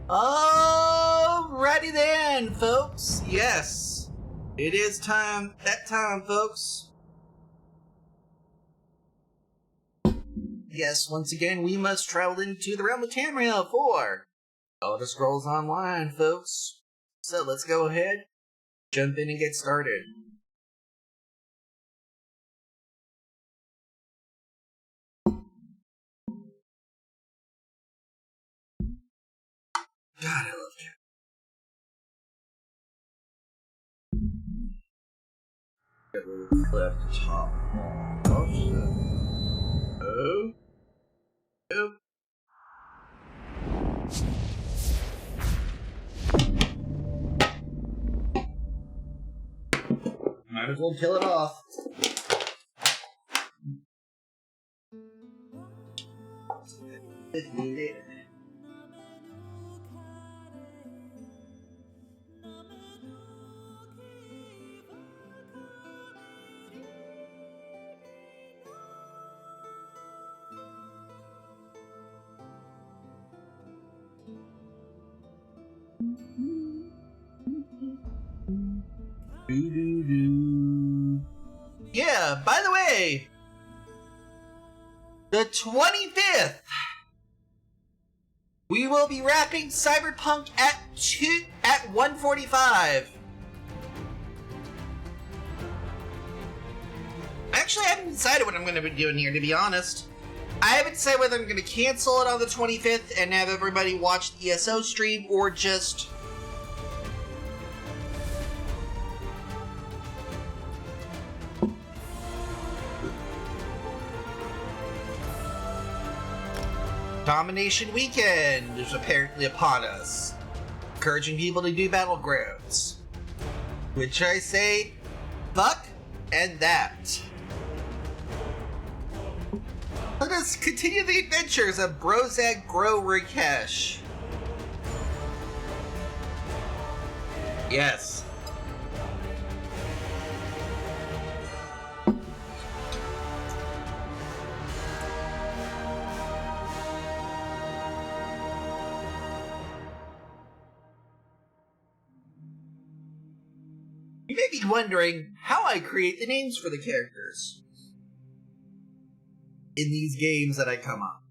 Alrighty then, folks. Yes, it is time. That time, folks. Yes, once again, we must travel into the realm of Tamriel for Elder Scrolls Online, folks. So let's go ahead, jump in and get started. God, I love it. Left top. Oh shit. Oh. Oh. Might as well kill it off. Yeah, by the way, the 25th, we will be wrapping Cyberpunk at 1:45. Actually, I haven't decided what I'm going to be doing here, to be honest. I haven't decided whether I'm going to cancel it on the 25th and have everybody watch the ESO stream, or just Domination Weekend is apparently upon us, encouraging people to do battlegrounds. Which I say, fuck and that. Let us continue the adventures of Brozak Gro Rakesh. Yes. You may be wondering how I create the names for the characters in these games that I come up.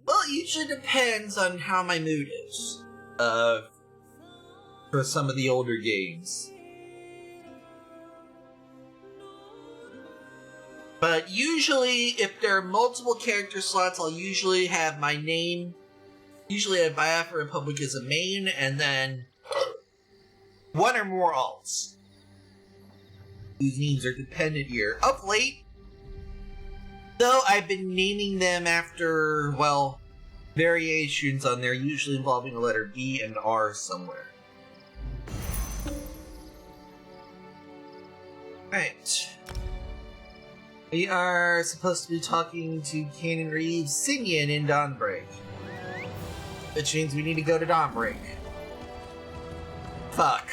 Well, it usually depends on how my mood is. For some of the older games. But usually, if there are multiple character slots, I'll usually have my name. Usually I have Biafra Republic as a main, and then one or more alts. These names are dependent here. Of late, though, I've been naming them after, well, variations on there, usually involving a letter B and R somewhere. Right. We are supposed to be talking to Canon Reeves Sinian in Dawnbreak. Which means we need to go to Dawnbreak. Fuck.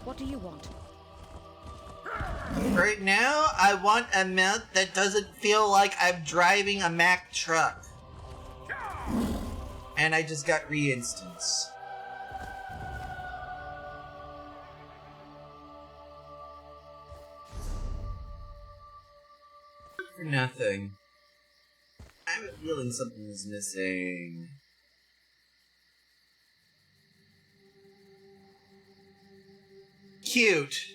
What do you want? Right now, I want a mount that doesn't feel like I'm driving a Mack truck. And I just got re-instance. For nothing. I have a feeling something is missing. Cute.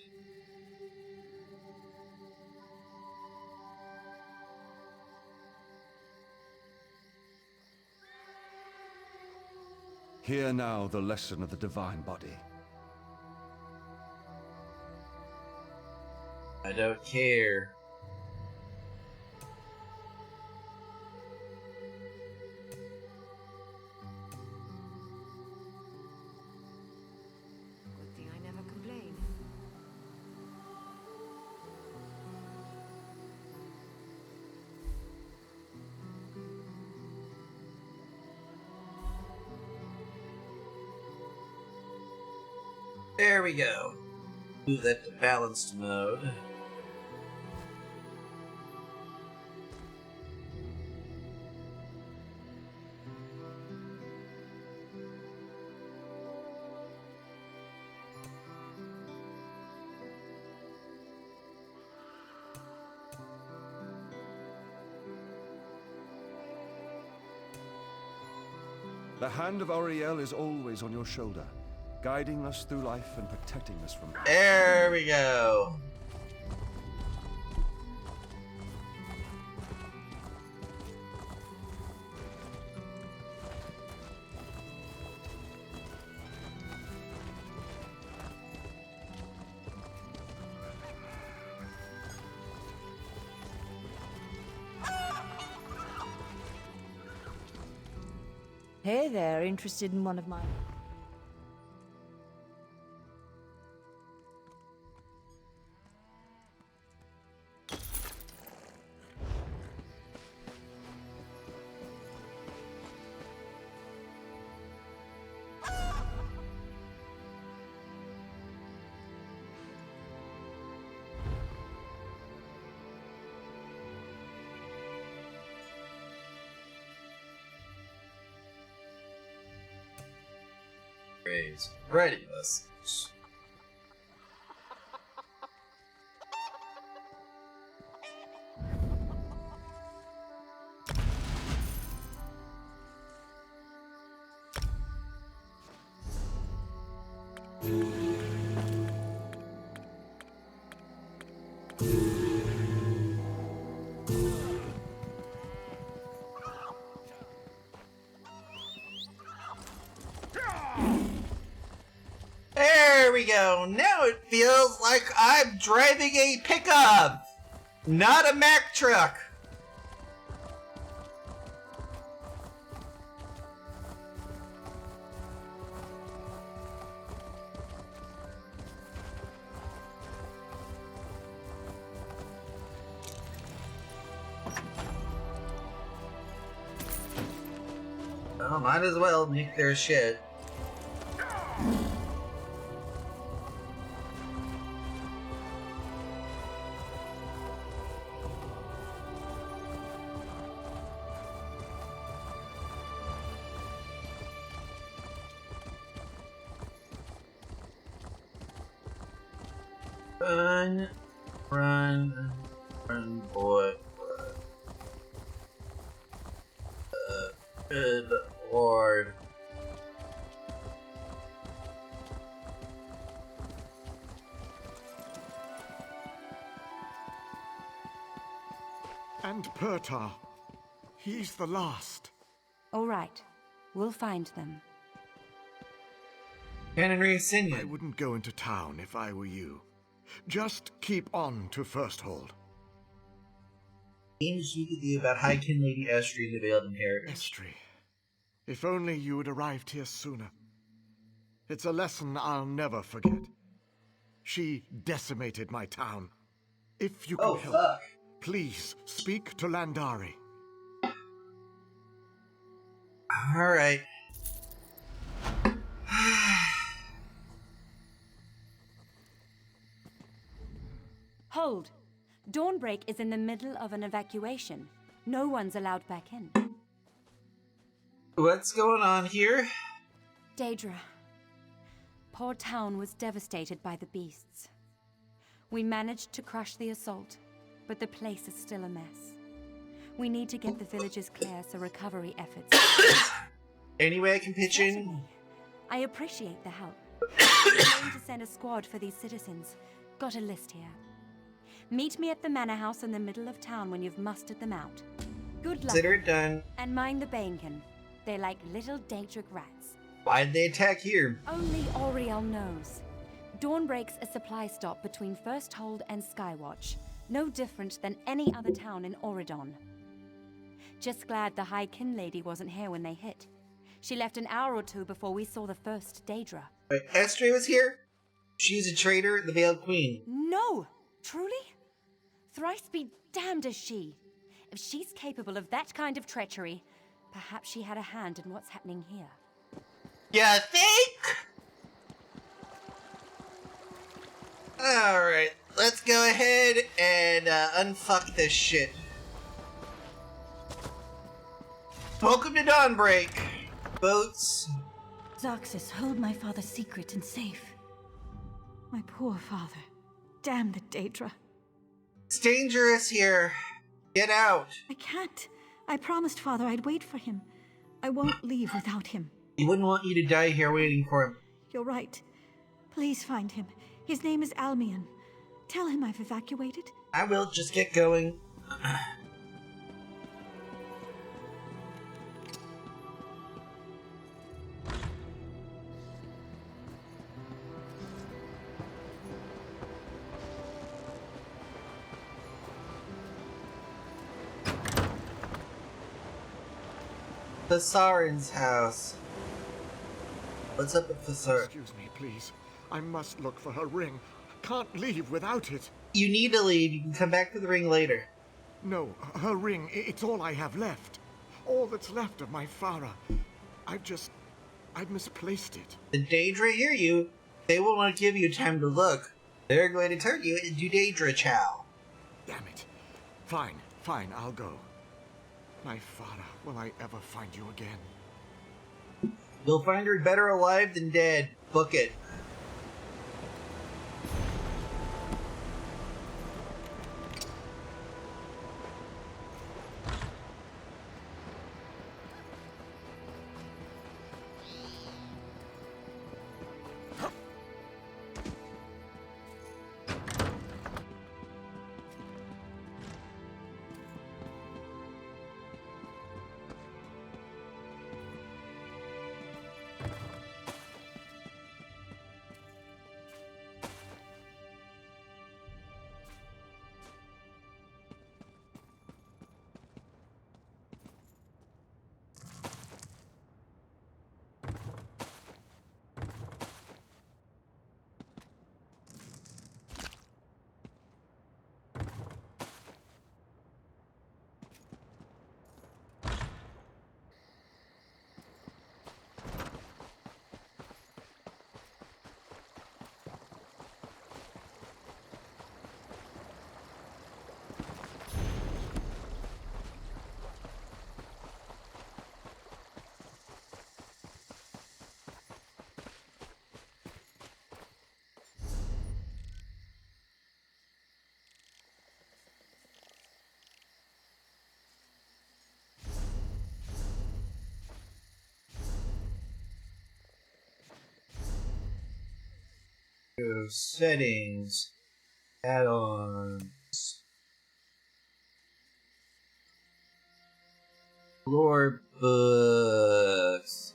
Hear now the lesson of the divine body. I don't care. There we go. Move that to balanced mode. The hand of Auriel is always on your shoulder, guiding us through life and protecting us from... There we go. Hey there, interested in one of mine? Readiness. There we go. Now it feels like I'm driving a pickup, not a Mack truck. Well, might as well make their shit. Run, run, run, boy, run. Good lord. And Pertar. He's the last. All right, we'll find them. Cannon I Sinian. wouldn't go into town if I were you. Just keep on to First Hold. Games you could do about High Kin Lady Estrie and the Veiled Inheritance. Estrie. If only you had arrived here sooner. It's a lesson I'll never forget. She decimated my town. If you can Oh, help, fuck. please speak to Landari. Alright. Hold! Dawnbreak is in the middle of an evacuation. No one's allowed back in. What's going on here? Daedra. Poor town was devastated by the beasts. We managed to crush the assault, but the place is still a mess. We need to get the villagers clear so recovery efforts... Any way I can pitch in? Certainly. I appreciate the help. I'm going to send a squad for these citizens. Got a list here. Meet me at the manor house in the middle of town when you've mustered them out. Good luck. Consider it done. And mind the Bainkin. They're like little Daedric rats. Why did they attack here? Only Auriel knows. Dawnbreak's a supply stop between First Hold and Skywatch. No different than any other town in Auridon. Just glad the High Kin Lady wasn't here when they hit. She left an hour or two before we saw the first Daedra. Wait, Estrie was here? She's a traitor, the Veiled Queen. No! Truly? Thrice be damned is she. If she's capable of that kind of treachery, perhaps she had a hand in what's happening here. You think? Alright, let's go ahead and unfuck this shit. Welcome to Dawnbreak, boats. Zarxus, hold my father's secret and safe. My poor father. Damn the Daedra. It's dangerous here. Get out. I can't. I promised father I'd wait for him. I won't leave without him. He wouldn't want you to die here waiting for him. You're right. Please find him. His name is Almion. Tell him I've evacuated. I will. Just get going. Thasarin's house. What's up with Thasar? Excuse me, please. I must look for her ring. Can't leave without it. You need to leave. You can come back to the ring later. No, her ring, it's all I have left. All that's left of my Farah. I've misplaced it. The Daedra hear you. They will not give you time to look. They're going to turn you into Daedra Chow. Damn it. Fine, I'll go. My Farah, will I ever find you again? You'll find her better alive than dead. Book it. Settings, add-ons, lore books.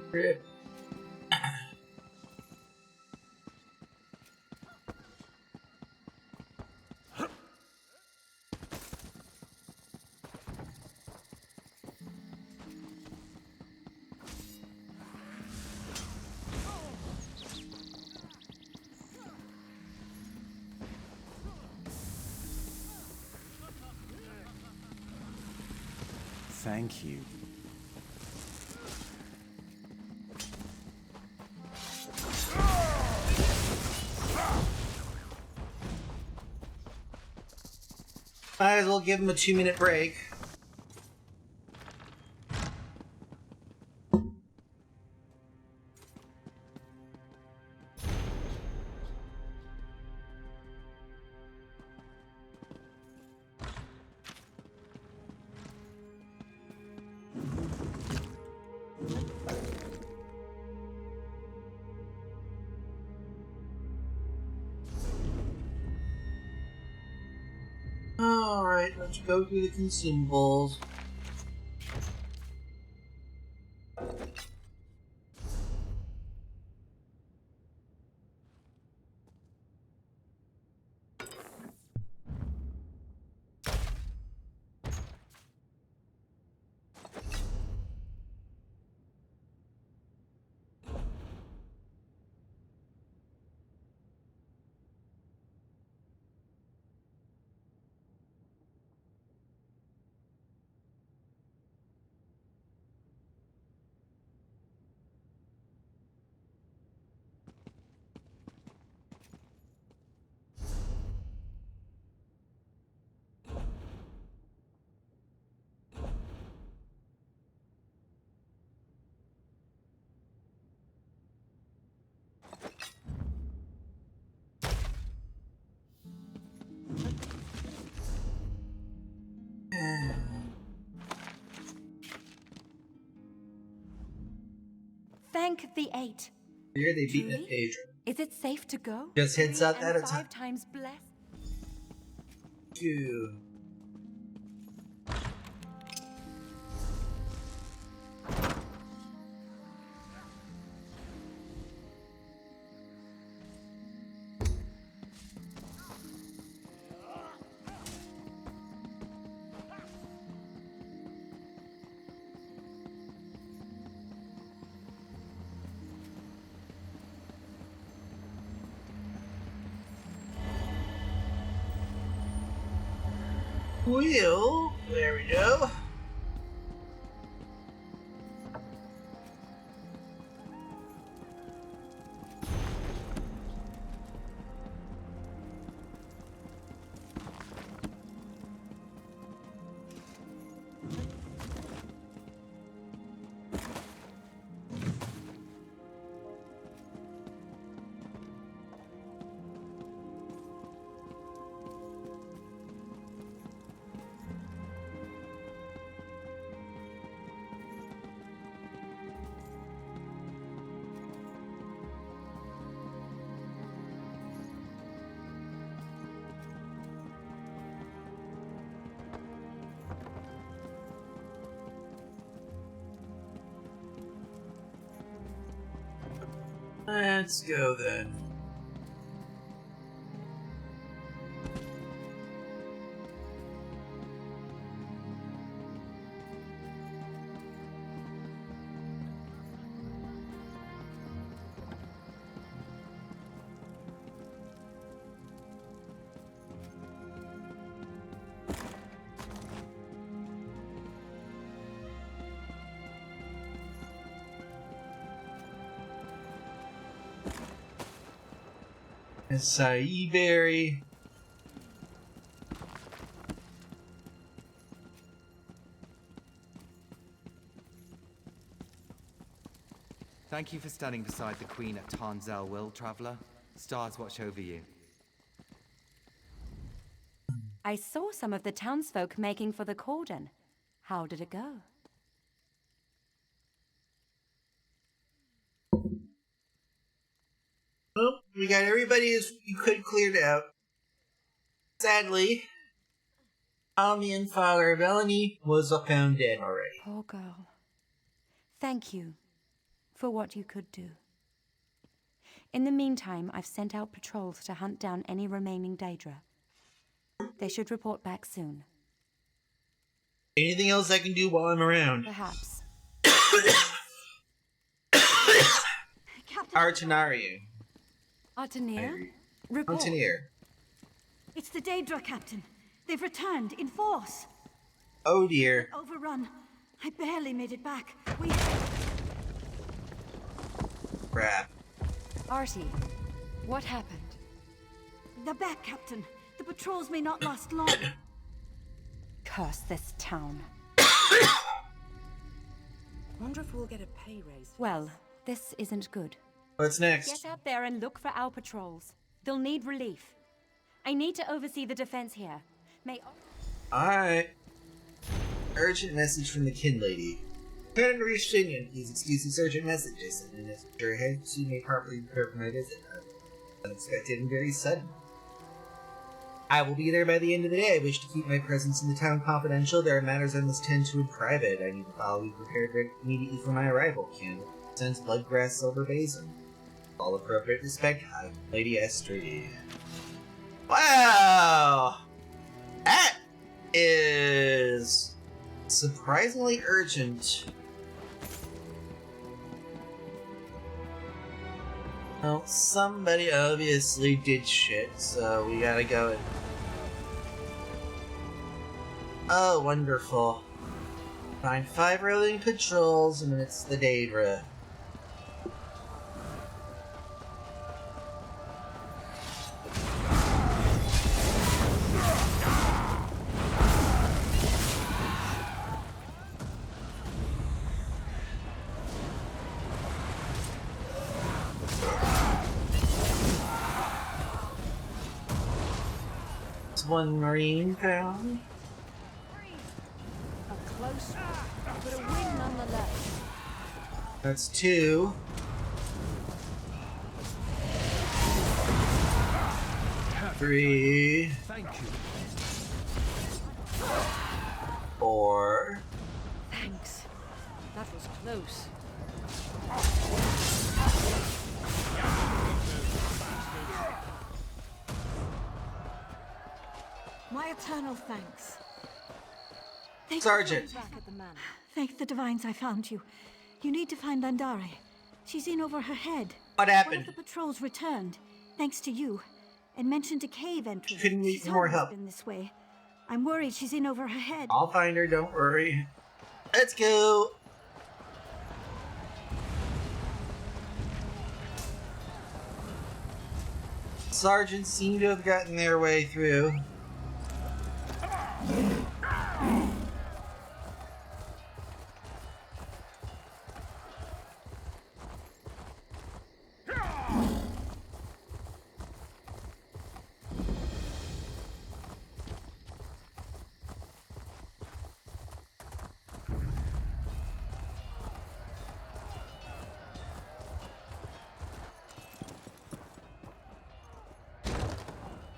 Rip. Thank you. Might as well give him a 2-minute break. Alright, let's go through the consumables. Thank the eight. Here they beat Truly? Pedro. Is it safe to go? Just heads up And at a time. 5 times blessed. Two. Wheel. There we go. Let's go then. Acai berry. Thank you for standing beside the Queen at Tarnzel Will, Traveller. Stars watch over you. I saw some of the townsfolk making for the cordon. How did it go? Well, we got everybody as you could cleared out. Sadly, Almian Father Melanie was found dead already. Poor girl. Thank you for what you could do. In the meantime, I've sent out patrols to hunt down any remaining Daedra. They should report back soon. Anything else I can do while I'm around? Perhaps. Captain, Artenario. Artenier? Report. Artenier. it's the Daedra, Captain. They've returned in force. Oh dear. Overrun. I barely made it back. We... Crap. Artie, what happened? They're back, Captain. The patrols may not last long. curse this town. Wonder if we'll get a pay raise. Well, this isn't good. What's next? Get out there and look for our patrols. They'll need relief. I need to oversee the defense here. May... Alright. Urgent message from the kin lady. Return to reach Finyon. Please excuse this urgent message. I sent in as sure ahead so you may properly prepare for my visit. Unexpected and very sudden. I will be there by the end of the day. I wish to keep my presence in the town confidential. There are matters I must tend to in private. I need to follow be prepared immediately for my arrival. Candle, sense, bloodgrass, silver basin. All appropriate respect. Hi, Lady Estrie. Wow! That is surprisingly urgent. Well, somebody obviously did shit, so we gotta go and... Oh, wonderful. Find 5 rolling patrols, and it's the Daedra. One Marine found. A close, but a win nonetheless. That's 2. Three. Thank you. 4. Thanks. That was close. My eternal thanks. Sergeant. Back at the manor. Thank the divines I found you. You need to find Landare. She's in over her head. What One happened? of the patrols returned, thanks to you, and mentioned a cave entrance. Couldn't need She's more always help. been this way. I'm worried she's in over her head. I'll find her, don't worry. Let's go! Sergeants seem to have gotten their way through.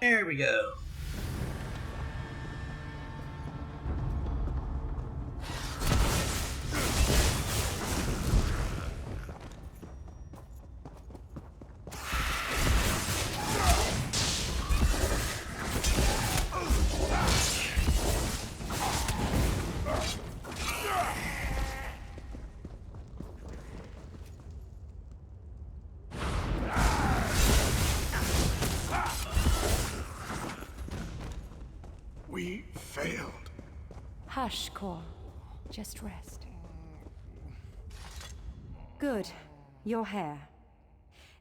There we go. We failed. Hush, Cor. Just rest. Good. Your hair.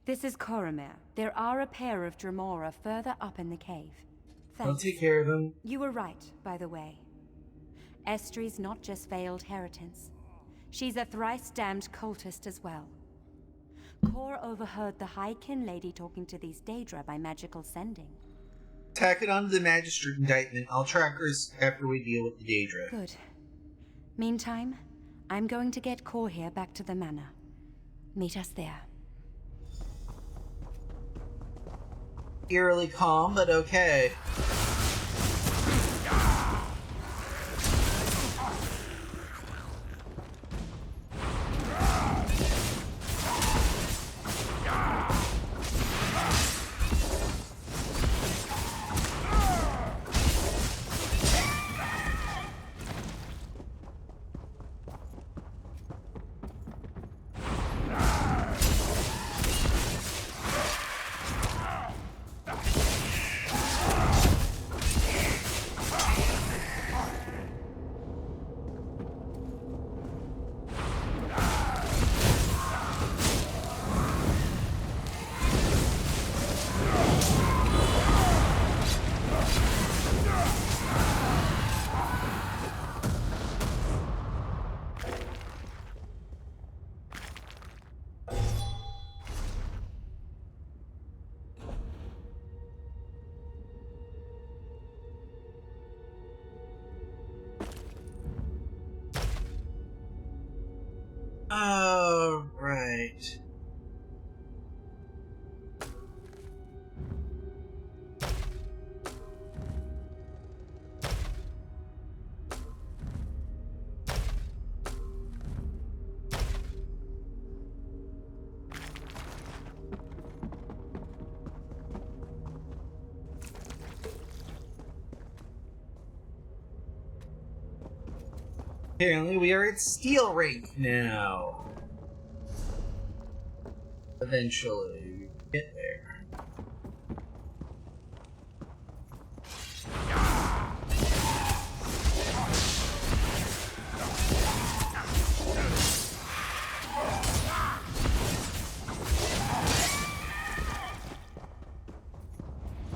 This is Coromir. There are a pair of Dremora further up in the cave. I'll Thanks. take care of them. You were right, by the way. Estrie's not just veiled heritance. She's a thrice-damned cultist as well. Cor overheard the High Kin Lady talking to these Daedra by magical sending. Tack it onto the magistrate indictment. I'll track her after we deal with the Daedra. Good. Meantime, I'm going to get Cor here back to the manor. Meet us there. Eerily calm, but okay. Oh, right. Apparently we are at Steel Rank now. Eventually, we get there.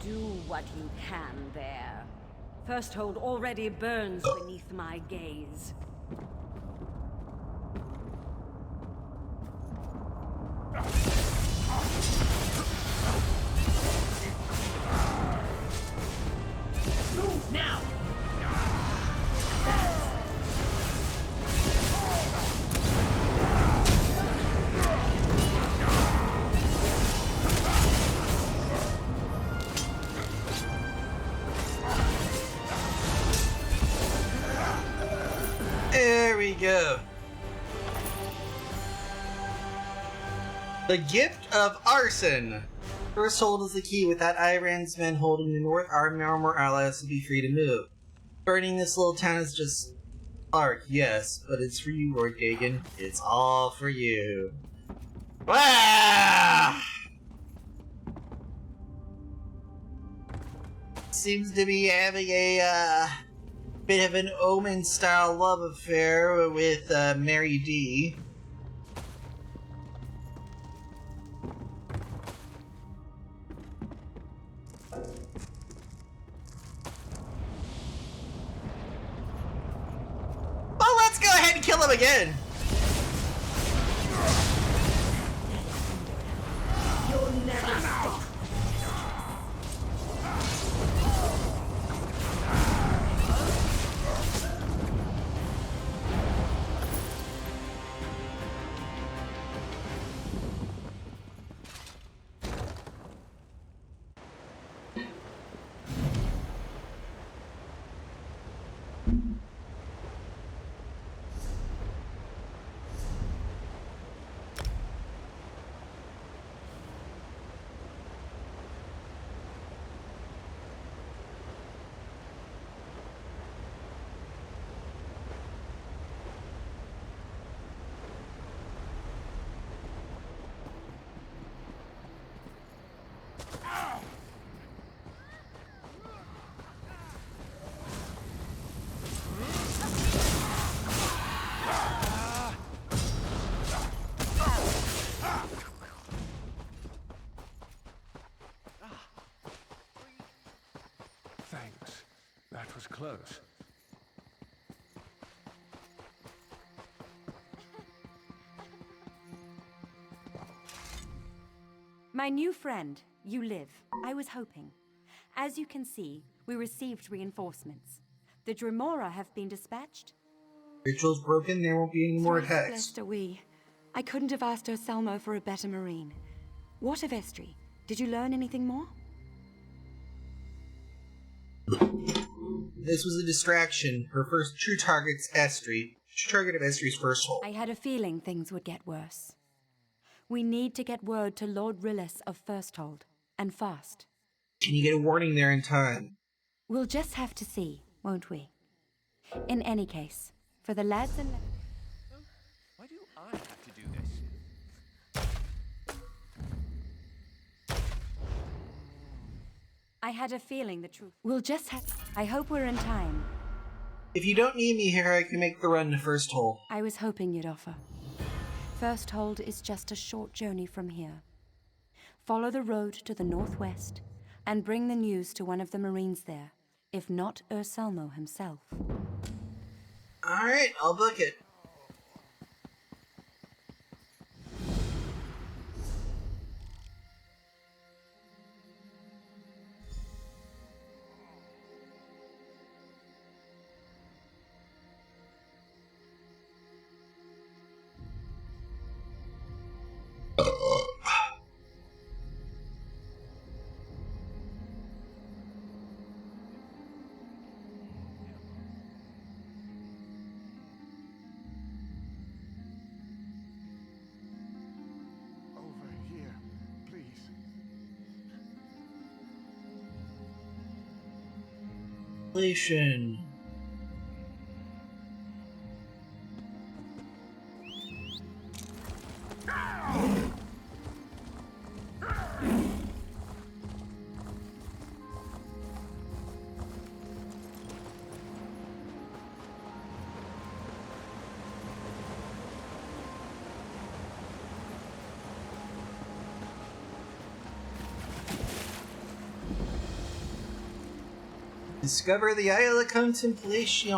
Do what you can there. First Hold already burns beneath my gaze. Move now! There we go. The Gift of Arson. First Hold is the key. Without Iran's men holding the north, our more allies will be free to move. Burning this little town is just Ark, yes, but it's for you, Lord Gagan. It's all for you. Ah! Seems to be having a bit of an Omen-style love affair with Mary D. Well, let's go ahead and kill him again. You'll never stop. Thanks. That was close. My new friend, you live. I was hoping. As you can see, we received reinforcements. The Dremora have been dispatched. Ritual's broken, there won't be any more Thrice attacks. blessed are we. I couldn't have asked Urselmo for a better marine. What of Estri? Did you learn anything more? This was a distraction. Her first true target's Estri. True target of Estri's first hold. I had a feeling things would get worse. We need to get word to Lord Rillis of Firsthold, and fast. Can you get a warning there in time? We'll just have to see, won't we? In any case, for the lads and... Why do I have to do this? I had a feeling the truth. We'll just have... I hope we're in time. If you don't need me here, I can make the run to first hold. I was hoping you'd offer. Firsthold is just a short journey from here. Follow the road to the northwest, and bring the news to one of the Marines there, if not Urselmo himself. Alright, I'll book it. Relation. Discover the Isle of Contemplation.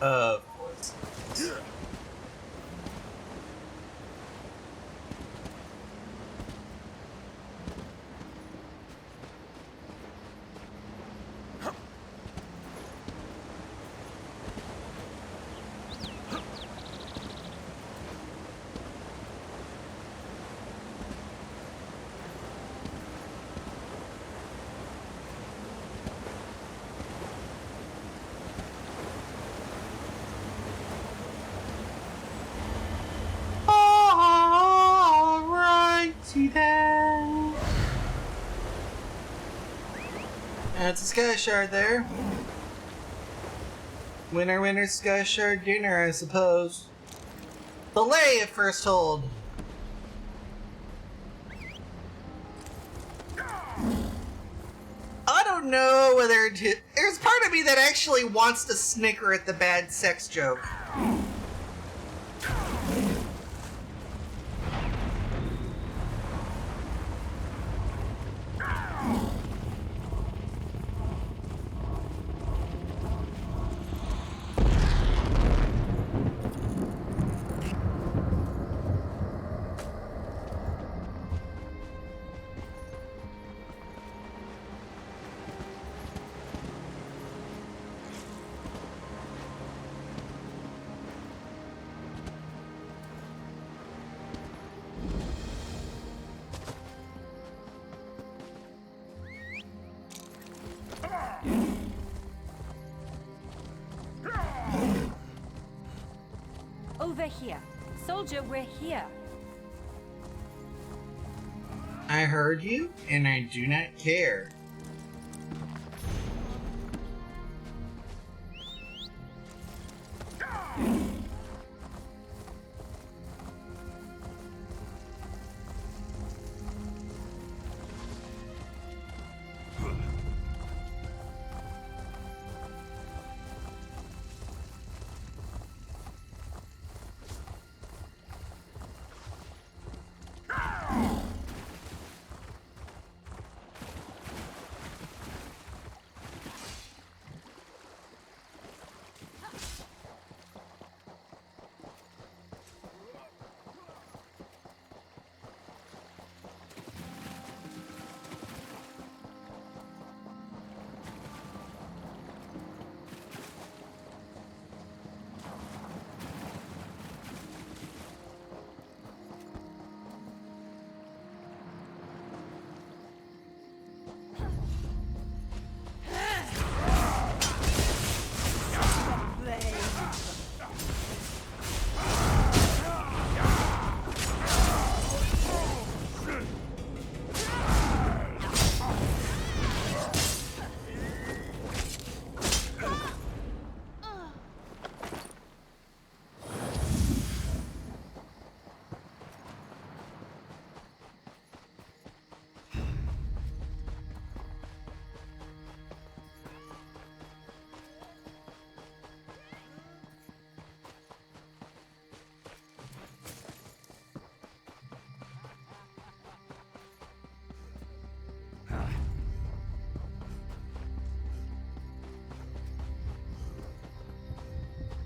Of course. Alrighty then. That's a Sky Shard there. Winner, winner, Sky Shard dinner, I suppose. Belay at first hold. I don't know whether to... There's part of me that actually wants to snicker at the bad sex joke. Over here. Soldier, we're here. I heard you, and I do not care.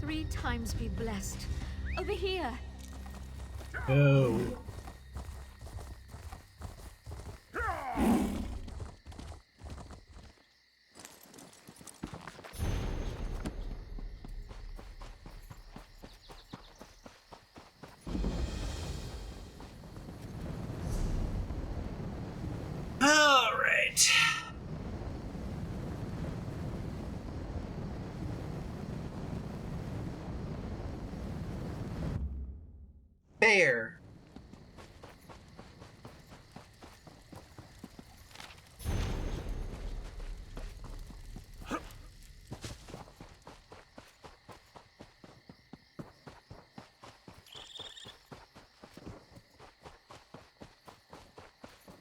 Three times be blessed. Over here. Oh. There.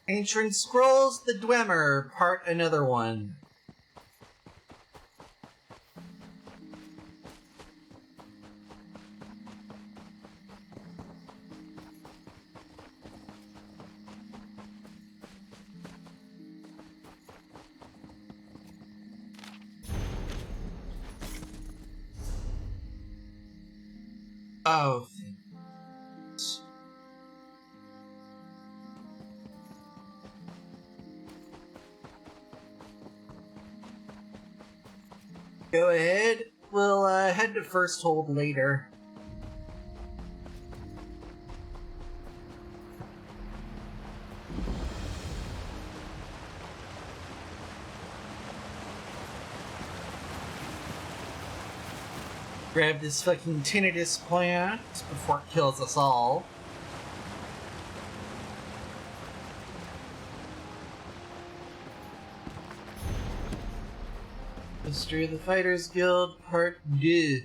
Ancient Scrolls, the Dwemer, part another one. Oh, thanks. Go ahead. We'll head to First Hold later. Grab this fucking tinnitus plant before it kills us all. History of the Fighters Guild, Part 2.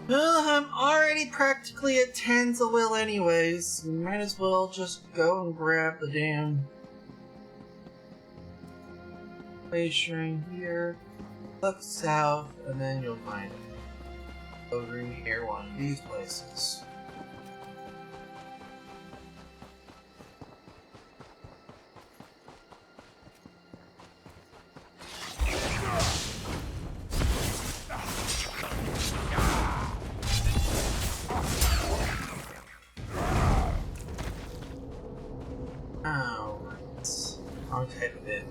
Well, I'm already practically at Tanzawil anyways. Might as well just go and grab the damn shrine here. Look south, and then you'll find it. Over near one of these places. Oh, right. Wrong type of it.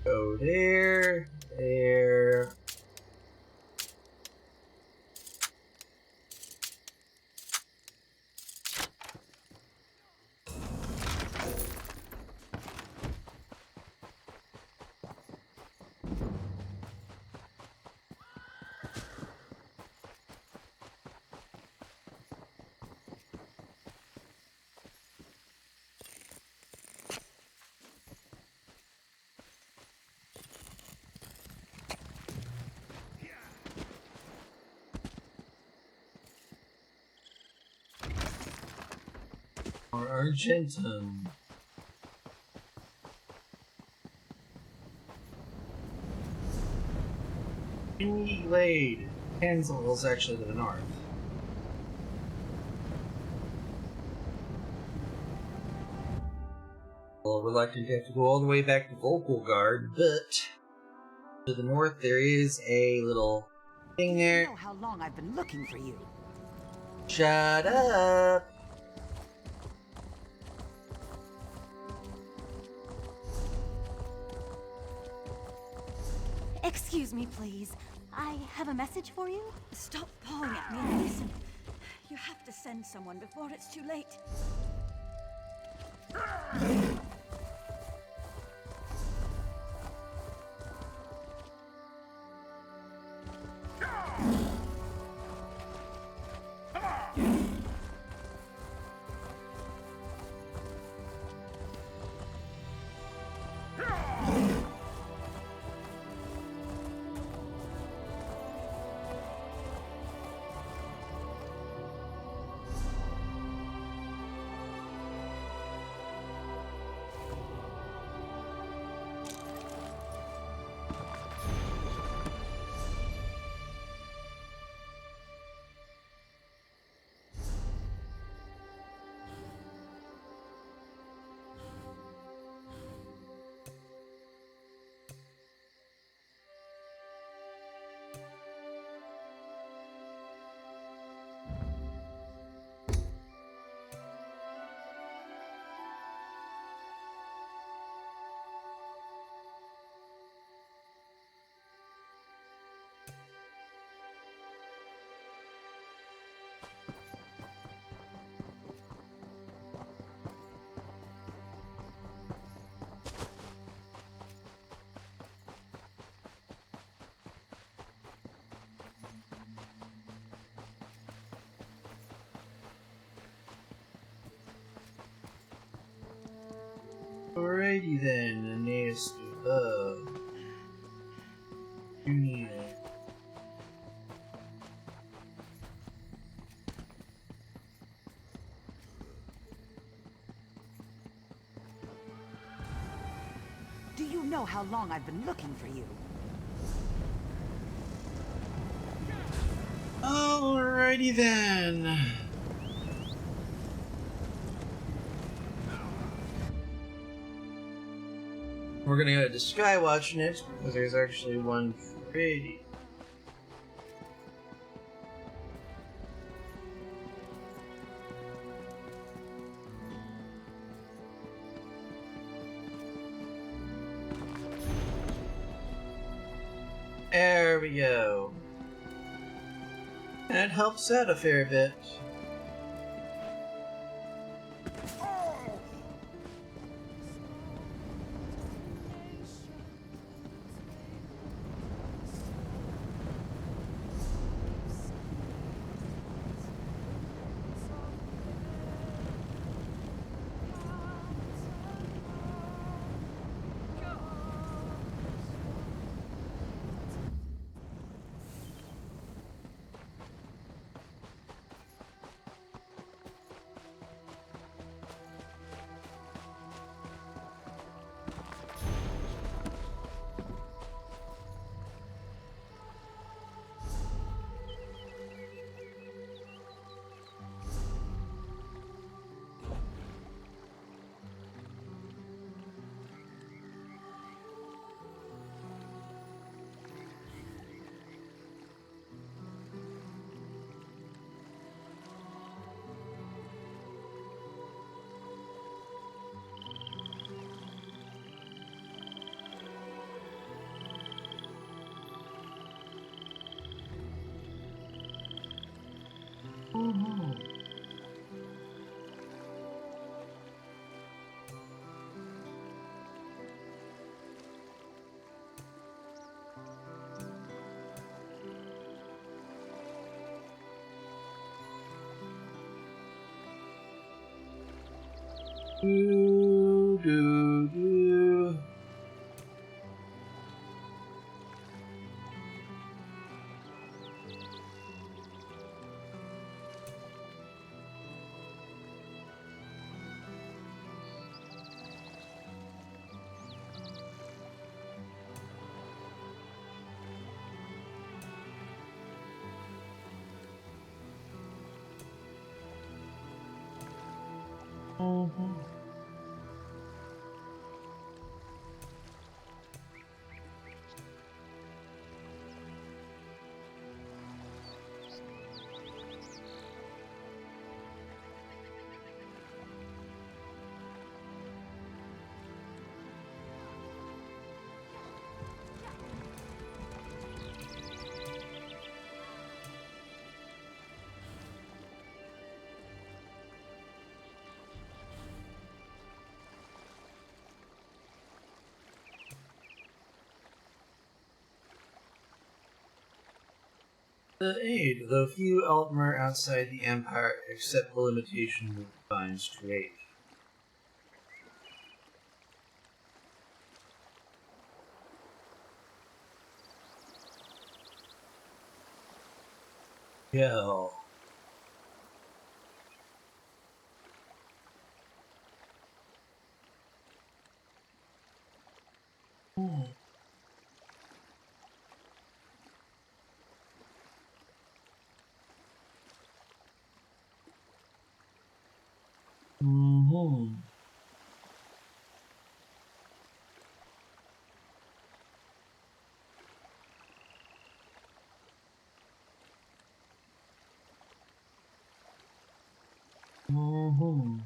Go there, there. Or Argentum. Glade. Hansel is actually to the north. Well, reluctant to have to go all the way back to Volkelgard, but to the north there is a little thing there. You know how long I've been looking for you. Shut up! Excuse me, please. I have a message for you. Stop pawing at me and listen. You have to send someone before it's too late. Alrighty then, nasty bug. You need it. Do you know how long I've been looking for you? Alrighty then. We're gonna go to Skywatch next because there's actually one pretty. There we go. And it helps out a fair bit. Do, do, do. The aid, though few Altmer outside the Empire accept the limitation of Divine's trade. Yo. Mm-hmm. Mm-hmm.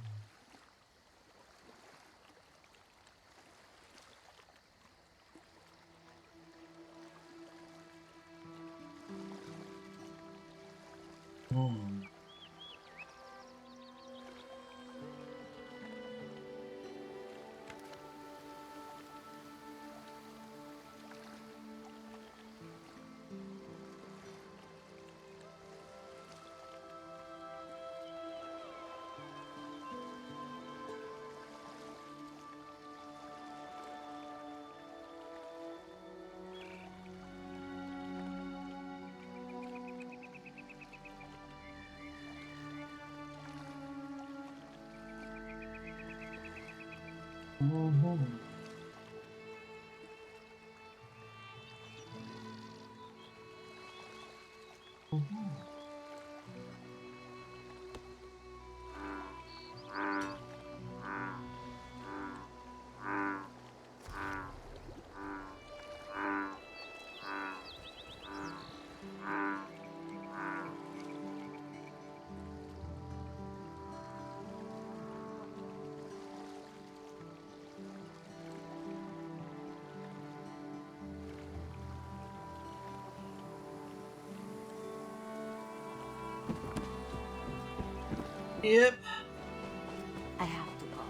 Mm. Mm-hmm. Yep. I have to go.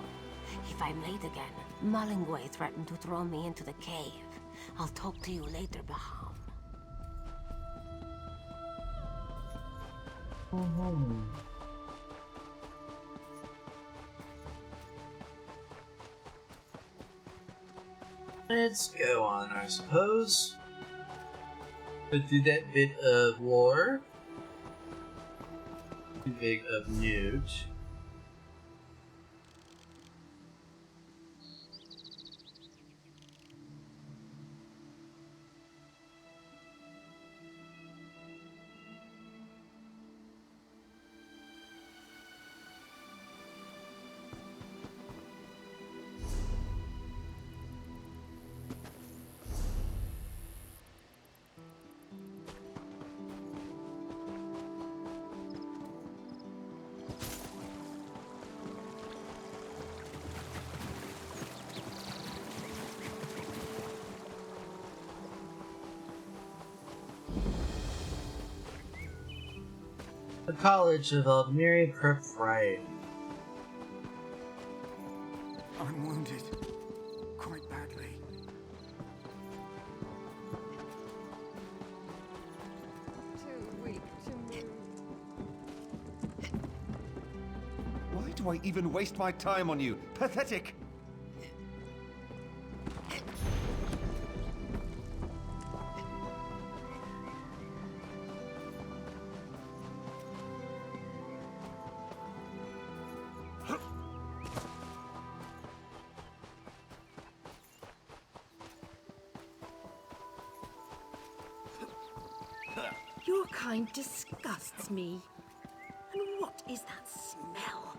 If I'm late again, Mullingway threatened to throw me into the cave. I'll talk to you later, Baham. Mm-hmm. Let's go on, I suppose. But do that bit of war. Too big of newt. The College of Aldmeri Propriety. I'm wounded. Quite badly. Too weak to move. Why do I even waste my time on you? Pathetic! Your kind disgusts me. And what is that smell?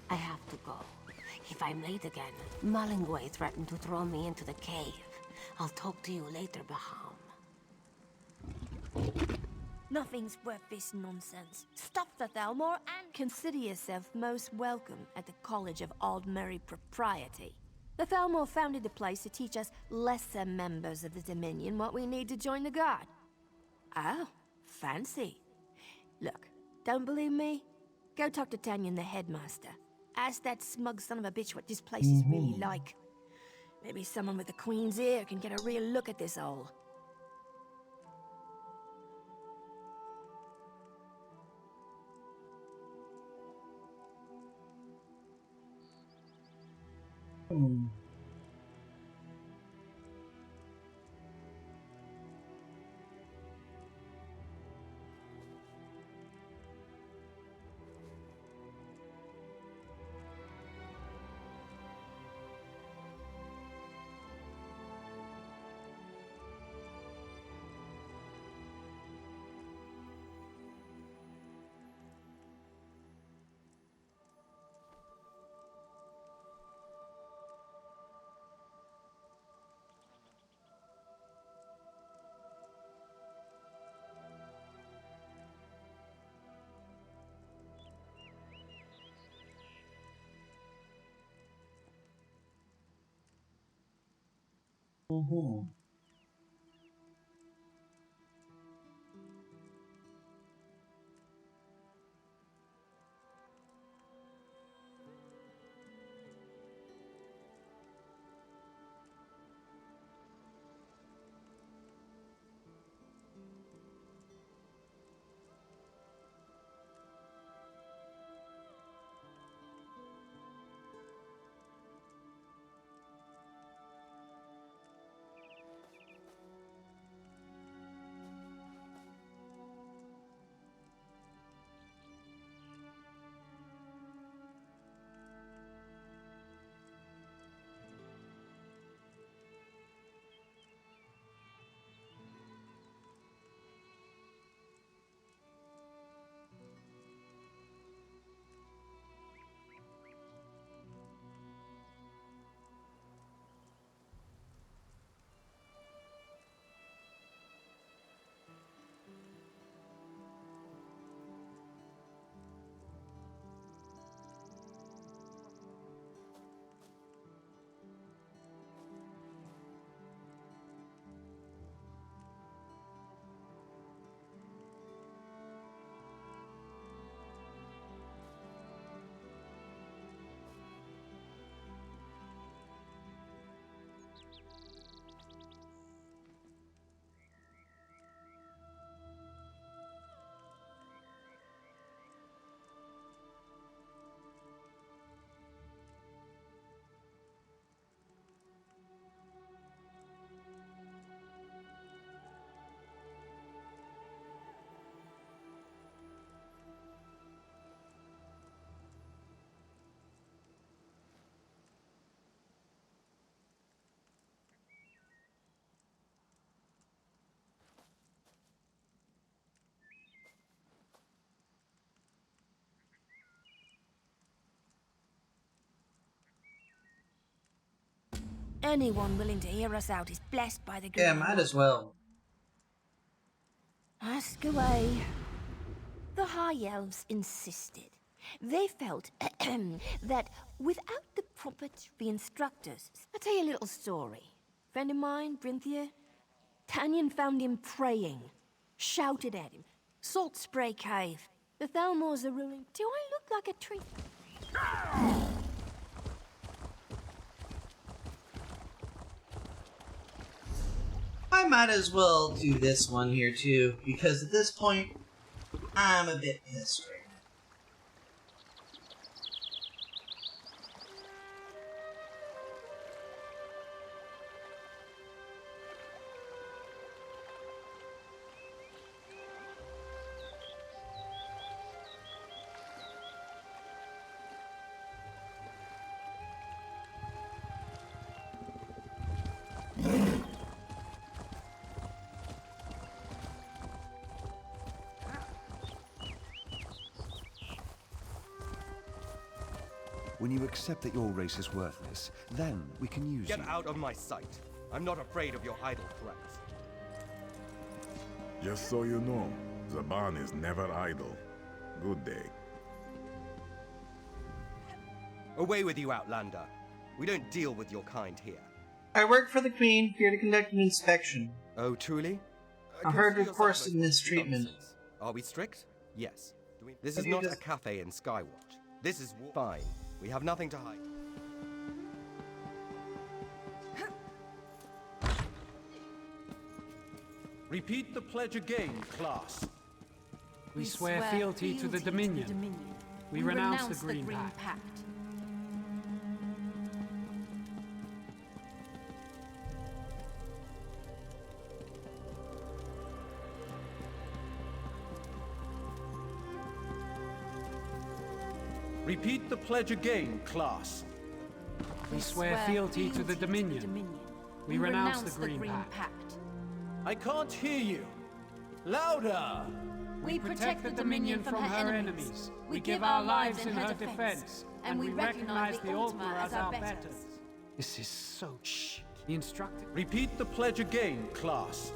I have to go. If I'm late again, Mullingway threatened to throw me into the cave. I'll talk to you later, Baham. Nothing's worth this nonsense. Stop the Thalmor and consider yourself most welcome at the College of Aldmeri Propriety. The Thalmor founded the place to teach us lesser members of the Dominion what we need to join the Guard. Oh, fancy. Look, don't believe me? Go talk to Tanyan, the headmaster. Ask that smug son of a bitch what this place is really like. Maybe someone with the Queen's ear can get a real look at this hole. Anyone willing to hear us out is blessed by the good Yeah, might as well. Ask away. The High Elves insisted. They felt that without the proper instructors... I'll tell you a little story. Friend of mine, Brinthia, Tanyan found him praying, shouted at him. Salt Spray Cave. The Thalmors are ruling. Do I look like a tree? I might as well do this one here too, because at this point, I'm a bit pissed right now. When you accept that your race is worthless, then we can use you. Get out of my sight. I'm not afraid of your idle threats. Just so you know, Zaban is never idle. Good day. Away with you, Outlander. We don't deal with your kind here. I work for the Queen, here to conduct an inspection. Oh, truly? I've heard Consider reports yourself of mistreatment. nonsense. Are we strict? Yes. This is not a cafe in Skywatch. This is fine. We have nothing to hide. Repeat the pledge again, class. We swear fealty to the Dominion. We renounce the Green Pact. Repeat the pledge again, class. We swear fealty to the Dominion. We renounce the Green Pact. I can't hear you. Louder! We protect the Dominion from her enemies. We give our lives in her defense. And we recognize the Ultima as our betters. This is so shh. The instructor... Repeat the pledge again, class.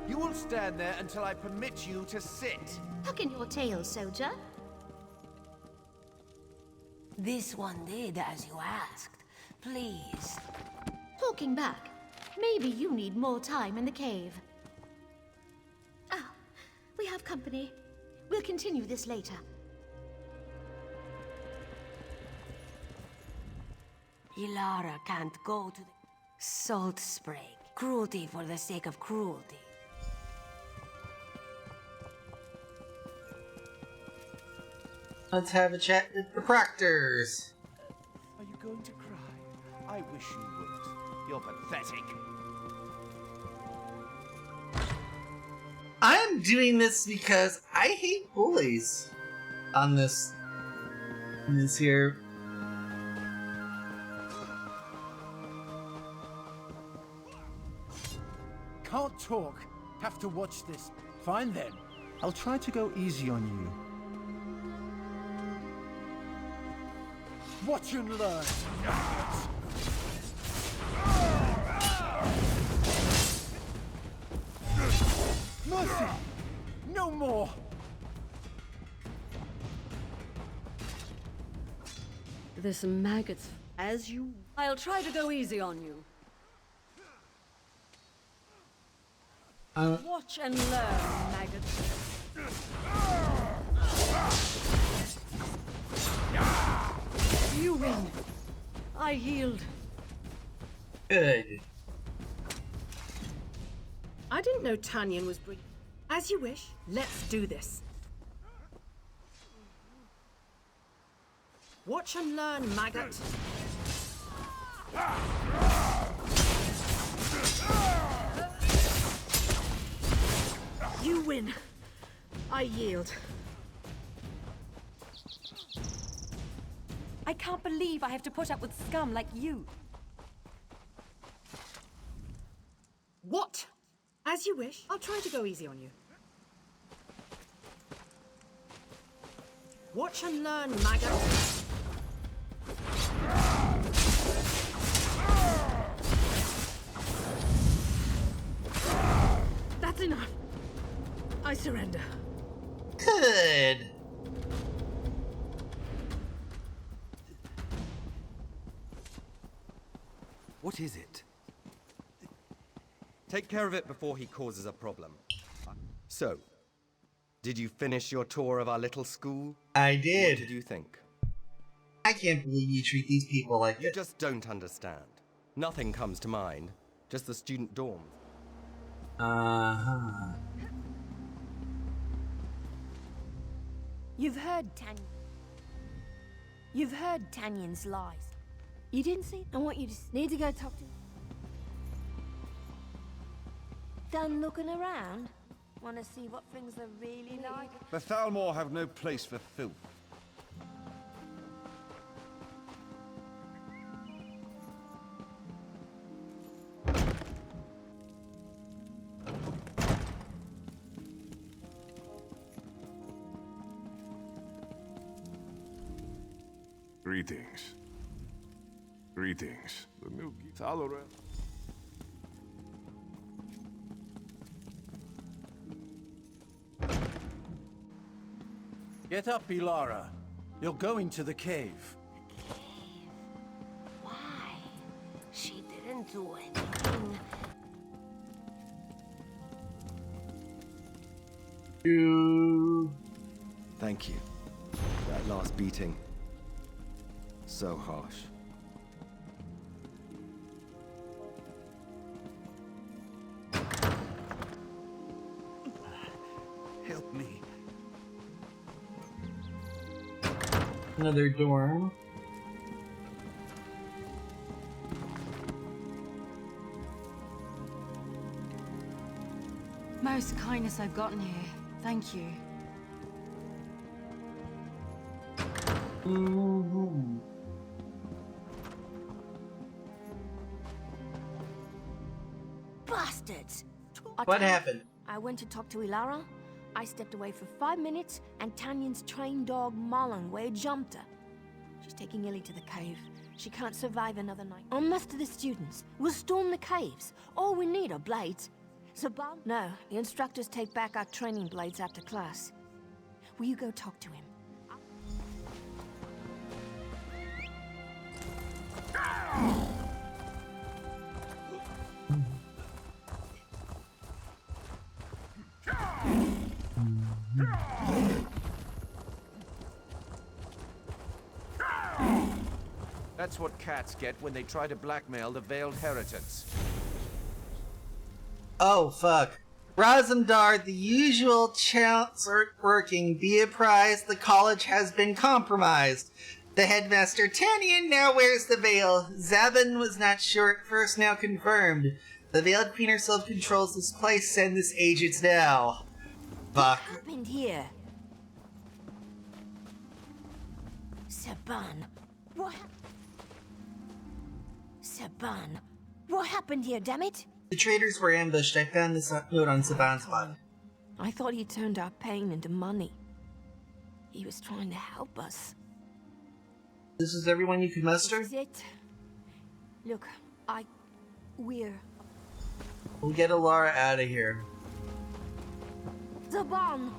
You will stand there until I permit you to sit. Tuck in your tail, soldier. This one did as you asked. Please. Talking back, maybe you need more time in the cave. Ah, we have company. We'll continue this later. Ilara can't go to the salt spray. Cruelty for the sake of cruelty. Let's have a chat with the proctors. Are you going to cry? I wish you would. You're pathetic. I'm doing this because I hate bullies on this here. Can't talk. Have to watch this. Fine then. I'll try to go easy on you. Watch and learn. Mercy! No more! This maggot's as you... I'll try to go easy on you. Watch and learn, maggots. You win. I yield. Good. I didn't know Tanyan was brilliant. As you wish. Let's do this. Watch and learn, maggot. You win. I yield. I can't believe I have to put up with scum like you. What? As you wish. I'll try to go easy on you. Watch and learn, maggot. That's enough. I surrender. Good. What is it? Take care of it before he causes a problem. So, did you finish your tour of our little school? I did. What did you think? I can't believe you treat these people like You just don't understand. Nothing comes to mind. Just the student dorm. Uh-huh. You've heard Tanyan's lies. You didn't see? I want you to need to go talk to him. Done looking around? Want to see what things are really like? The Thalmor have no place for filth. Greetings. Greetings. The new Talorel. Get up, Ilara. You're going to the cave. Why? She didn't do anything. Thank you. That last beating. So harsh. Help me. Another dorm. Most kindness I've gotten here. Thank you. Bastards! What happened? I went to talk to Ilara. I stepped away for 5 minutes, and Tanyan's trained dog Malangway jumped her. She's taking Illy to the cave. She can't survive another night. On muster the students. We'll storm the caves. All we need are blades. Saban? No, the instructors take back our training blades after class. Will you go talk to him? That's what cats get when they try to blackmail the veiled heritance. Oh, fuck. Razumdar, the usual chants are working. Be apprised the college has been compromised. The headmaster Tanyan now wears the veil. Zaban was not sure at first, now confirmed. The veiled queen herself controls this place. Send this agent now. Fuck. What happened here? Saban, what happened? Saban, what happened here, damn it? The traitors were ambushed. I found this note on Saban's body. I thought he turned our pain into money. He was trying to help us. This is everyone you could muster? This is it. Look, we'll get Ilara out of here. Saban!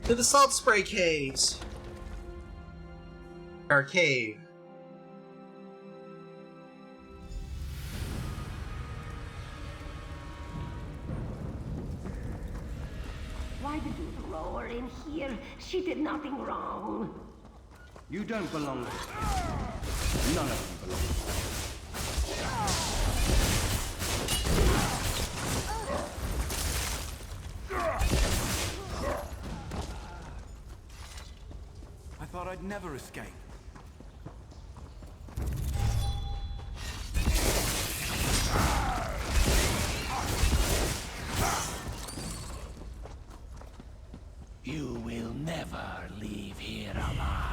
To the Salt Spray Caves. Our cave. Why did you throw her in here? She did nothing wrong. You don't belong here. None of you belong here. I thought I'd never escape. You will never leave here alive.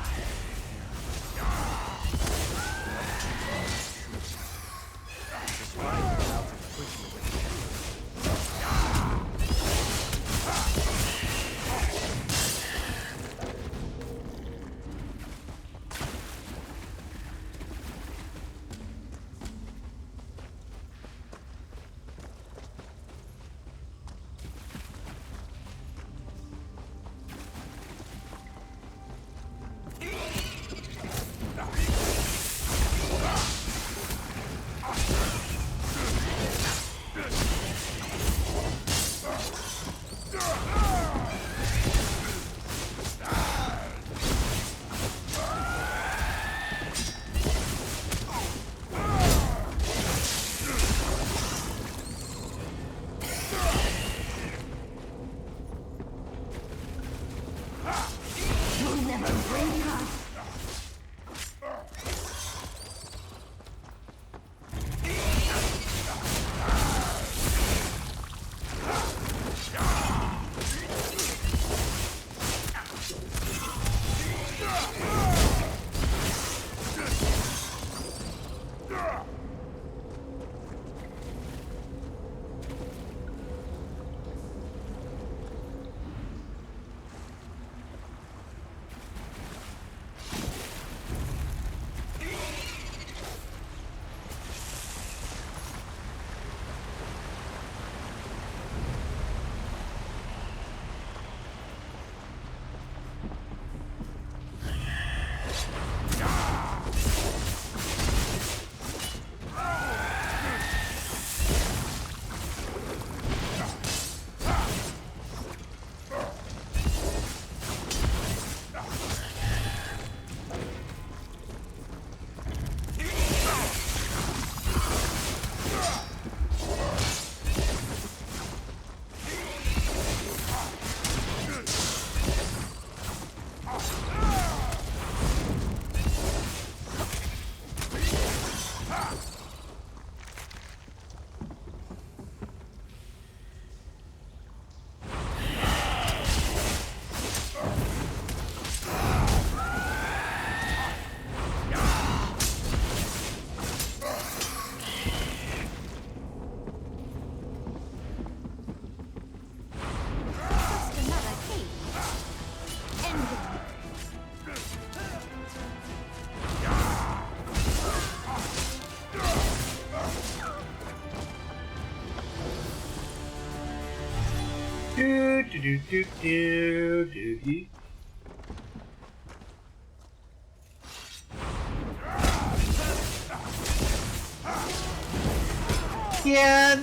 Yeah,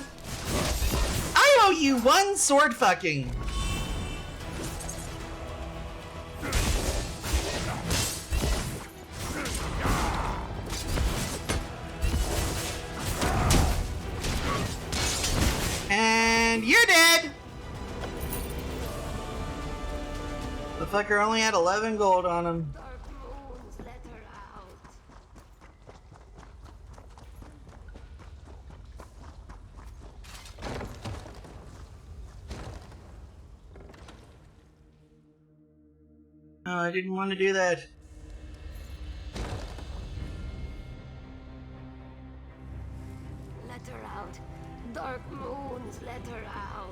I owe you one sword fucking. And you're dead! The fucker only had 11 gold on him. No, I didn't want to do that. Let her out. Dark moons, let her out.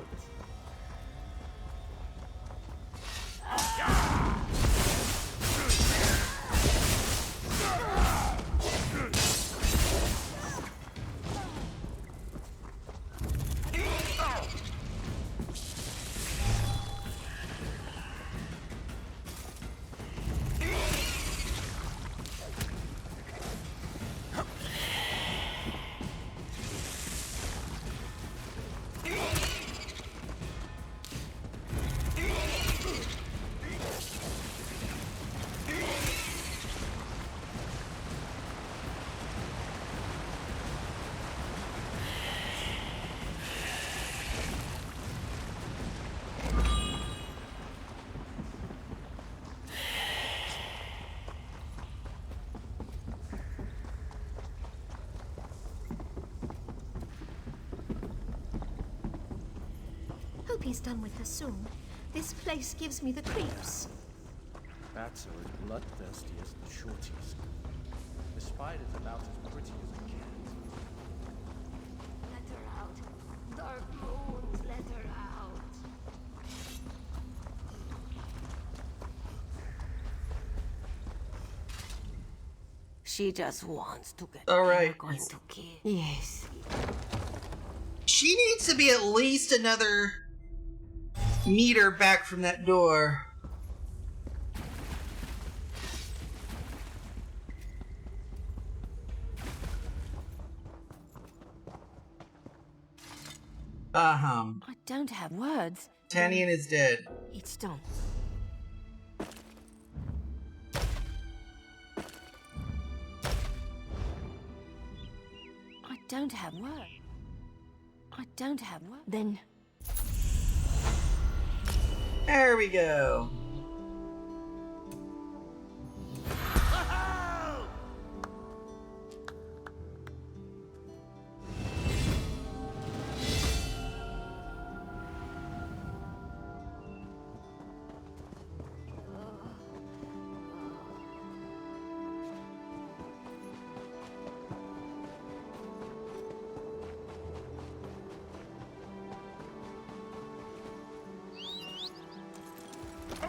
Hope he's done with her soon. This place gives me the creeps. Bats are as bloodthirsty as the shorties. The spider's about as pretty as a cat. Let her out. Dark moons, let her out. She just wants to get Alright. going to kill. Yes. She needs to be at least another meter back from that door. I don't have words. Tannian is dead. It's done. I don't have words. I don't have words. Then... There we go.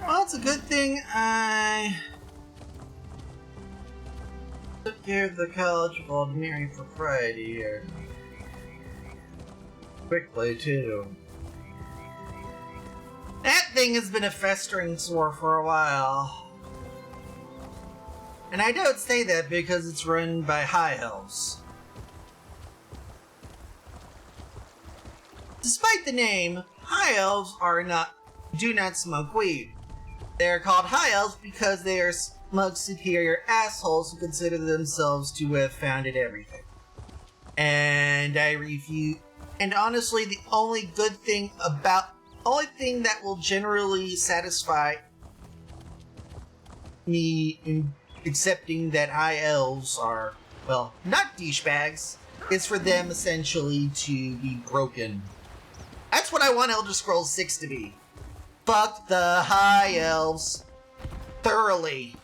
Well, it's a good thing I took care of the College of Aldemiri propriety here. Quickly, too. That thing has been a festering sore for a while. And I don't say that because it's run by High Elves. Despite the name, High Elves do not smoke weed. They are called High Elves because they are smug, superior assholes who consider themselves to have founded everything. And I refuse. And honestly, the only thing that will generally satisfy me in accepting that High Elves are, well, not douchebags, is for them essentially to be broken. That's what I want Elder Scrolls 6 to be. Fuck the High Elves. Thoroughly.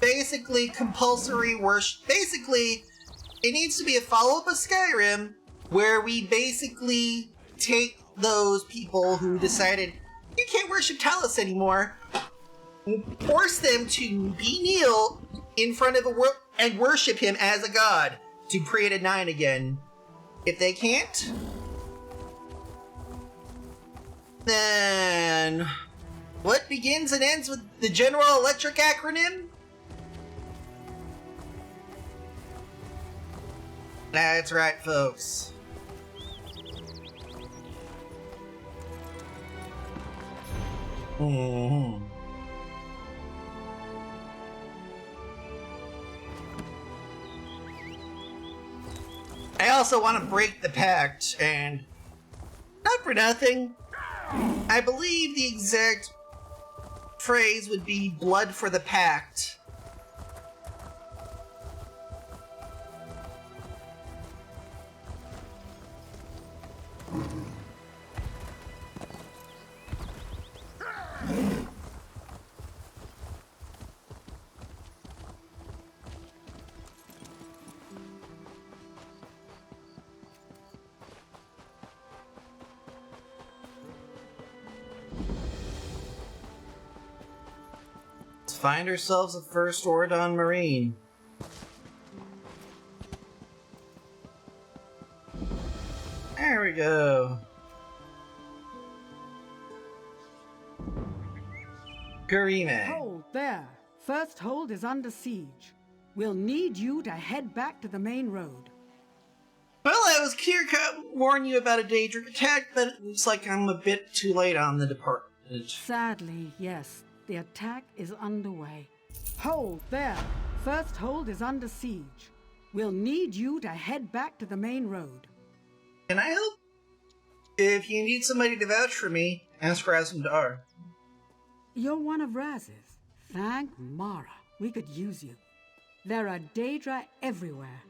Basically, compulsory worship. Basically, it needs to be a follow-up of Skyrim, where we basically take those people who decided, you can't worship Talos anymore, and force them to kneel in front of and worship him as a god, to create a 9 again. If they can't, then what begins and ends with the General Electric acronym? That's right, folks. Mm-hmm. I also want to break the pact, and not for nothing, I believe the exact phrase would be blood for the pact. Let's find ourselves a first Oridon Marine. There we go. Karime. Hold there. First hold is under siege. We'll need you to head back to the main road. Well, I was clear cut warn you about a Daedric attack, but it looks like I'm a bit too late on the department. Sadly, yes. The attack is underway. Hold there. First hold is under siege. We'll need you to head back to the main road. Can I help? If you need somebody to vouch for me, ask Razumdar. You're one of Raz's. Thank Mara. We could use you. There are Daedra everywhere.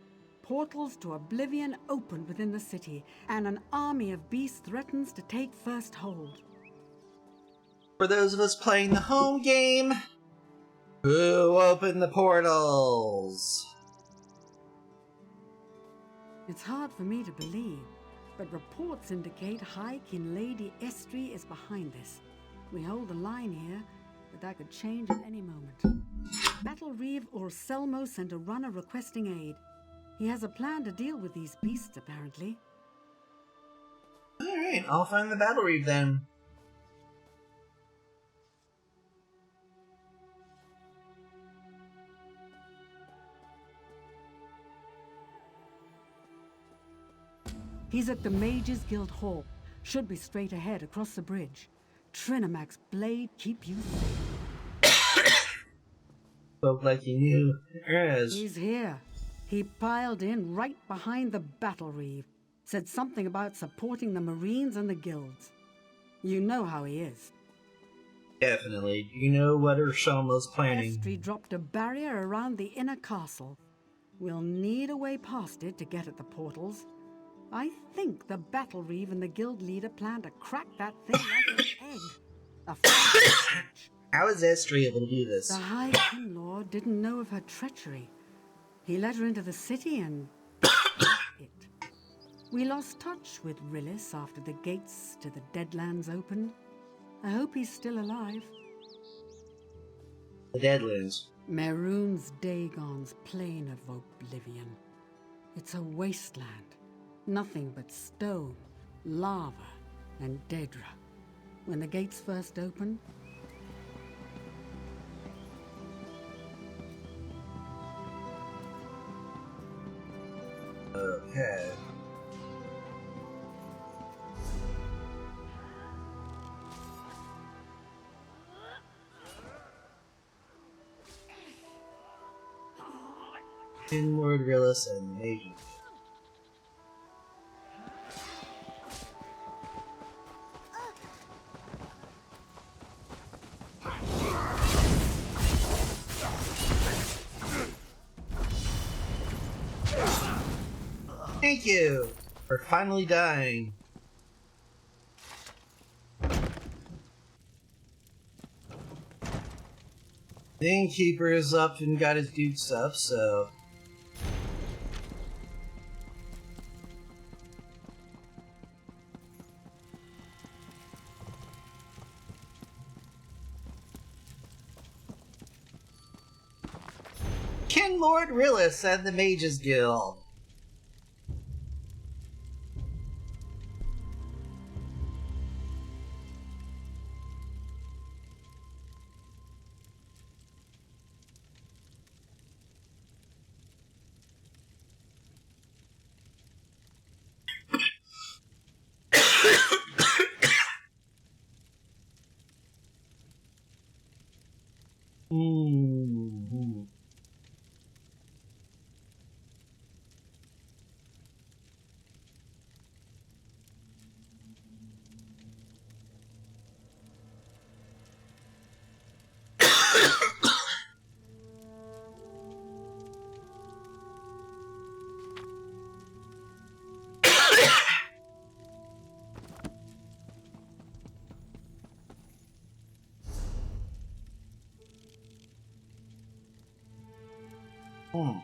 Portals to oblivion open within the city, and an army of beasts threatens to take first hold. For those of us playing the home game, who opened the portals? It's hard for me to believe, but reports indicate High King Lady Estri is behind this. We hold the line here, but that could change at any moment. Battle Reeve Orselmo sent a runner requesting aid. He has a plan to deal with these beasts, apparently. Alright, I'll find the Battle Reeve then. He's at the Mages Guild Hall. Should be straight ahead across the bridge. Trinamac's blade keep you safe. Spoke like you knew. Raz. He's here. He piled in right behind the Battle Reeve. Said something about supporting the Marines and the guilds. You know how he is. Definitely. You know what Urshelma's planning. Estri dropped a barrier around the inner castle. We'll need a way past it to get at the portals. I think the Battle Reeve and the guild leader plan to crack that thing like an egg. How is Estri able to do this? The High King Lord didn't know of her treachery. He let her into the city and... it. We lost touch with Rillis after the gates to the Deadlands opened. I hope he's still alive. The Deadlands. Mehrunes Dagon's Plain of Oblivion. It's a wasteland. Nothing but stone, lava, and Daedra. When the gates first opened, okay. Inward Rillis and Mages. Thank you for finally dying. The innkeeper is up and got his dude stuff, so... King Lord Rillis and the Mages Guild. Mm-hmm. Oh.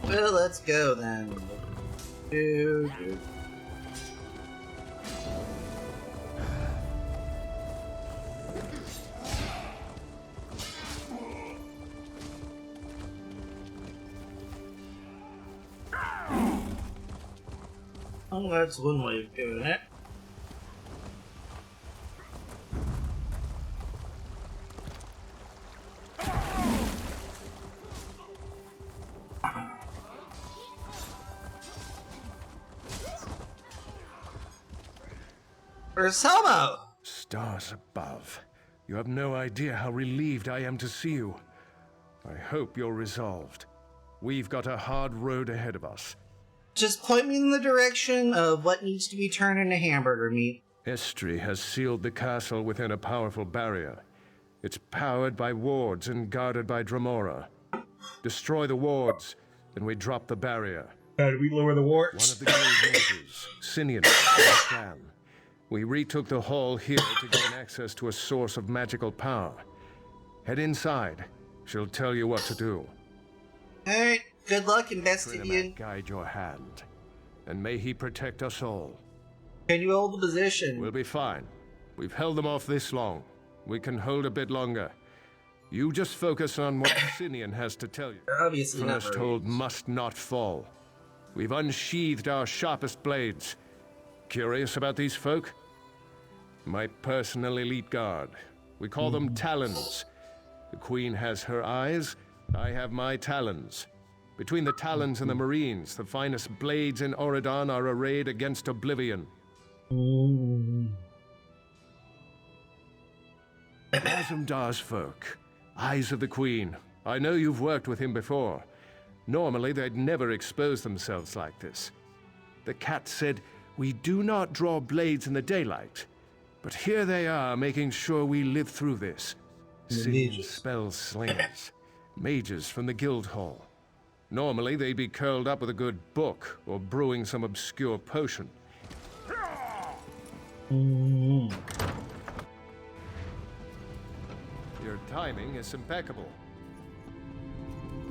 Well, let's go then. Oh, that's one way of doing it. Where's Homo? Stars above. You have no idea how relieved I am to see you. I hope you're resolved. We've got a hard road ahead of us. Just point me in the direction of what needs to be turned into hamburger meat. Estri has sealed the castle within a powerful barrier. It's powered by wards and guarded by Dremora. Destroy the wards, and we drop the barrier. How do we lower the wards? One of the Grey Mages, Sinian, plan. We retook the hall here to gain access to a source of magical power. Head inside. She'll tell you what to do. Alright, good luck and best of you. Guide your hand. And may he protect us all. Can you hold the position? We'll be fine. We've held them off this long. We can hold a bit longer. You just focus on what Sinian has to tell you. Obviously not. First hold must not fall. We've unsheathed our sharpest blades. Curious about these folk? My personal elite guard. We call them talons. The Queen has her eyes, I have my talons. Between the talons and the marines, the finest blades in Oridon are arrayed against oblivion. Azumdar's folk, eyes of the Queen. I know you've worked with him before. Normally, they'd never expose themselves like this. The cat said, "We do not draw blades in the daylight." But here they are, making sure we live through this. Sinian spell slingers. Mages from the guild hall. Normally, they'd be curled up with a good book, or brewing some obscure potion. Your timing is impeccable.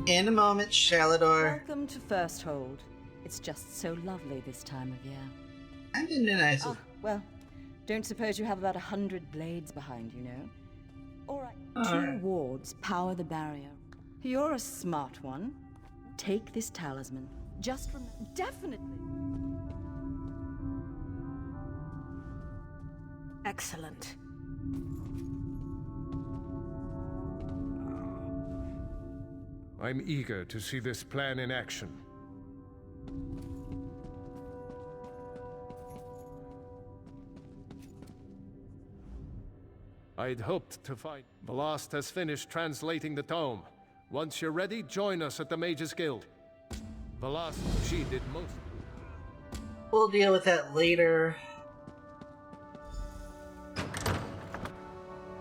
In a moment, Shalador. Welcome to First Hold. It's just so lovely this time of year. I didn't know nice. Well, don't suppose you have about 100 blades behind you, know? All right. Two wards power the barrier. You're a smart one. Take this talisman. Just remember. Definitely. Excellent. I'm eager to see this plan in action. I'd hoped to find... Velast has finished translating the tome. Once you're ready, join us at the Mages Guild. Velast, she did most. We'll deal with that later.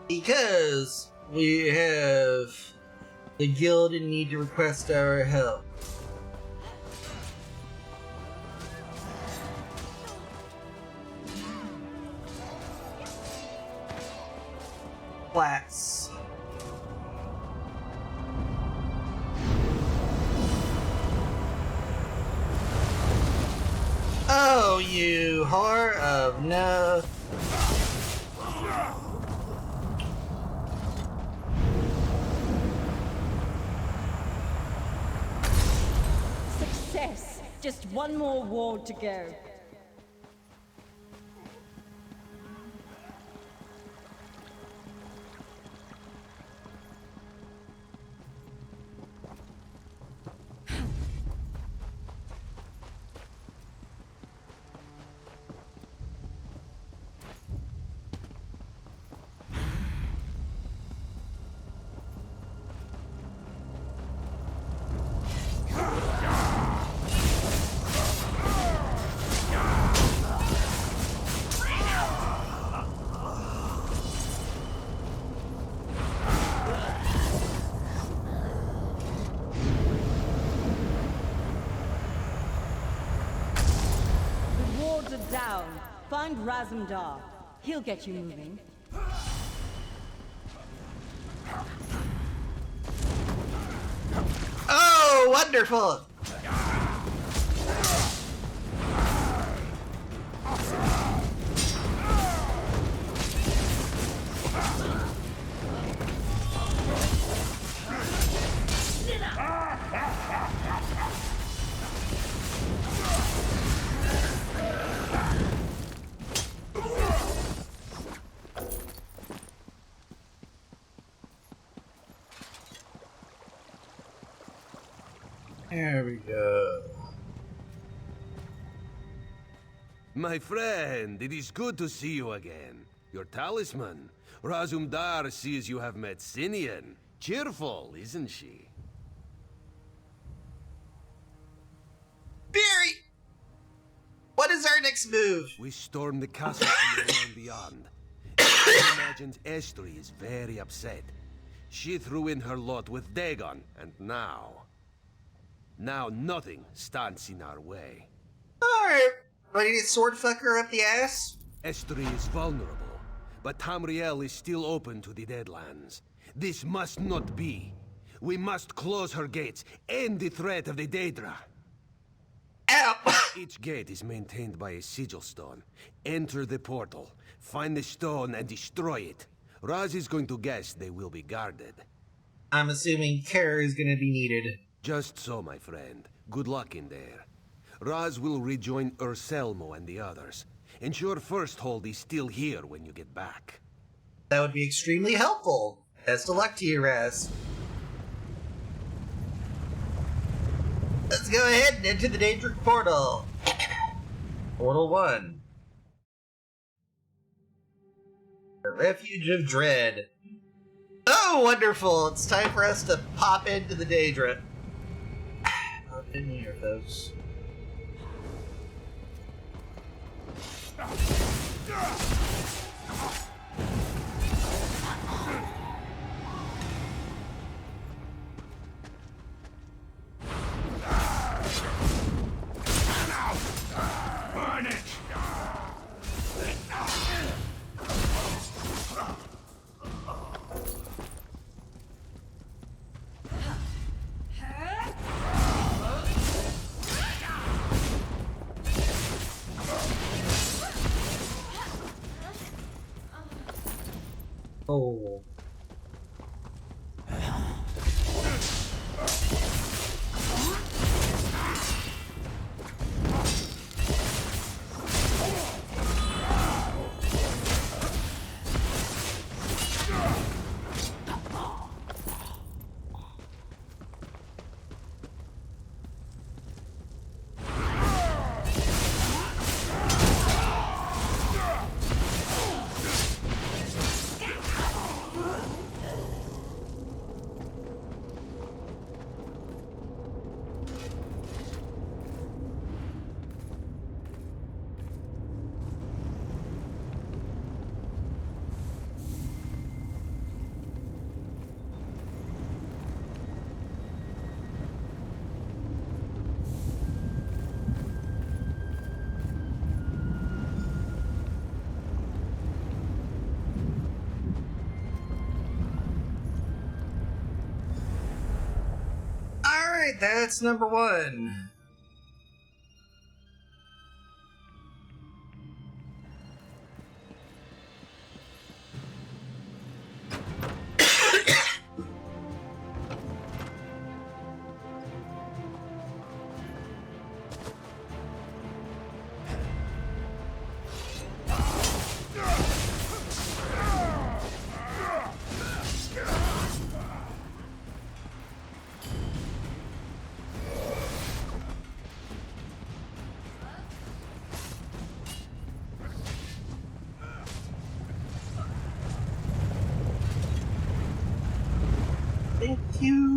Because we have the guild and need to request our help. Flats. Oh, you whore of no. Just one more ward to go. Down. Find Razumdar. He'll get you moving. Oh, wonderful! There we go. My friend, it is good to see you again. Your talisman. Razumdar sees you have met Sinian. Cheerful, isn't she? Barry! What is our next move? We storm the castle and the realm beyond. I imagine Estri is very upset. She threw in her lot with Dagon, and now nothing stands in our way. Alright. Ready to sword fuck her up the ass? Estri is vulnerable, but Tamriel is still open to the Deadlands. This must not be. We must close her gates, end the threat of the Daedra. Ow! Each gate is maintained by a sigil stone. Enter the portal, find the stone and destroy it. Raz is going to guess they will be guarded. I'm assuming care is going to be needed. Just so, my friend. Good luck in there. Raz will rejoin Urselmo and the others. Ensure First Hold is still here when you get back. That would be extremely helpful. Best of luck to you, Raz. Let's go ahead and enter the Daedric Portal. Portal 1. The Refuge of Dread. Oh, wonderful! It's time for us to pop into the Daedra. Pop in here, folks. Burn it! Oh. Alright, that's number 1. you.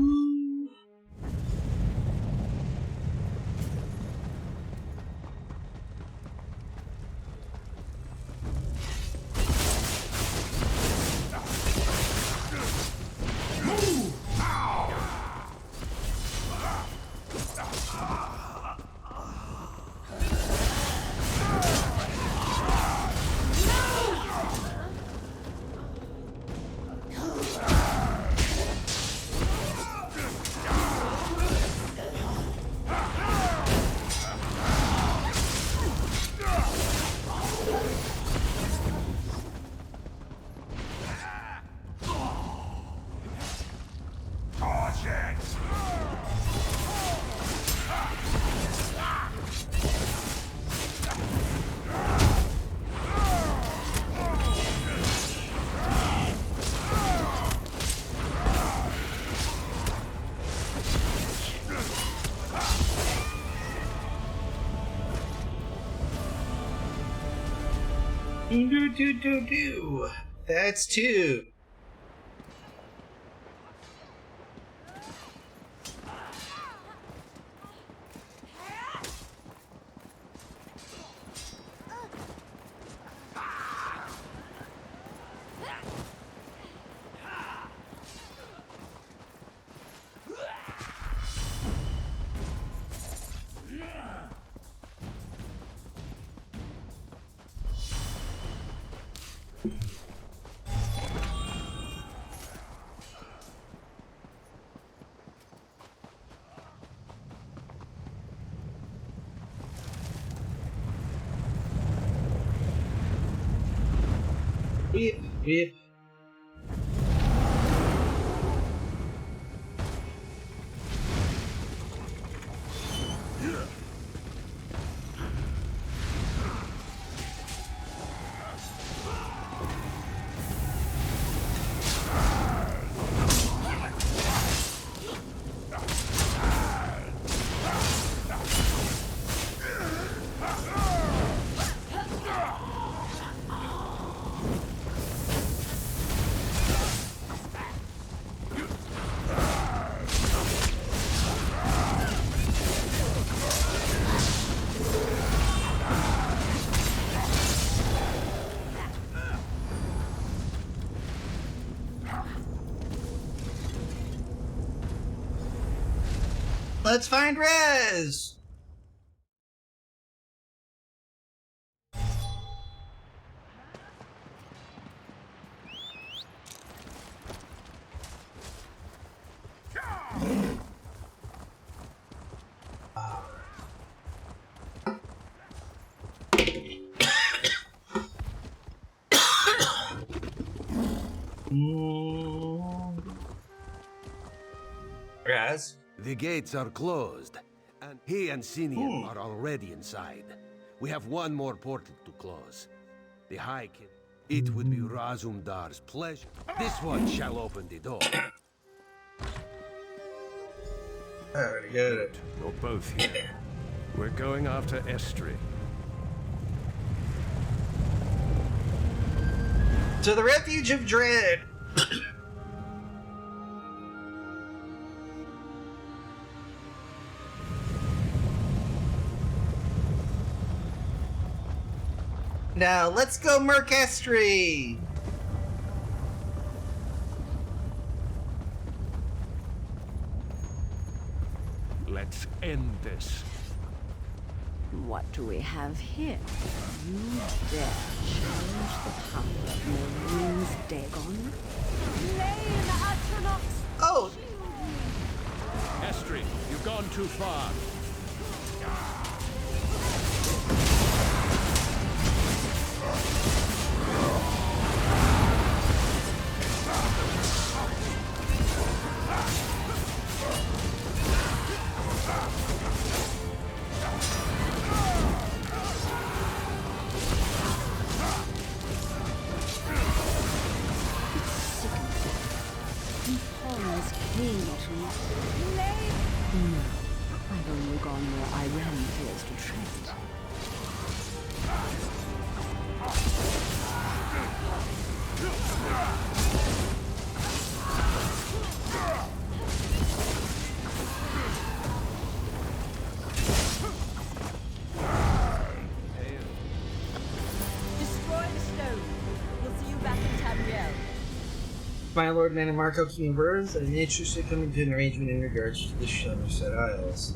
Do. That's two. Beep. Let's find Rez! Rez? The gates are closed, and he and Sinian are already inside. We have one more portal to close. The High King. It would be Razumdar's pleasure. This one shall open the door. Alright, good. You're both here. We're going after Estri. To the Refuge of Dread! Now, let's go murk Estri! Let's end this. What do we have here? You dare challenge the power of Maureen's Dagon? Oh! Estri, you've gone too far. I've only My Lord Manamarco, King of Burns, I'm interested in coming to an arrangement in regards to the Somerset Isles.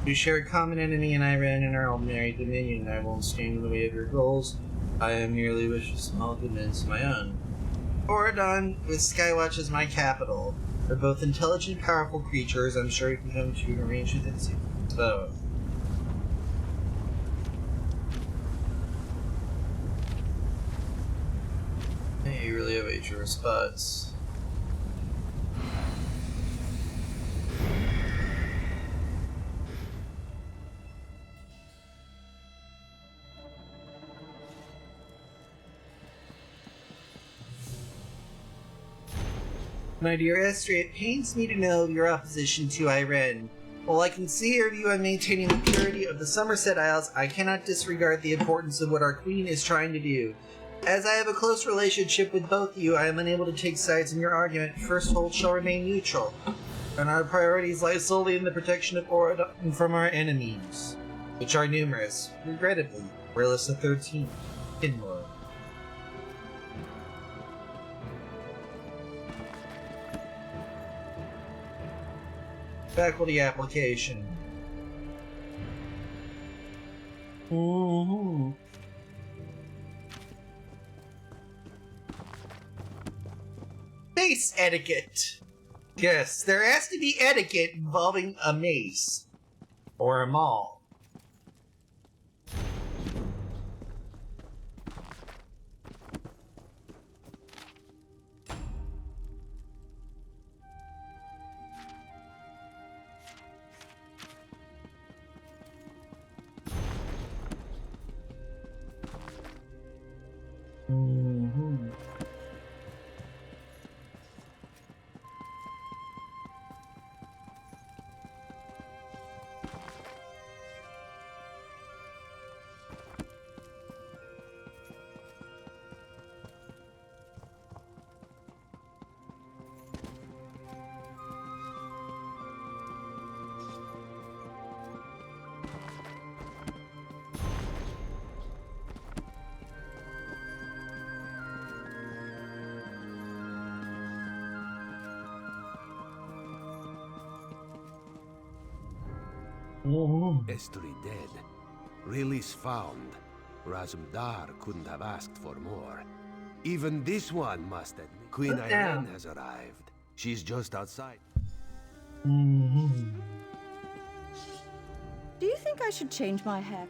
We share a common enemy in Iran and our ordinary dominion. I won't stand in the way of your goals. I merely wish a small dominion of my own. Oradon, with Skywatch as my capital. They're both intelligent, powerful creatures. I'm sure we can come to an arrangement that suits both. Hey, you really have a response. My dear Esther, it pains me to know your opposition to Iran. While I can see your view on maintaining the purity of the Somerset Isles, I cannot disregard the importance of what our queen is trying to do. As I have a close relationship with both of you, I am unable to take sides in your argument. First Hold shall remain neutral, and our priorities lie solely in the protection of Oradon from our enemies, which are numerous. Regrettably, Realus the 13th, Kinmore. Faculty application. Mace etiquette. Yes, there has to be etiquette involving a mace. Or a maul. Estri dead. Release found. Razumdar couldn't have asked for more. Even this one must admit. Queen Irene has arrived. She's just outside. Do you think I should change my hair?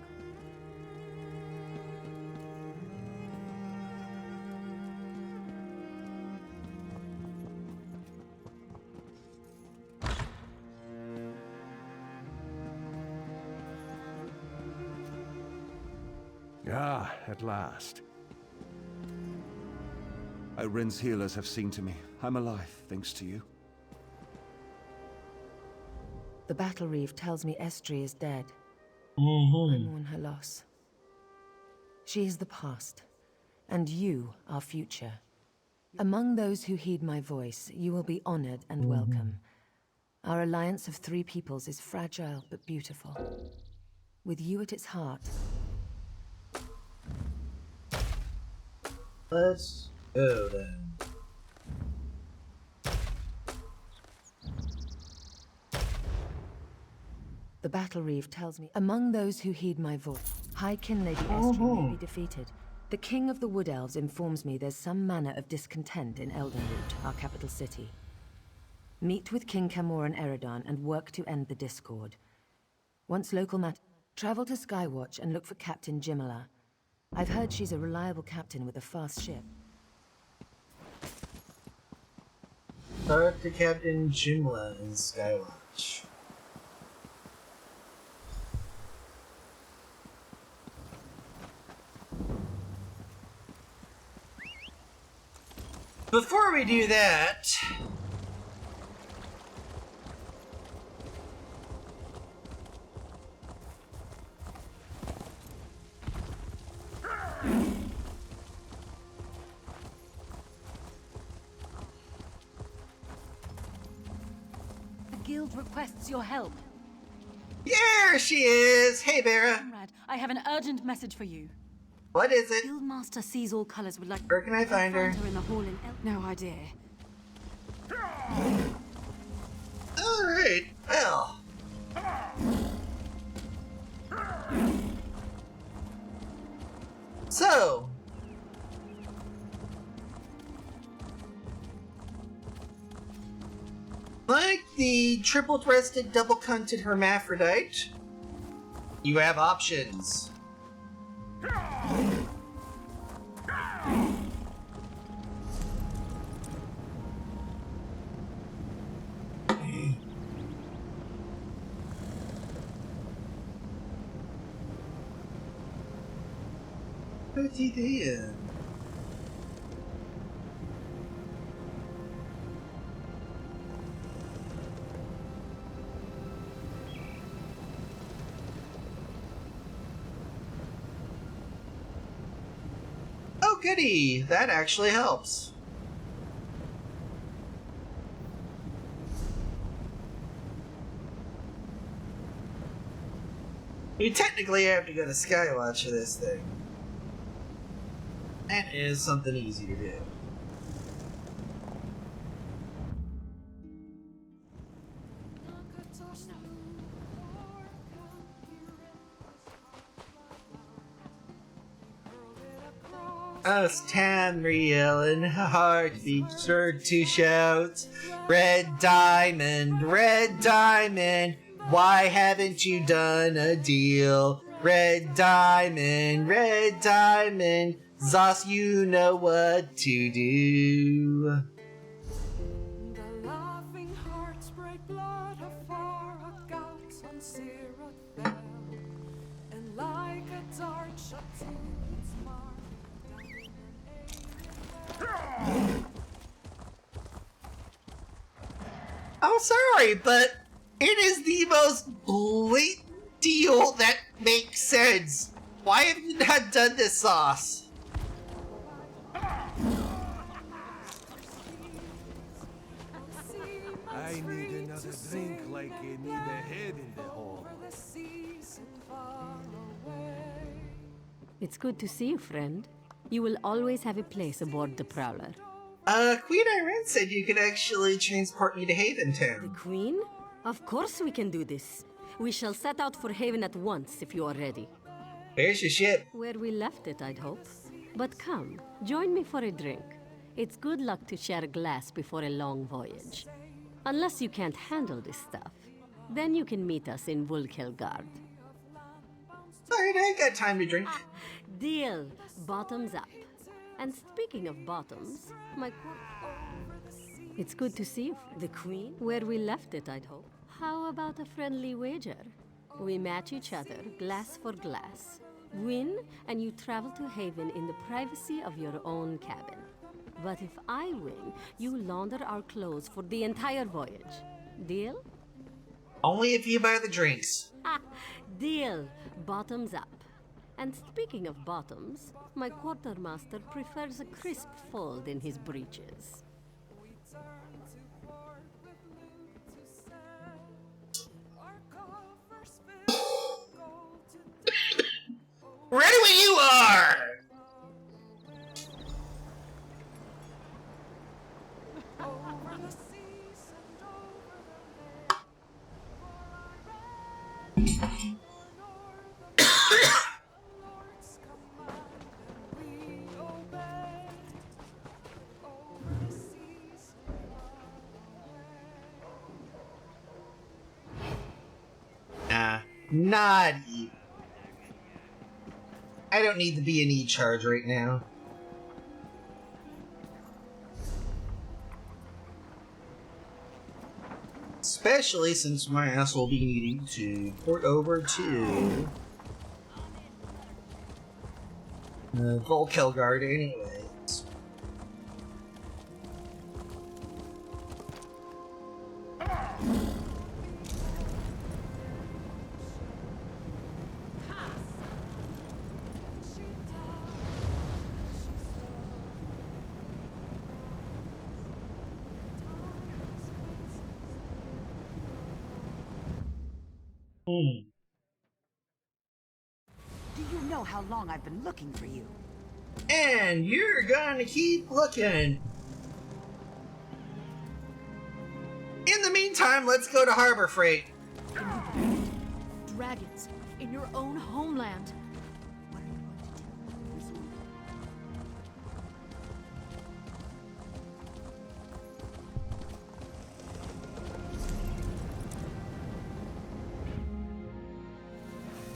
Ah, at last. Irene's healers have seen to me. I'm alive, thanks to you. The battle reef tells me Estri is dead. I mourn her loss. She is the past, and you are future. Among those who heed my voice, you will be honored and welcome. Our alliance of three peoples is fragile but beautiful. With you at its heart. Let's go then. The battle reef tells me, among those who heed my voice, High Kin Lady Estri may be defeated. The King of the Wood Elves informs me there's some manner of discontent in Eldenroot, our capital city. Meet with King Camor and Eredon and work to end the discord. Once local travel to Skywatch and look for Captain Jimala. I've heard she's a reliable captain with a fast ship. Talk to Captain Jimala in Skywatch. Before we do that, The guild requests your help. there she is! Hey, Vera! Comrade, I have an urgent message for you. What is it? Guildmaster Sees All Colors would like. Where can I find her? In the hall in No idea. Alright, well. So. Like the triple-breasted, double-cunted hermaphrodite, you have options. Pretty dear. Oh goody, that actually helps. You technically have to go to Skywatch for this thing. That is something easy to do. Us Tamriel and heartbeat stirred to shout, Red Diamond, why haven't you done a deal? Red Diamond, Zos, you know what to do. The laughing hearts break blood afar, a gout on Sirot fell, and like a dart shot to its mark. I'm sorry, but it is the most blatant deal that makes sense. Why have you not done this, Sauce? I need another drink like I need a head in the hole. It's good to see you, friend. You will always have a place aboard the Prowler. Queen Irene said you could actually transport me to Haventown. The Queen? Of course we can do this. We shall set out for Haven at once if you are ready. Where's your ship? Where we left it, I'd hope. But come, join me for a drink. It's good luck to share a glass before a long voyage. Unless you can't handle this stuff. Then you can meet us in Vulkelgard. Alright, I ain't got time to drink. Deal. Bottoms up. And speaking of bottoms, my... It's good to see you, the Queen. Where we left it, I'd hope. How about a friendly wager? We match each other, glass for glass. Win, and you travel to Haven in the privacy of your own cabin. But if I win, you launder our clothes for the entire voyage. Deal? Only if you buy the drinks. Deal. Bottoms up. And speaking of bottoms, my quartermaster prefers a crisp fold in his breeches. Ready when you are! Not even. I don't need the B&E charge right now. Especially since my ass will be needing to port over to Vulkelgard anyways. Do you know how long I've been looking for you? And you're gonna keep looking. meantime, let's go to Harbor Freight. Dragons in your own homeland. What are you going to do this week?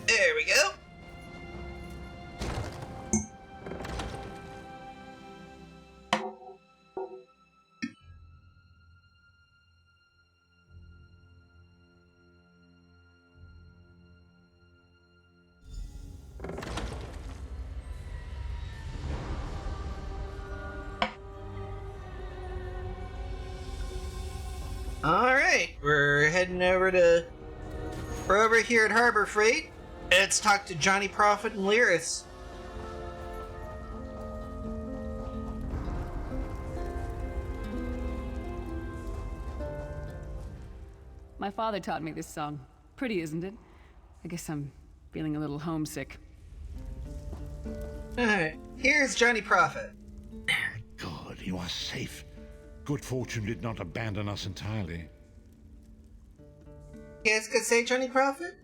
There we go. Alright, we're heading over to... We're over here at Harbor Freight. Let's talk to Johnny Prophet and Lyris. My father taught me this song. Pretty, isn't it? I guess I'm feeling a little homesick. Alright, here's Johnny Prophet. God, you are safe. Good fortune did not abandon us entirely. You guys could say Johnny Prophet?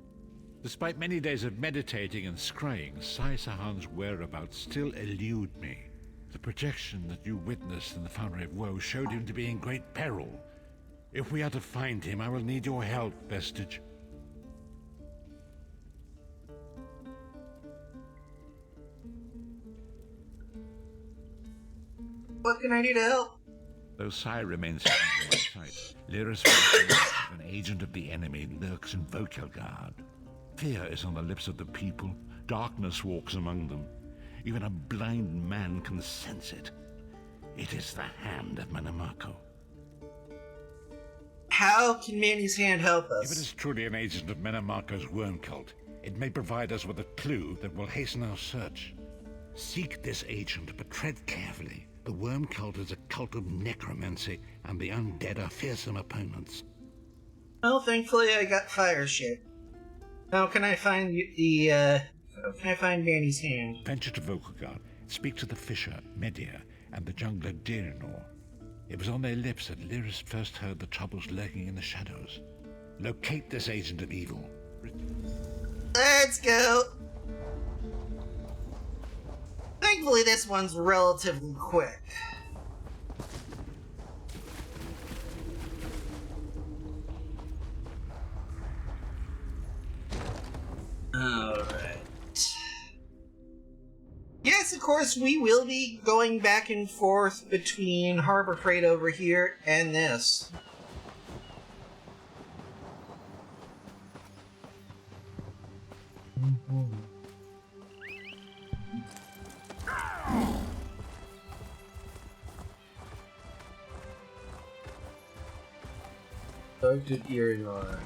Despite many days of meditating and scrying, Sai Sahan's whereabouts still elude me. The projection that you witnessed in the Foundry of Woe showed him to be in great peril. If we are to find him, I will need your help, Vestige. What can I do to help? Though Sai remains in my sight, Lyris that an agent of the enemy lurks in Vokelgard. Fear is on the lips of the people. Darkness walks among them. Even a blind man can sense it. It is the hand of Manamako. How can Manny's hand help us? If it is truly an agent of Manamako's worm cult, it may provide us with a clue that will hasten our search. Seek this agent, but tread carefully. The worm cult is a cult of necromancy, and the undead are fearsome opponents. Well, thankfully I got fire shit. How can I find can I find Manny's hand? Venture to Vokelgard, speak to the fisher, Media, and the jungler Dirinor. It was on their lips that Lyris first heard the troubles lurking in the shadows. Locate this agent of evil. Let's go! Thankfully this one's relatively quick. Alright. Yes, of course, we will be going back and forth between Harbor Freight over here and this. Talk to Dirinor.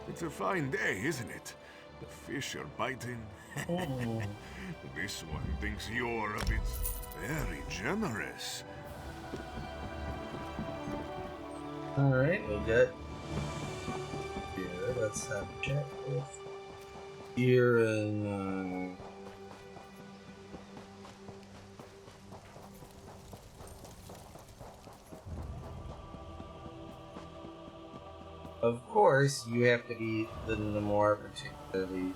It's a fine day, isn't it? The fish are biting. Oh. This one thinks you're a bit very generous. Alright, we got here. Let's have a chat with here and of course, you have to be in the more particularly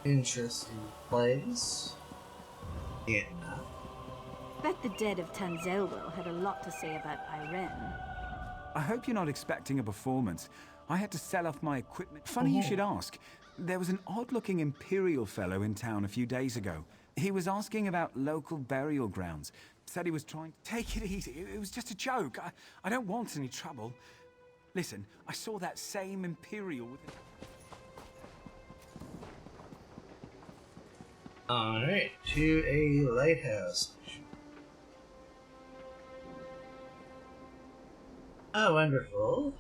interesting place. Yeah. Bet the dead of Tanzelwell had a lot to say about Irene. I hope you're not expecting a performance. I had to sell off my equipment. Funny you should ask. There was an odd-looking Imperial fellow in town a few days ago. He was asking about local burial grounds. Said he was trying to take it easy. It was just a joke. I don't want any trouble. Listen, I saw that same Imperial with... Alright, to a lighthouse. Oh, wonderful.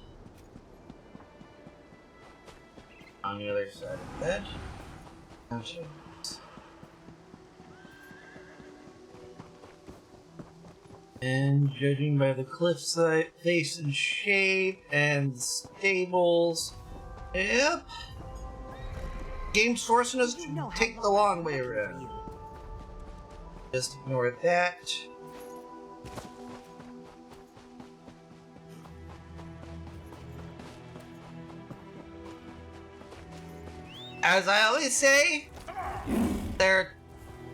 On the other side of that. Gotcha. And judging by the cliffside face and shape and the stables. Yep. Game's forcing us to take the long way around. Just ignore that. As I always say,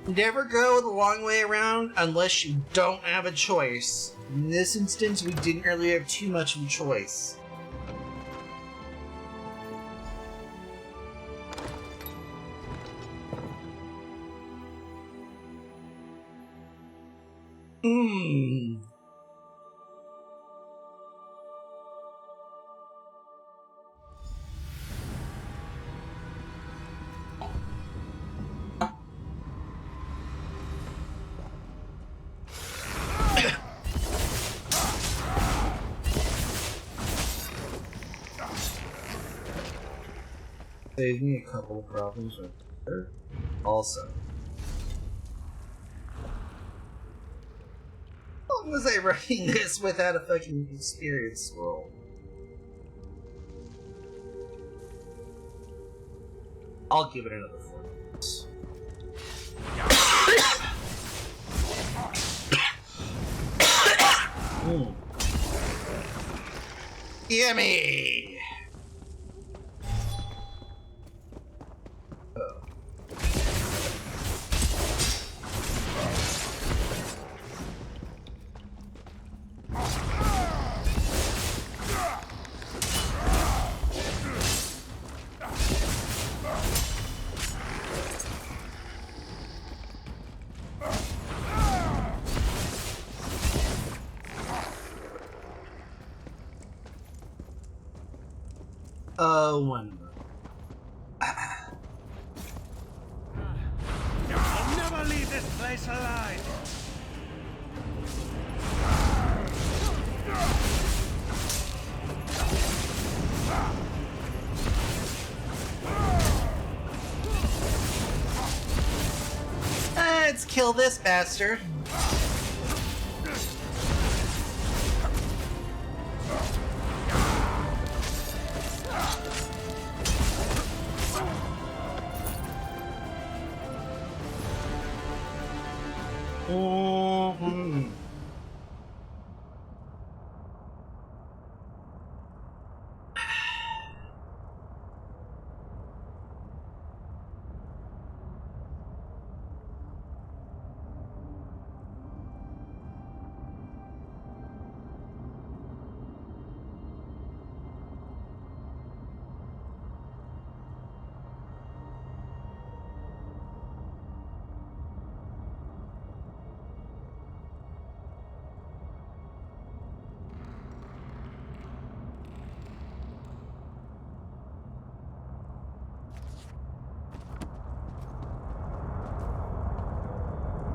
never go the long way around unless you don't have a choice. In this instance, we didn't really have too much of a choice. Saved me a couple of problems right there. Also. How long was I running this without a fucking experience roll? I'll give it another 4 minutes. Yummy! One. I'll never leave this place alive! Let's kill this bastard.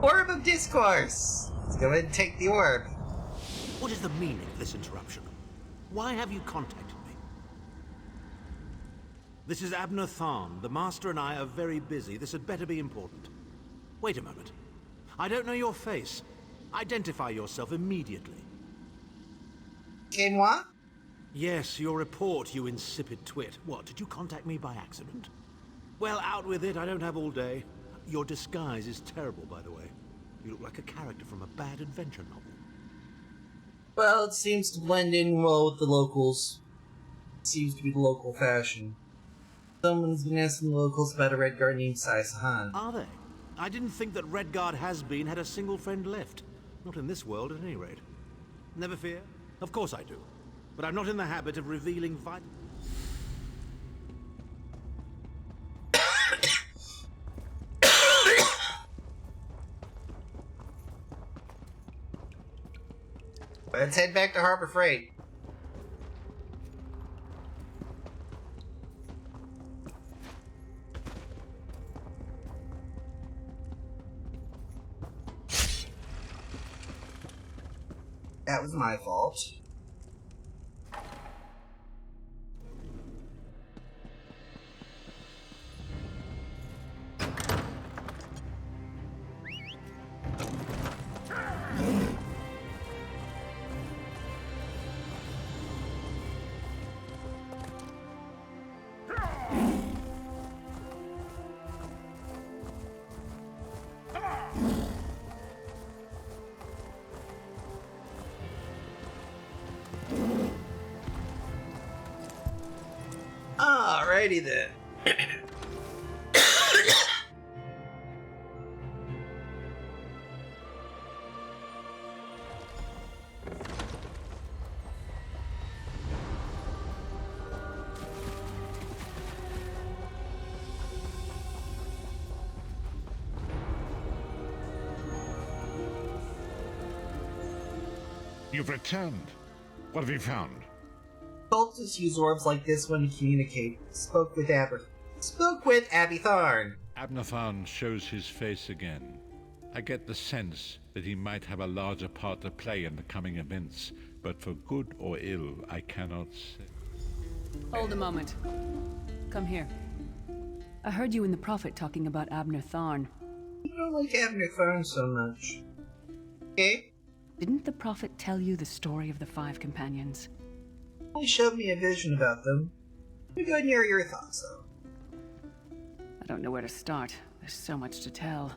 Orb of Discourse! Let's go ahead and take the orb. What is the meaning of this interruption? Why have you contacted me? This is Abner Tharn. The Master and I are very busy. This had better be important. Wait a moment. I don't know your face. Identify yourself immediately. Moi? Yes, your report, you insipid twit. What, did you contact me by accident? Well, out with it. I don't have all day. Your disguise is terrible, by the way. You look like a character from a bad adventure novel. Well, it seems to blend in well with the locals. It seems to be the local fashion. Someone's been asking the locals about a Redguard named Sai Sahan. Are they? I didn't think that Redguard had a single friend left. Not in this world, at any rate. Never fear. Of course I do. But I'm not in the habit of revealing vital... Let's head back to Harbor Freight. That was my fault. Alrighty then. You've returned. What have you found? Cultists use orbs like this one to communicate. Spoke with Abby Tharn. Abner Tharn shows his face again. I get the sense that he might have a larger part to play in the coming events, but for good or ill, I cannot say. Hold a moment. Come here. I heard you and the Prophet talking about Abner Tharn. I don't like Abner Tharn so much. Okay? Didn't the Prophet tell you the story of the 5 companions? He showed me a vision about them. Let me go and hear your thoughts, though. I don't know where to start. There's so much to tell.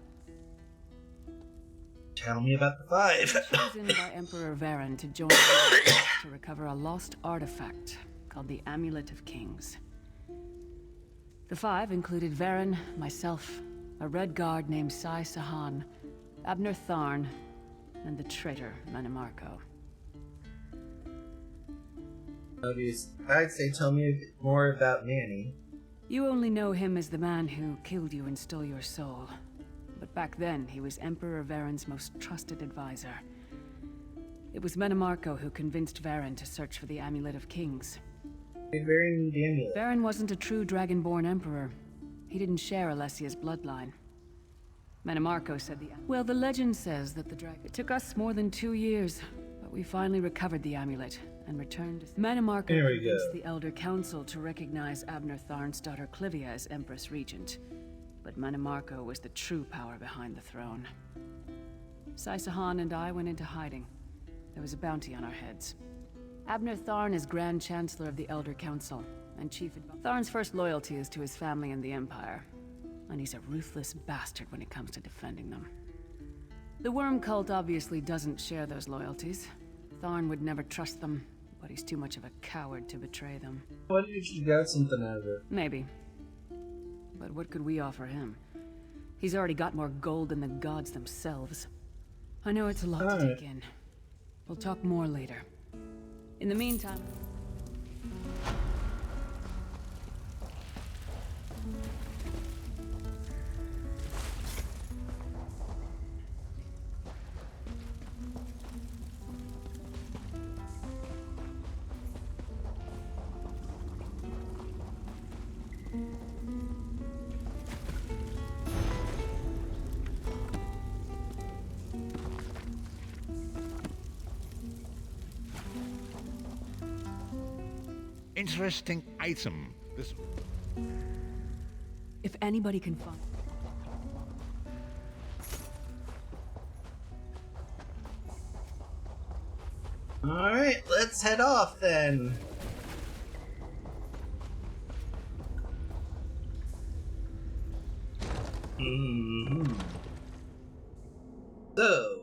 Tell me about the 5. Chosen by Emperor Varen to join the to recover a lost artifact called the Amulet of Kings. The 5 included Varen, myself, a Red Guard named Sai Sahan, Abner Tharn, and the traitor Manimarco. I'd say tell me a bit more about Manny. You only know him as the man who killed you and stole your soul. But back then, he was Emperor Varen's most trusted advisor. It was Manimarco who convinced Varen to search for the Amulet of Kings. Varen need the amulet. Varen wasn't a true Dragonborn Emperor. He didn't share Alessia's bloodline. Manimarco said Well, the legend says that the dragon... It took us more than 2 years, but we finally recovered the amulet and returned to... Manimarco convinced the Elder Council to recognize Abner Tharn's daughter Clivia as Empress Regent. But Manimarco was the true power behind the throne. Sai Sahan and I went into hiding. There was a bounty on our heads. Abner Tharn is Grand Chancellor of the Elder Council, and Chief Advisor. Tharn's first loyalty is to his family and the Empire. And he's a ruthless bastard when it comes to defending them. The Worm Cult obviously doesn't share those loyalties. Tharn would never trust them, but he's too much of a coward to betray them. What if you got something out of it? Maybe. But what could we offer him? He's already got more gold than the gods themselves. I know it's a lot to take in. We'll talk more later. In the meantime... Interesting item. This... If anybody can find... Alright, let's head off then. So...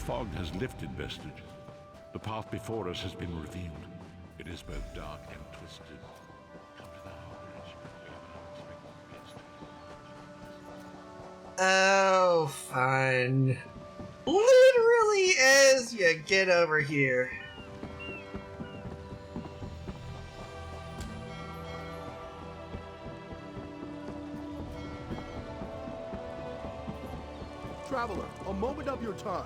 fog has lifted, vestige. The path before us has been revealed. It is both dark and twisted. Come to the harborage. Oh, fine. Literally as you get over here. Traveler, a moment of your time.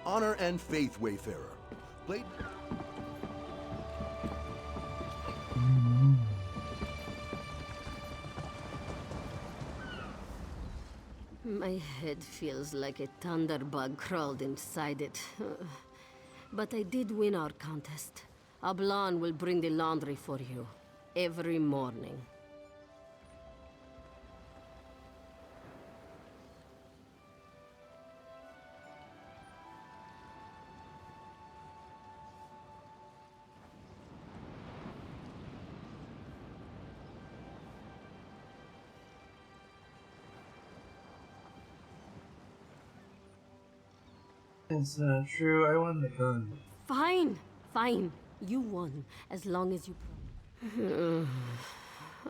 Honor and faith, wayfarer. Blade. My head feels like a thunderbug crawled inside it. But I did win our contest. Ablan will bring the laundry for you. Every morning. It's not true. I won the gun. Fine, fine. You won, as long as you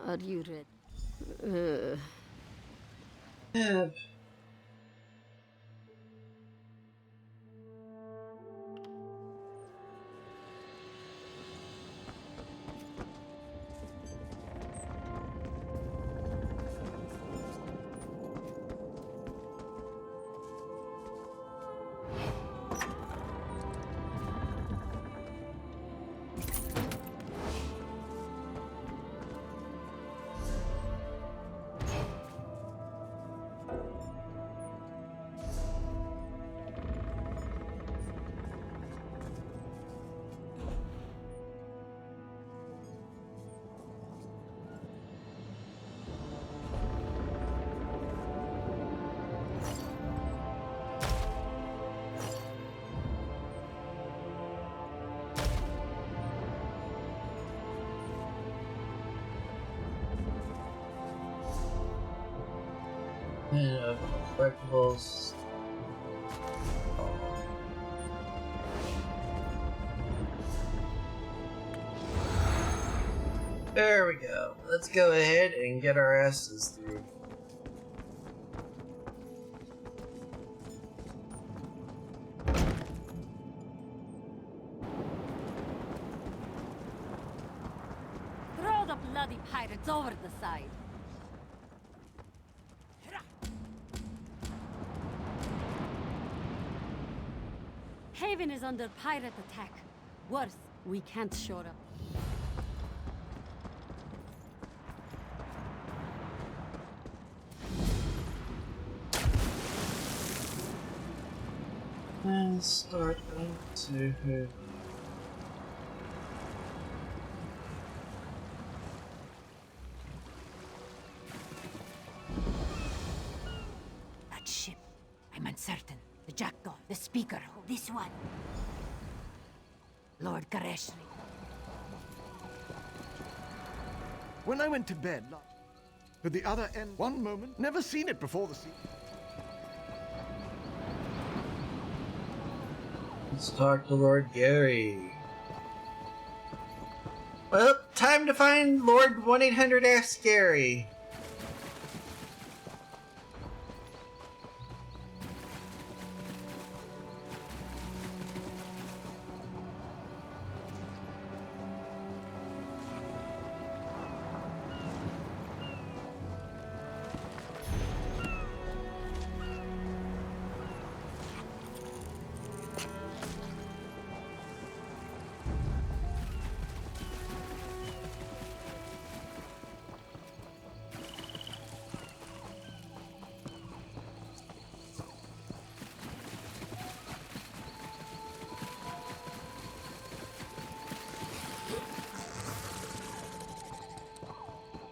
Are you ready? Yeah. Collectibles. There we go. Let's go ahead and get our asses through. Throw the bloody pirates over the side. Haven is under pirate attack. Worse, we can't shore up. And start into Haven. That ship. I'm uncertain. The jackdaw, the speaker, this one. Lord Gareshri. When I went to bed, at the other end, one moment, never seen it before the sea. Let's talk to Lord Gary. Well, time to find Lord 1-800 Ask Gary.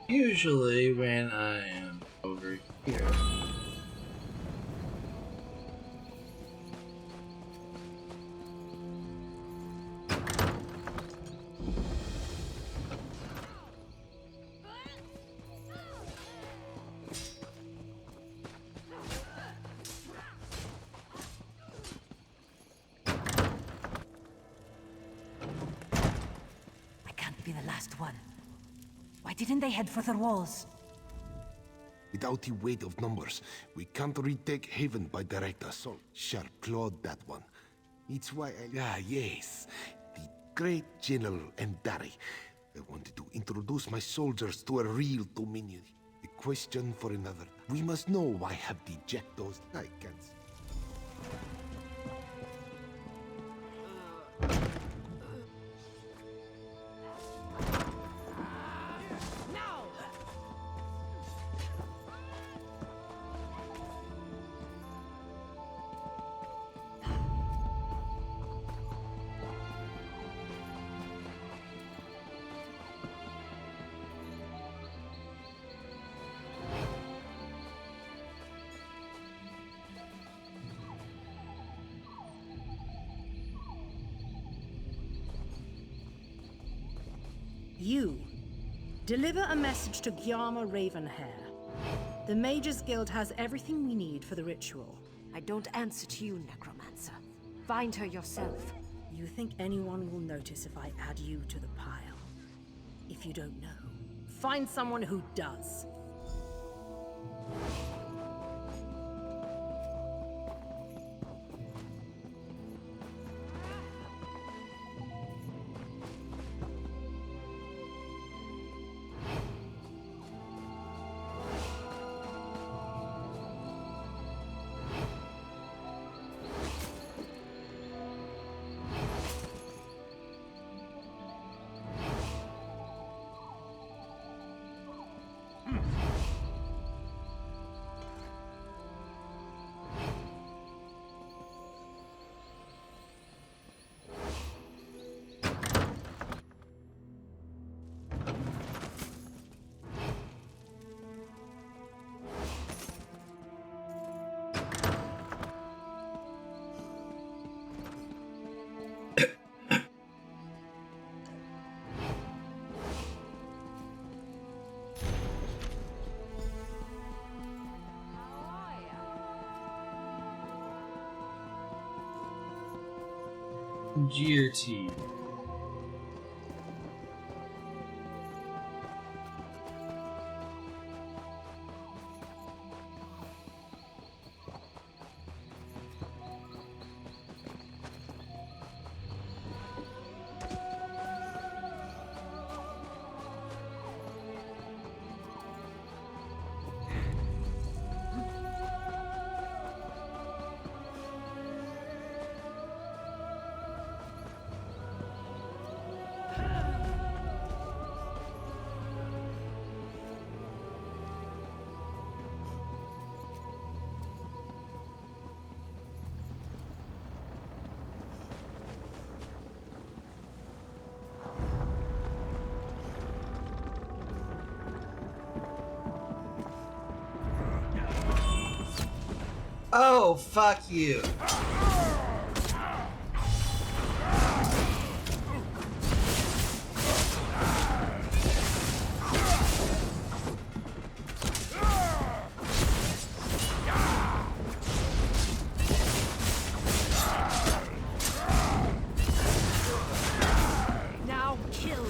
Usually when I am over here. one. Why didn't they head for the walls? Without the weight of numbers, we can't retake Haven by direct assault. Sharp clawed that one. It's why I... Ah, yes. The great General Endari. I wanted to introduce my soldiers to a real Dominion. A question for another. We must know why have the Jackdaws... I can't... You. Deliver a message to Gyama Ravenhair. The Mages Guild has everything we need for the ritual. I don't answer to you, Necromancer. Find her yourself. You think anyone will notice if I add you to the pile? If you don't know, find someone who does. GRT. Oh, fuck you. Now kill.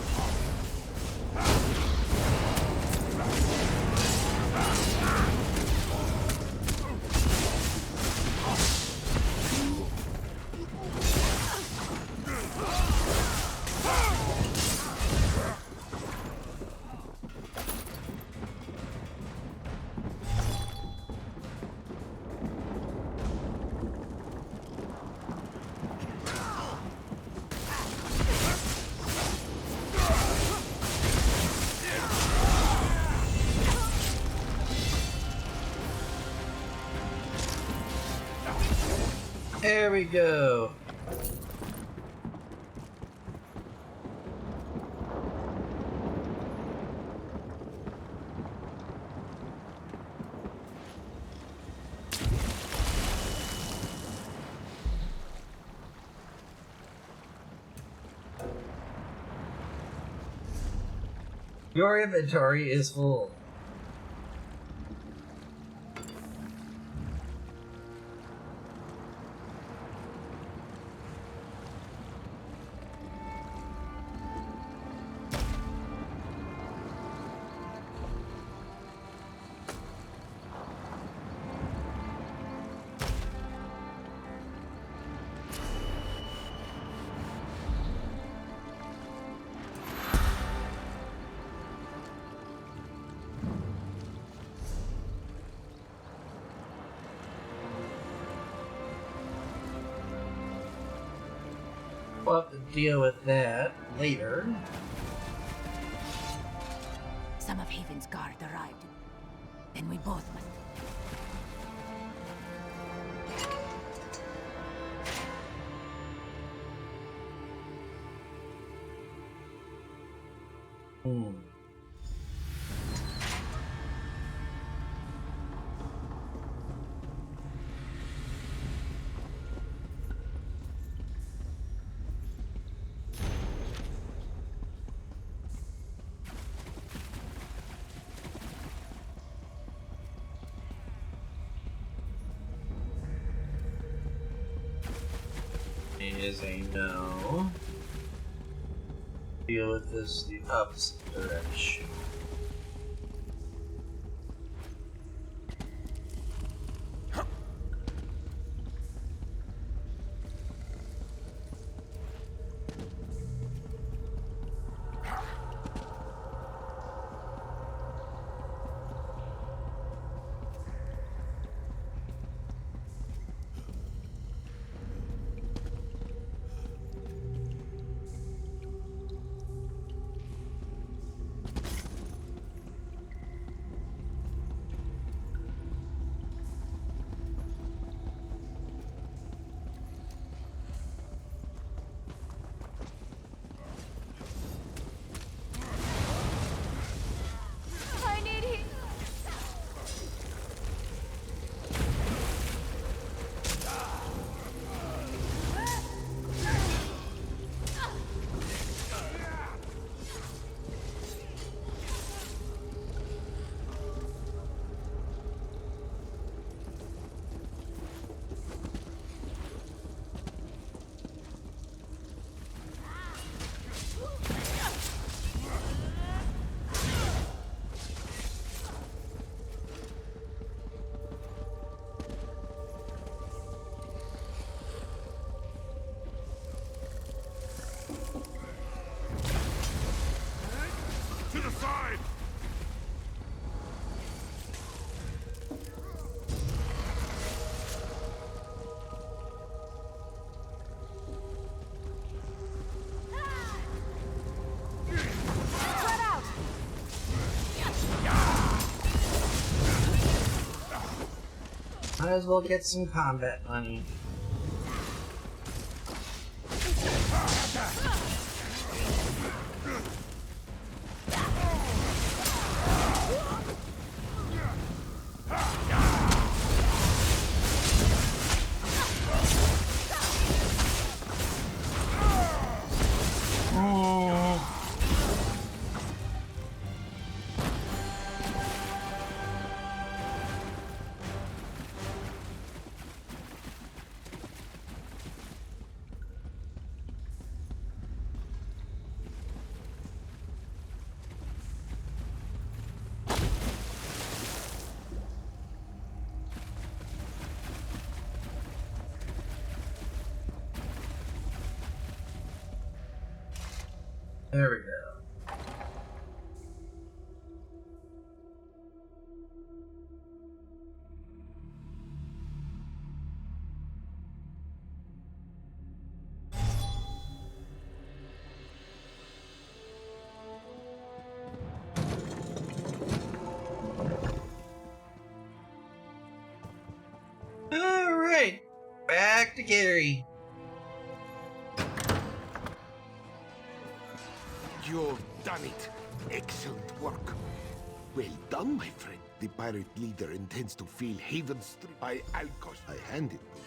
There we go. Your inventory is full. We'll have to deal with that later. Some of Haven's guard arrived. Then we both must. Is a no. Deal with this the opposite direction. I need healing. To the side! Spread out. Might as well get some combat money. There we go. Alright, back to Gary. You've done it. Excellent work. Well done, my friend. The pirate leader intends to fill Haven Street by Alcos. I hand it to you.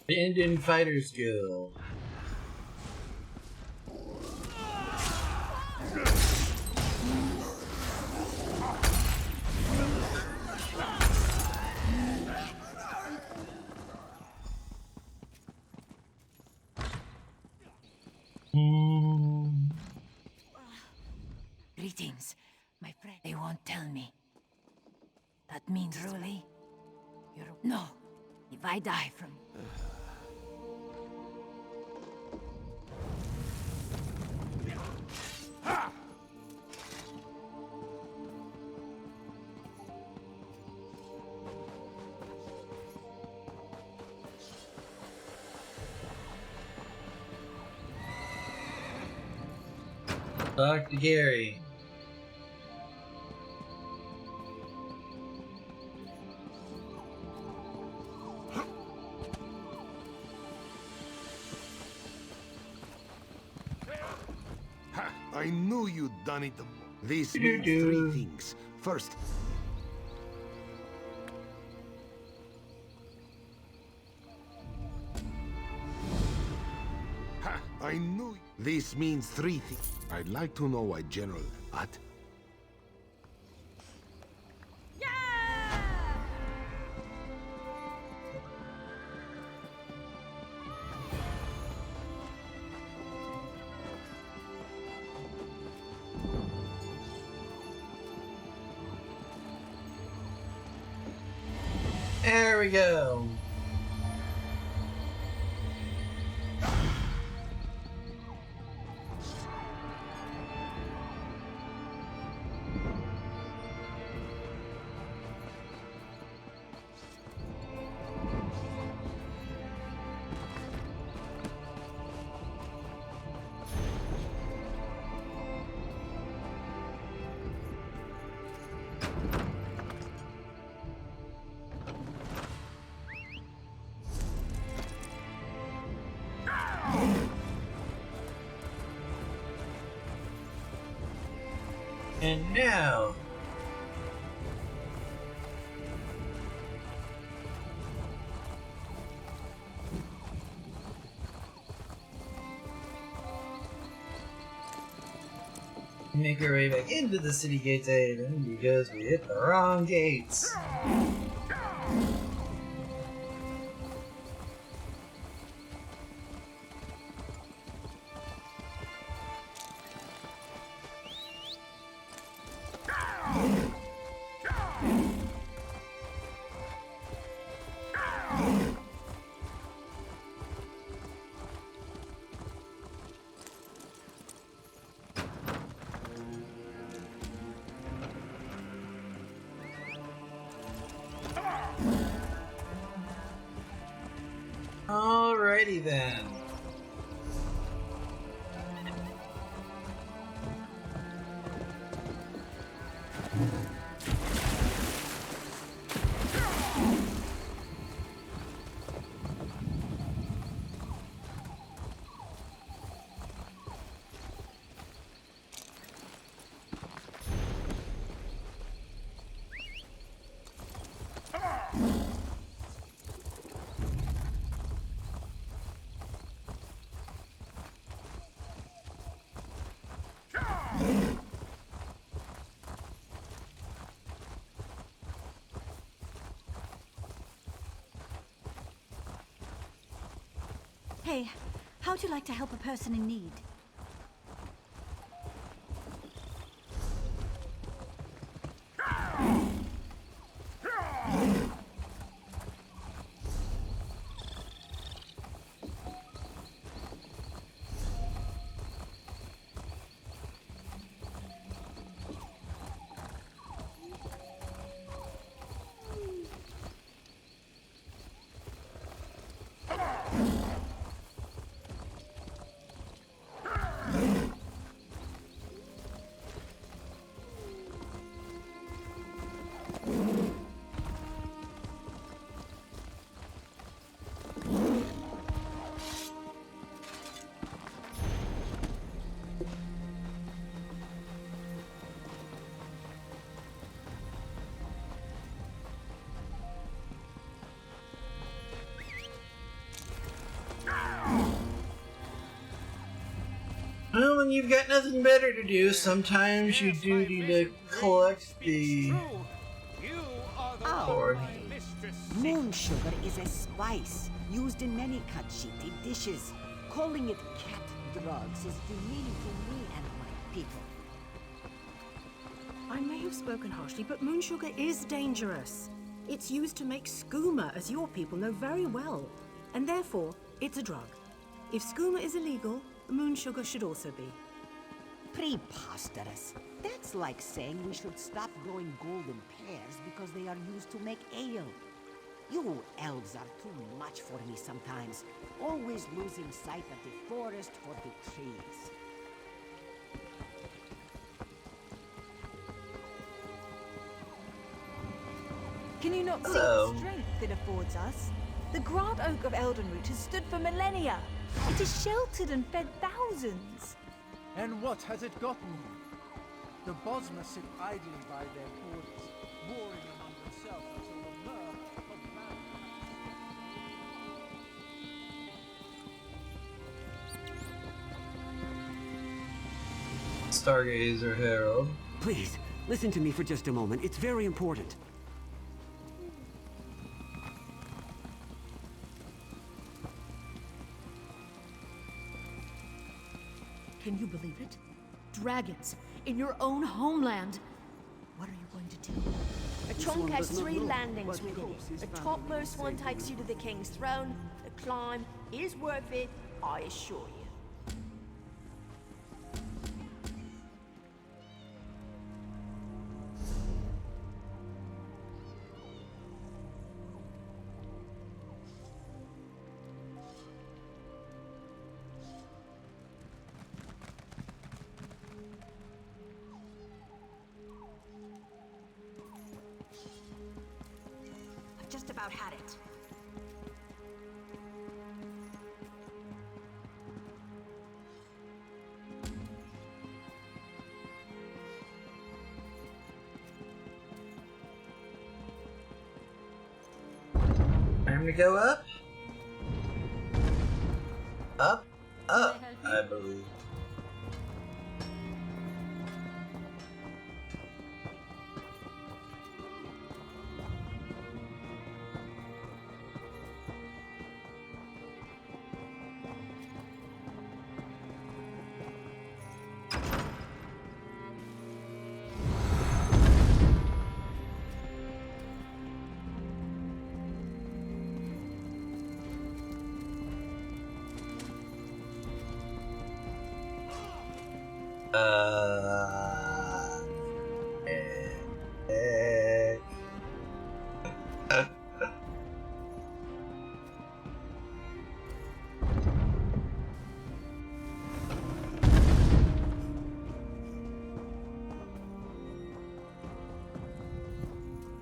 The Indian Fighters Guild. Greetings, my friend. They won't tell me. That means truly, you're... No, if I die from... Dr. Gary. Ha! I knew you'd done it. This means three things. First, ha! I knew this means three things. I'd like to know why General At. There we go. And now... make our way back into the city gates haven because we hit the wrong gates. Alrighty then. Hey, how'd you like to help a person in need? Well, when you've got nothing better to do, sometimes you do need to collect the cord. Moon sugar is a spice used in many kachiti dishes. Calling it cat drugs is demeaning to me and my people. I may have spoken harshly, but moon sugar is dangerous. It's used to make skooma, as your people know very well. And therefore, it's a drug. If skooma is illegal, moon sugar should also be. Preposterous. That's like saying we should stop growing golden pears because they are used to make ale. You elves are too much for me sometimes, always losing sight of the forest for the trees. Can you not see the strength it affords us? The Grand Oak of Eldenroot has stood for millennia. It has sheltered and fed thousands. And what has it gotten you? The Bosmer sit idly by their borders, warring among themselves until the murk of Stargazer Herald. Please, listen to me for just a moment. It's very important. Can you believe it? Dragons in your own homeland. What are you going to do? A trunk has 3 landings within it. The topmost one takes you to the king's throne. The climb is worth it, I assure you. Just about had it. Time to go up? Up? Up, I believe.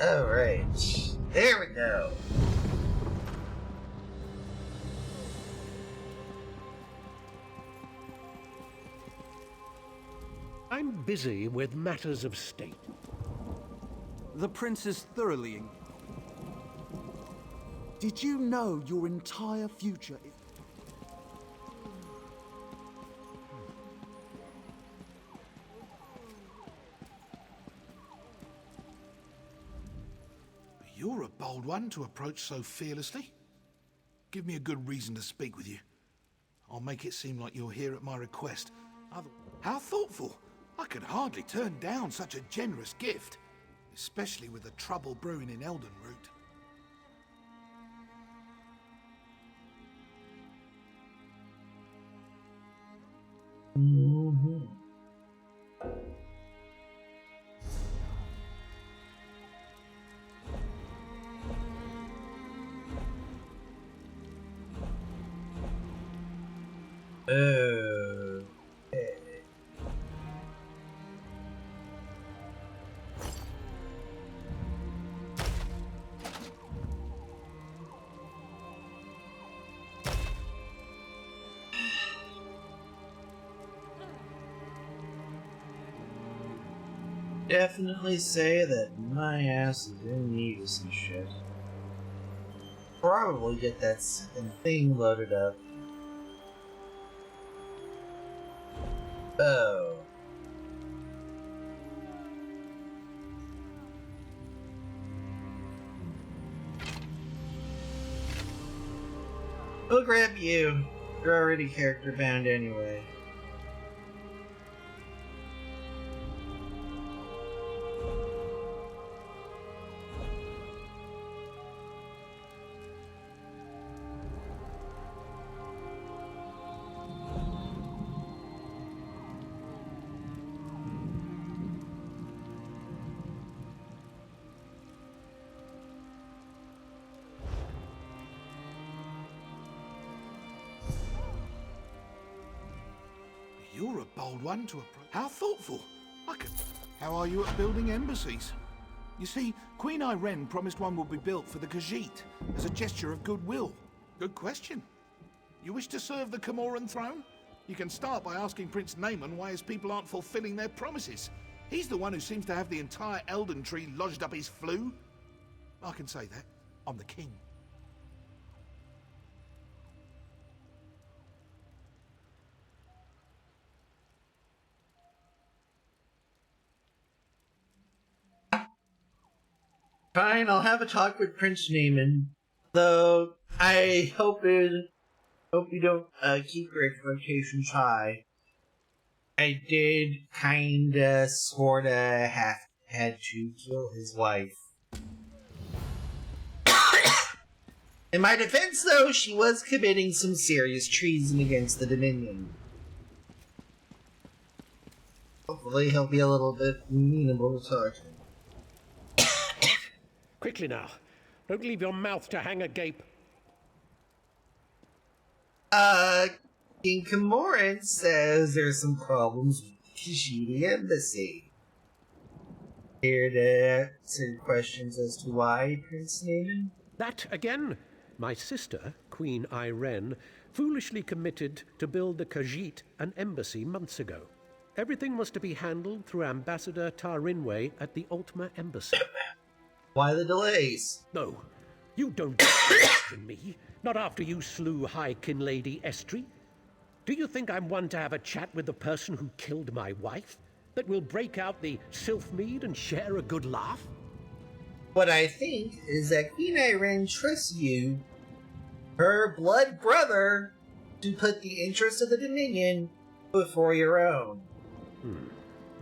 Alright, there we go. I'm busy with matters of state. The prince is thoroughly. Did you know your entire future is... You're a bold one to approach so fearlessly. Give me a good reason to speak with you. I'll make it seem like you're here at my request. How thoughtful! I could hardly turn down such a generous gift, especially with the trouble brewing in Eldenroot. Definitely say that my ass is in need of some shit. Probably get that second thing loaded up. Oh. We'll grab you. You're already character bound anyway. You're a bold one to approach. How thoughtful. How are you at building embassies? You see, Queen Irene promised one would be built for the Khajiit as a gesture of goodwill. Good question. You wish to serve the Comoran throne? You can start by asking Prince Naaman why his people aren't fulfilling their promises. He's the one who seems to have the entire Elden Tree lodged up his flue. I can say that. I'm the king. Fine, I'll have a talk with Prince Naaman. Though I hope you don't keep your expectations high. I did kinda sorta had to kill his wife. In my defense, though, she was committing some serious treason against the Dominion. Hopefully he'll be a little bit amenable to talking. Quickly now. Don't leave your mouth to hang agape. King Comoran says there's some problems with the Khajiit embassy. Here to answer questions as to why, Prince Naaman? That again? My sister, Queen Irene, foolishly committed to build the Khajiit an embassy months ago. Everything was to be handled through Ambassador Tarinway at the Ultima Embassy. Why the delays? No, you don't question me. Not after you slew High Kin Lady Estri. Do you think I'm one to have a chat with the person who killed my wife? That will break out the Sylphmead and share a good laugh? What I think is that Queen Irene trusts you, her blood brother, to put the interest of the Dominion before your own.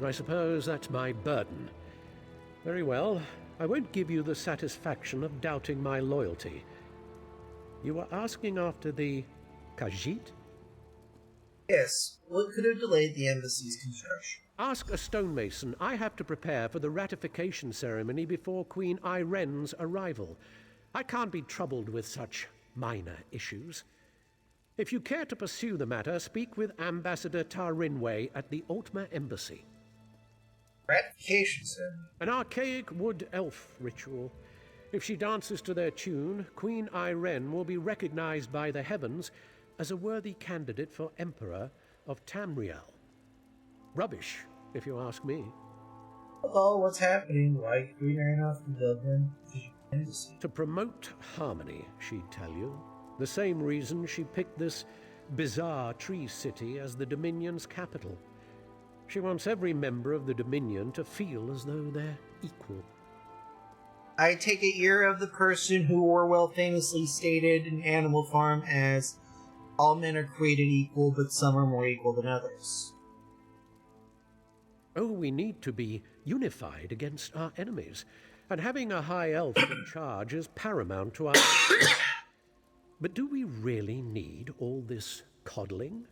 I suppose that's my burden. Very well. I won't give you the satisfaction of doubting my loyalty. You were asking after the Khajiit? Yes, what could have delayed the embassy's construction? Ask a stonemason. I have to prepare for the ratification ceremony before Queen Irene's arrival. I can't be troubled with such minor issues. If you care to pursue the matter, speak with Ambassador Tarinway at the Ultima Embassy. Ratification ceremony? An archaic wood elf ritual. If she dances to their tune, Queen Irene will be recognized by the heavens as a worthy candidate for Emperor of Tamriel. Rubbish, if you ask me. Oh, what's happening? Why Queen Irene off the building? To promote harmony, she'd tell you. The same reason she picked this bizarre tree city as the Dominion's capital. She wants every member of the Dominion to feel as though they're equal. I take it you're of the person who Orwell famously stated in Animal Farm as, all men are created equal, but some are more equal than others. Oh, we need to be unified against our enemies, and having a high elf in charge is paramount to our... But do we really need all this coddling?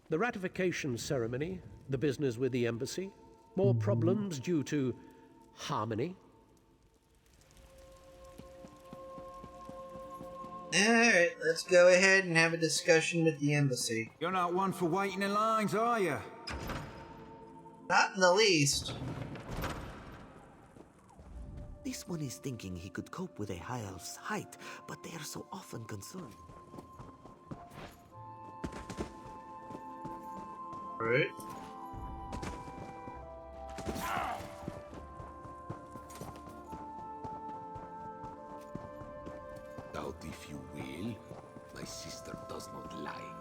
The ratification ceremony, the business with the embassy, more problems due to harmony. Alright, let's go ahead and have a discussion with the embassy. You're not one for waiting in lines, are you? Not in the least. This one is thinking he could cope with a high elf's height, but they are so often concerned. Right. Doubt if you will. My sister does not lie.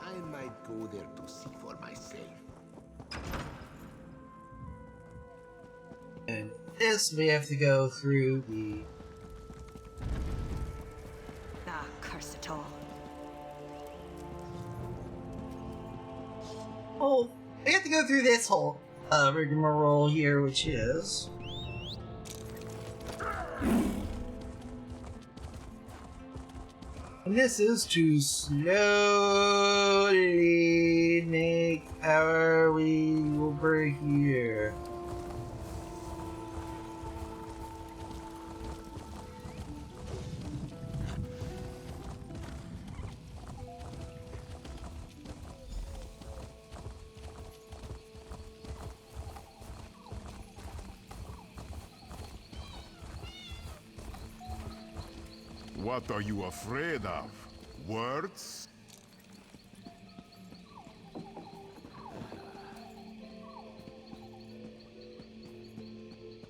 I might go there to see for myself. And this, we have to go through the... Ah, curse it all. Oh, we have to go through this whole rigmarole here, which is... And this is to slowly make our way over here. What are you afraid of? Words?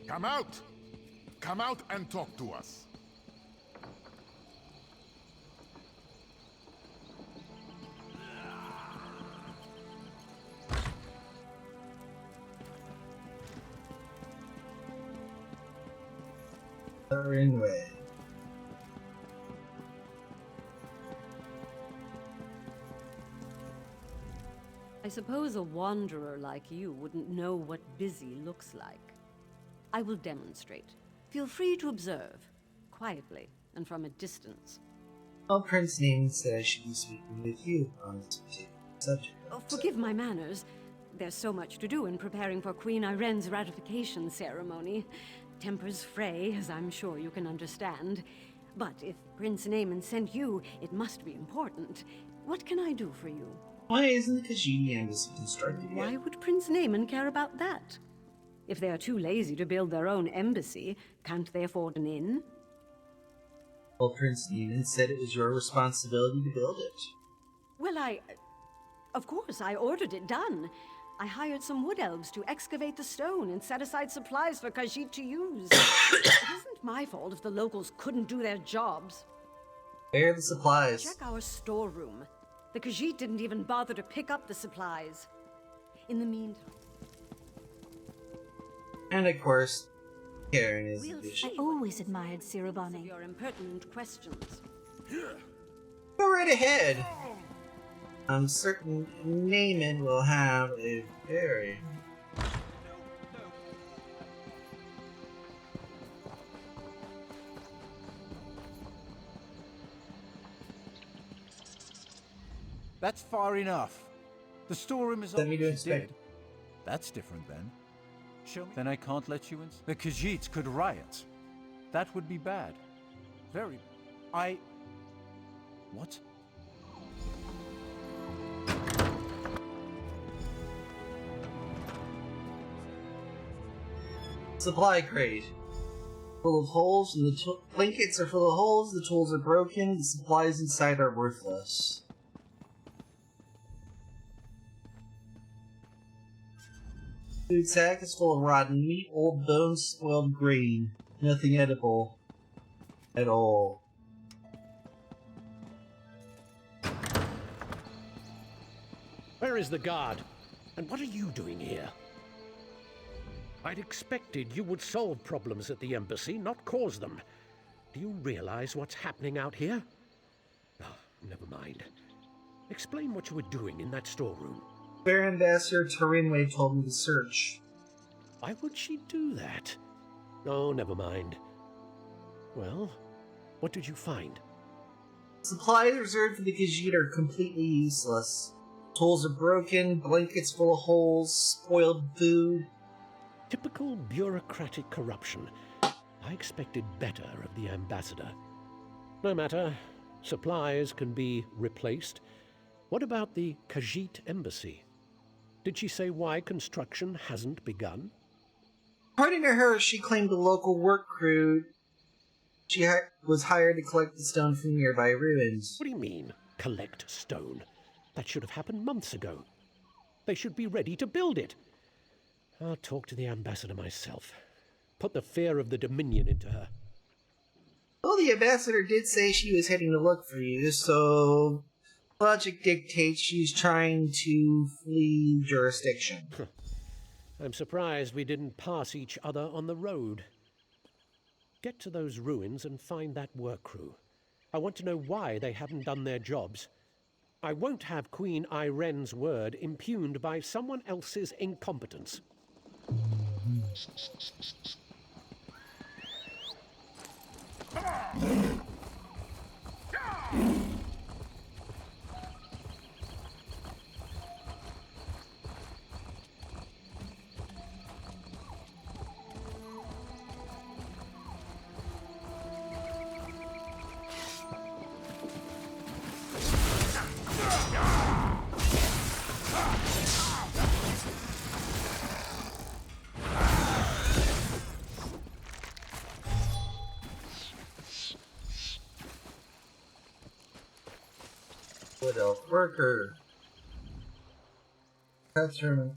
Come out! Come out and talk to us. Way. I suppose a wanderer like you wouldn't know what busy looks like. I will demonstrate. Feel free to observe, quietly and from a distance. Well, Prince Name said I should be speaking with you on this particular subject. Oh, forgive my manners. There's so much to do in preparing for Queen Irene's ratification ceremony. Tempers fray, as I'm sure you can understand. But if Prince Naaman sent you, it must be important. What can I do for you? Why isn't the Khajiit embassy constructed yet? Why would Prince Naaman care about that? If they are too lazy to build their own embassy, can't they afford an inn? Well, Prince Naaman said it was your responsibility to build it. Well, of course, I ordered it done. I hired some wood elves to excavate the stone and set aside supplies for Khajiit to use. It isn't my fault if the locals couldn't do their jobs. Where are the supplies? Check our storeroom. The Khajiit didn't even bother to pick up the supplies. In the meantime... And of course, Karen is the I always admired Sirubani. Your impertinent questions. Go right ahead. I'm certain Naaman will have a very... That's far enough. The storeroom is Let me do inspect. dead. That's different then. Show me. Then I can't let you in. The Khajiits could riot. That would be bad. Very. What? Supply crate. Full of holes, and the blankets are full of holes, the tools are broken, the supplies inside are worthless. Food sack is full of rotten meat, old bones, spoiled grain. Nothing edible. At all. Where is the guard? And what are you doing here? I'd expected you would solve problems at the embassy, not cause them. Do you realize what's happening out here? Oh, never mind. Explain what you were doing in that storeroom. Fair Ambassador Tarinway told me to search. Why would she do that? Oh, never mind. Well, what did you find? Supplies reserved for the Khajiit are completely useless. Tools are broken, blankets full of holes, spoiled food. Typical bureaucratic corruption. I expected better of the ambassador. No matter. Supplies can be replaced. What about the Khajiit embassy? Did she say why construction hasn't begun? According to her, she claimed a local work crew. She was hired to collect the stone from nearby ruins. What do you mean, collect stone? That should have happened months ago. They should be ready to build it. I'll talk to the ambassador myself. Put the fear of the Dominion into her. Well, the ambassador did say she was heading to look for you, so logic dictates she's trying to flee jurisdiction. I'm surprised we didn't pass each other on the road. Get to those ruins and find that work crew. I want to know why they haven't done their jobs. I won't have Queen Irene's word impugned by someone else's incompetence. Wood elf worker. That's from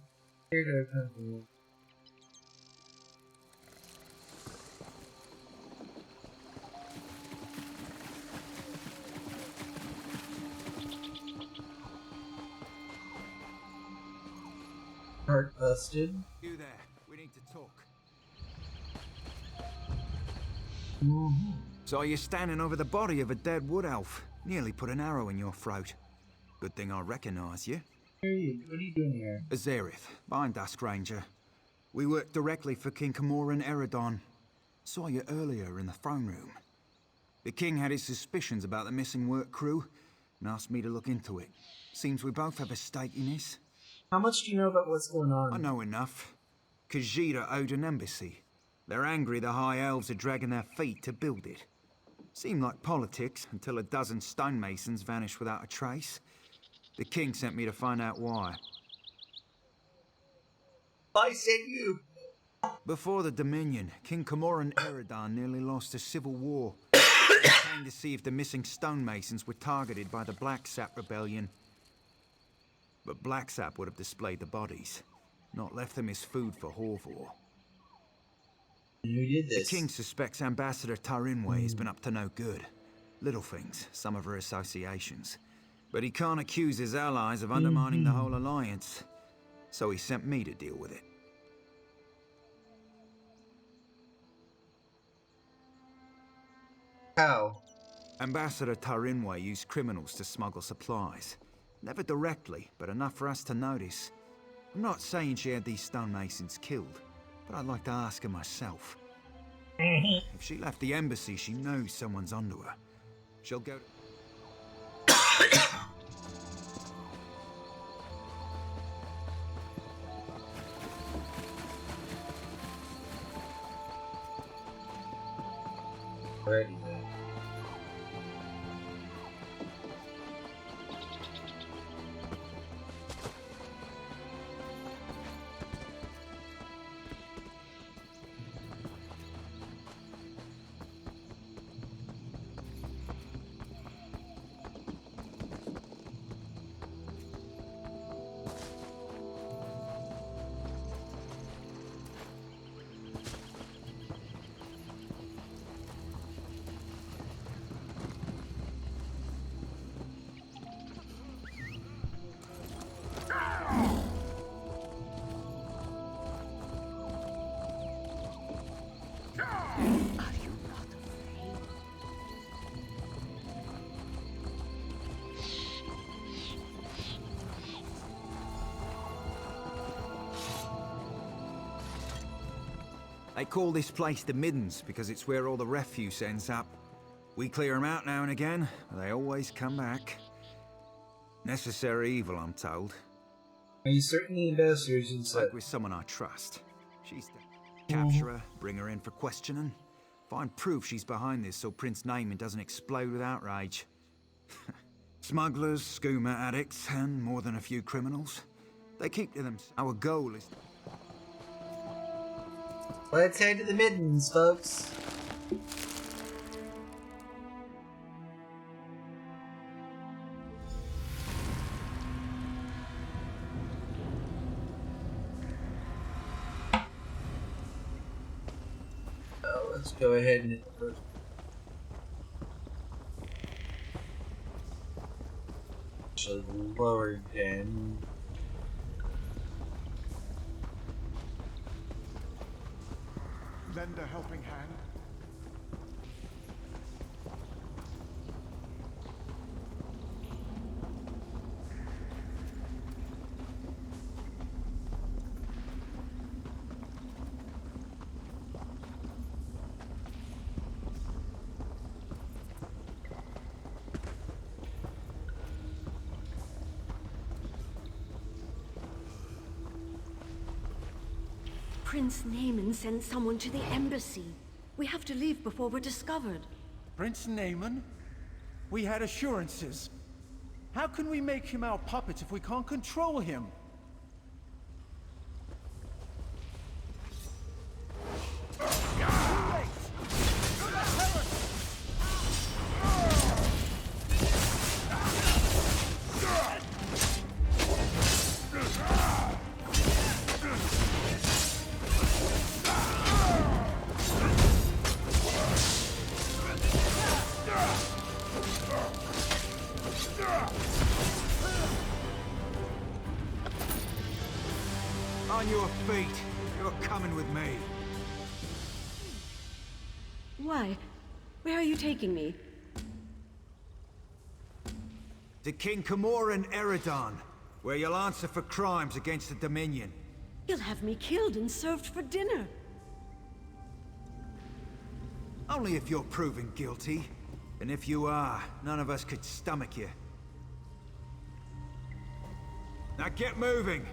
here to come. Heart busted. You there. We need to talk. So you're standing over the body of a dead wood elf. Nearly put an arrow in your throat. Good thing I recognize you. What are you doing here? Azerith, bind us, Ranger. We work directly for King Camoran Eridon. Saw you earlier in the throne room. The king had his suspicions about the missing work crew and asked me to look into it. Seems we both have a stake in this. How much do you know about what's going on? I know enough. Khajiit owed an embassy. They're angry the High Elves are dragging their feet to build it. Seemed like politics until a dozen stonemasons vanished without a trace. The king sent me to find out why. I sent you. Before the Dominion, King Camoran Eridon nearly lost a civil war. He came to see if the missing stonemasons were targeted by the Blacksap Rebellion. But Blacksap would have displayed the bodies, not left them as food for Horvor. Who did this? The king suspects Ambassador Tarinway has been up to no good. Little things, some of her associations. But he can't accuse his allies of undermining the whole alliance. So he sent me to deal with it. How? Ambassador Tarinway used criminals to smuggle supplies. Never directly, but enough for us to notice. I'm not saying she had these stonemasons killed, but I'd like to ask her myself. If she left the embassy, she knows someone's onto her. She'll go... Alrighty then. They call this place the Middens because it's where all the refuse ends up. We clear them out now and again, but they always come back. Necessary evil, I'm told. Are you certain the ambassadors inside? Like with someone I trust. She's the... Capture her, bring her in for questioning. Find proof she's behind this so Prince Naaman doesn't explode with outrage. Smugglers, skooma addicts, and more than a few criminals. They keep to themselves. Our goal is... Let's head to the Middens, folks. Let's go ahead and hit the first. Actually, lower again. Lend a helping hand. Prince Naaman sent someone to the embassy. We have to leave before we're discovered. Prince Naaman? We had assurances. How can we make him our puppet if we can't control him? on your feet. You're coming with me. Why? Where are you taking me? To King Camoran Eridon, where you'll answer for crimes against the Dominion. You'll have me killed and served for dinner. Only if you're proven guilty. And if you are, none of us could stomach you. Now get moving!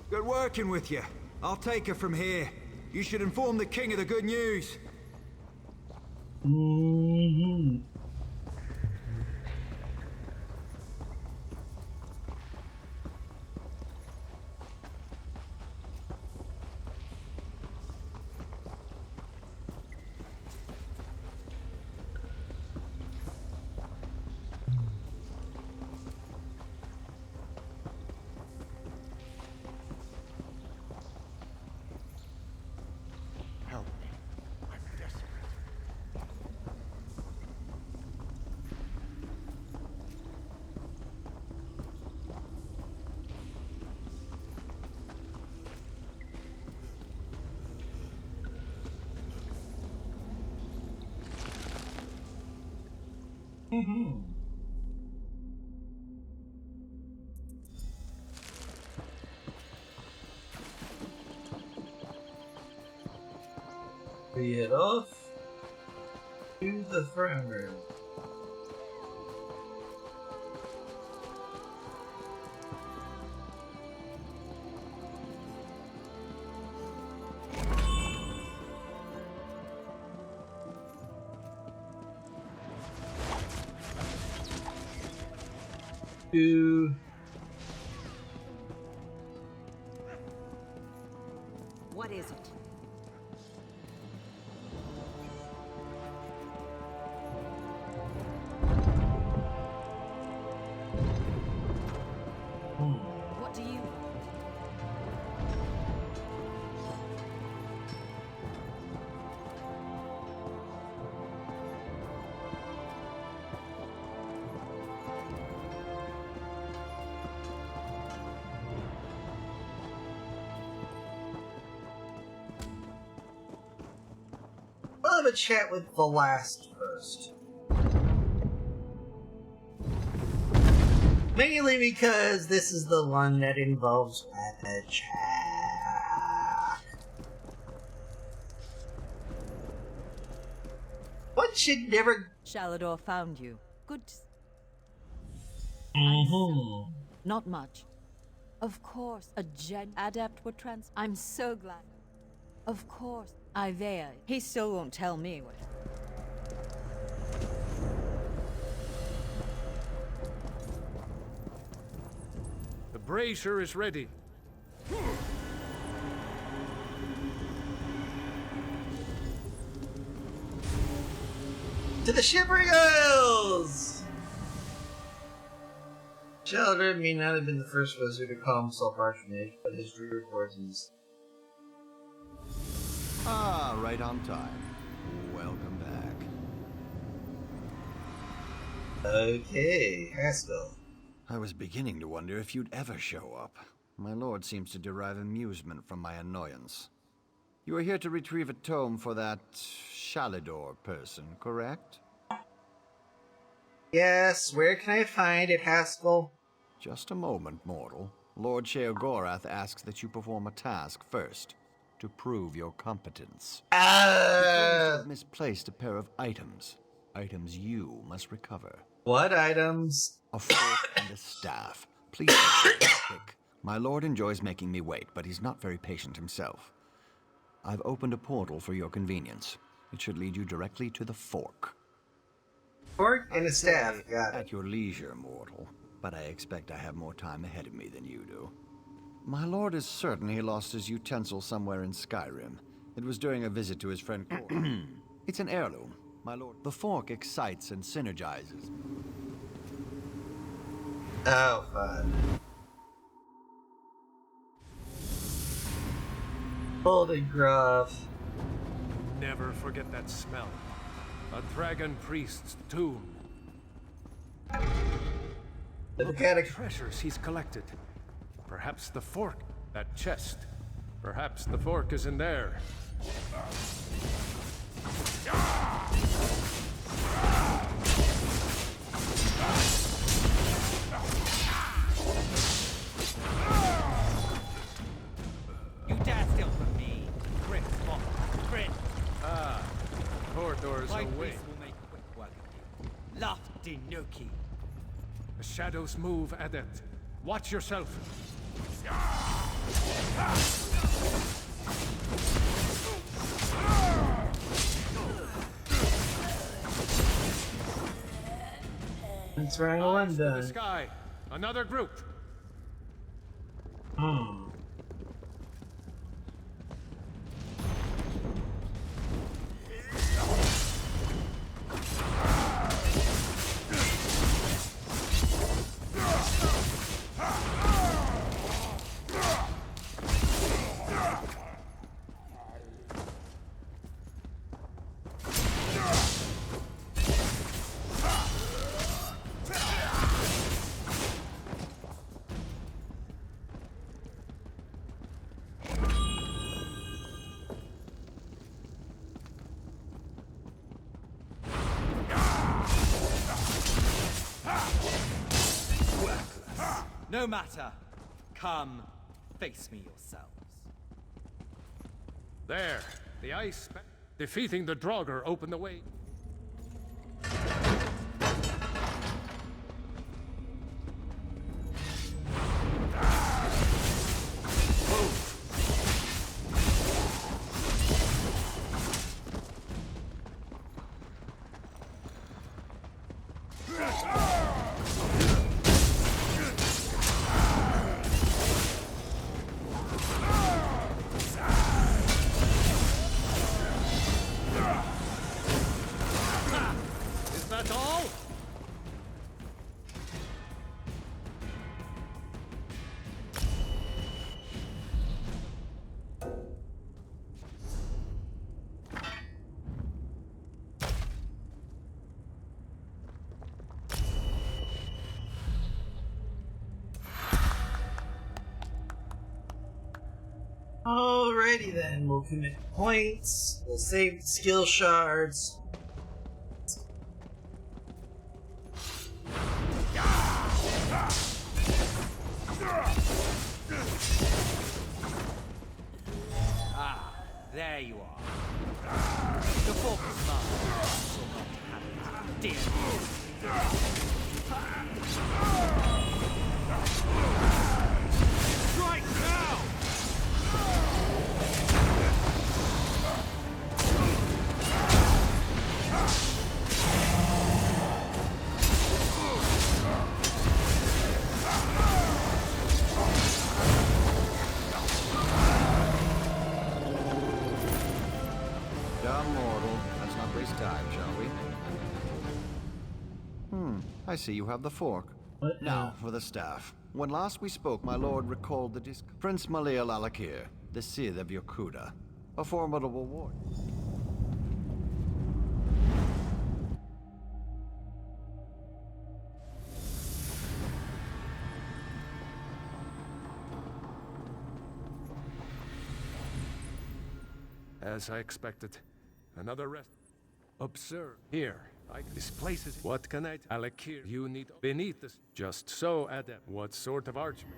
Good working with you. I'll take her from here. You should inform the king of the good news. Help me. I'm desperate. We head off to the throne room. What is it? What do you... I'll have a chat with the last first. Mainly because this is the one that involves Papa Jack. One should never... Shalador found you. Good. Not much. Of course, a gen adept would trans... I'm so glad. Of course, Ivea. He still won't tell me what... The brazier is ready. To the Shivering Isles! Sheldon may not have been the first wizard to call himself Archmage, but history records he's... Ah, right on time. Welcome back. Okay, Haskell. I was beginning to wonder if you'd ever show up. My lord seems to derive amusement from my annoyance. You are here to retrieve a tome for that Shalador person, correct? Yes, where can I find it, Haskell? Just a moment, mortal. Lord Sheogorath asks that you perform a task first, to prove your competence. You have misplaced a pair of items. Items you must recover. What items? A fork and a staff. Please don't be quick. My lord enjoys making me wait, but he's not very patient himself. I've opened a portal for your convenience. It should lead you directly to the fork. Fork and a staff, got it. At your leisure, mortal. But I expect I have more time ahead of me than you do. My lord is certain he lost his utensil somewhere in Skyrim. It was during a visit to his friend Cor. It's an heirloom, my lord. The fork excites and synergizes. Oh, fun. Golden Grove. Never forget that smell. A dragon priest's tomb. Look at it. Treasures he's collected. Perhaps the fork. That chest. Perhaps the fork is in there. You dare steal from me. Grit, Mock. Grit. Ah, corridors My away. priest will make quick work of you. Lofty Nuki. The shadows move, Adept. Watch yourself. That's right, Eyes to the London. sky. Another group. Worthless. No matter. Come, face me yourselves. There. The ice. Defeating the Draugr opened the way. Is that all? Alrighty then, we'll commit points, we'll save the skill shards. Ah, there you are. The fork is mine. Dear. Strike now! Dumb mortal. Let's not waste time, shall we? I see you have the fork. Now, for the staff. When last we spoke, my lord recalled the Prince Malil Alakir, the Sith of Yokuda. A formidable warrior. As I expected. Another rest. Observe. Here. This place is. What can I Alakir, you need beneath this. Just so, Adept. What sort of archery?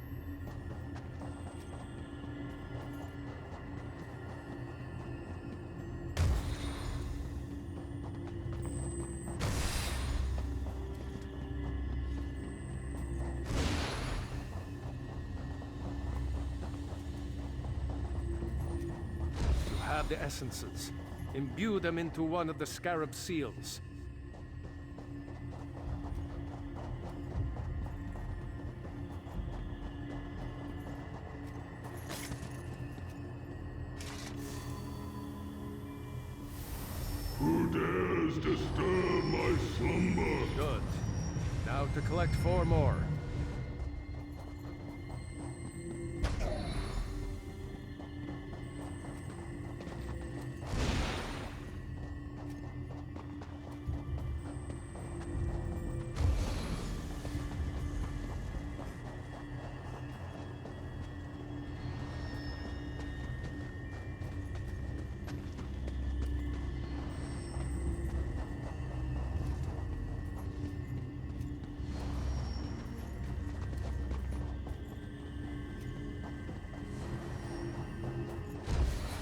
You have the essences. Imbue them into one of the scarab seals. Who dares disturb my slumber? Good. Now to collect 4 more.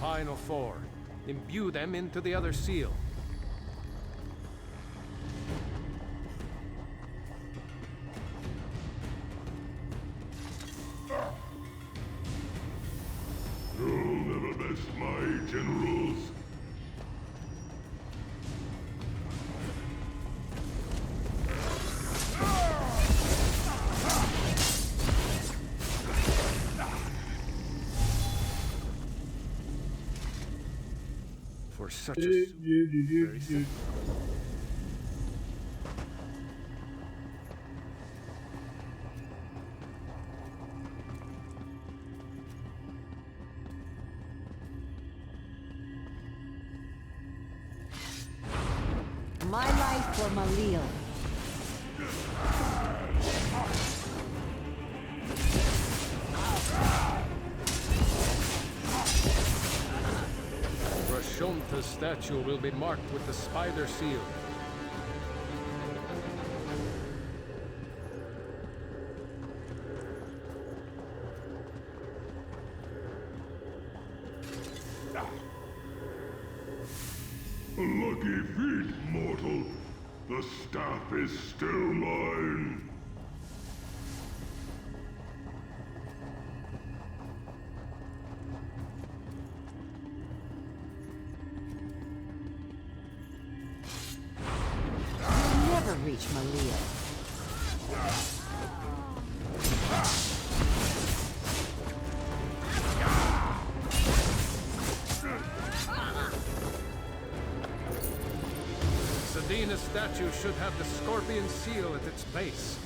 final four. Imbue them into the other seal. You'll never best my generals. For such a very simple. My life for Malil. Rashomta's statue will be marked with the spider seal. Lucky feet, mortal. The staff is still mine. You'll never reach Malil. Sedina's statue should have the scorpion seal at its base.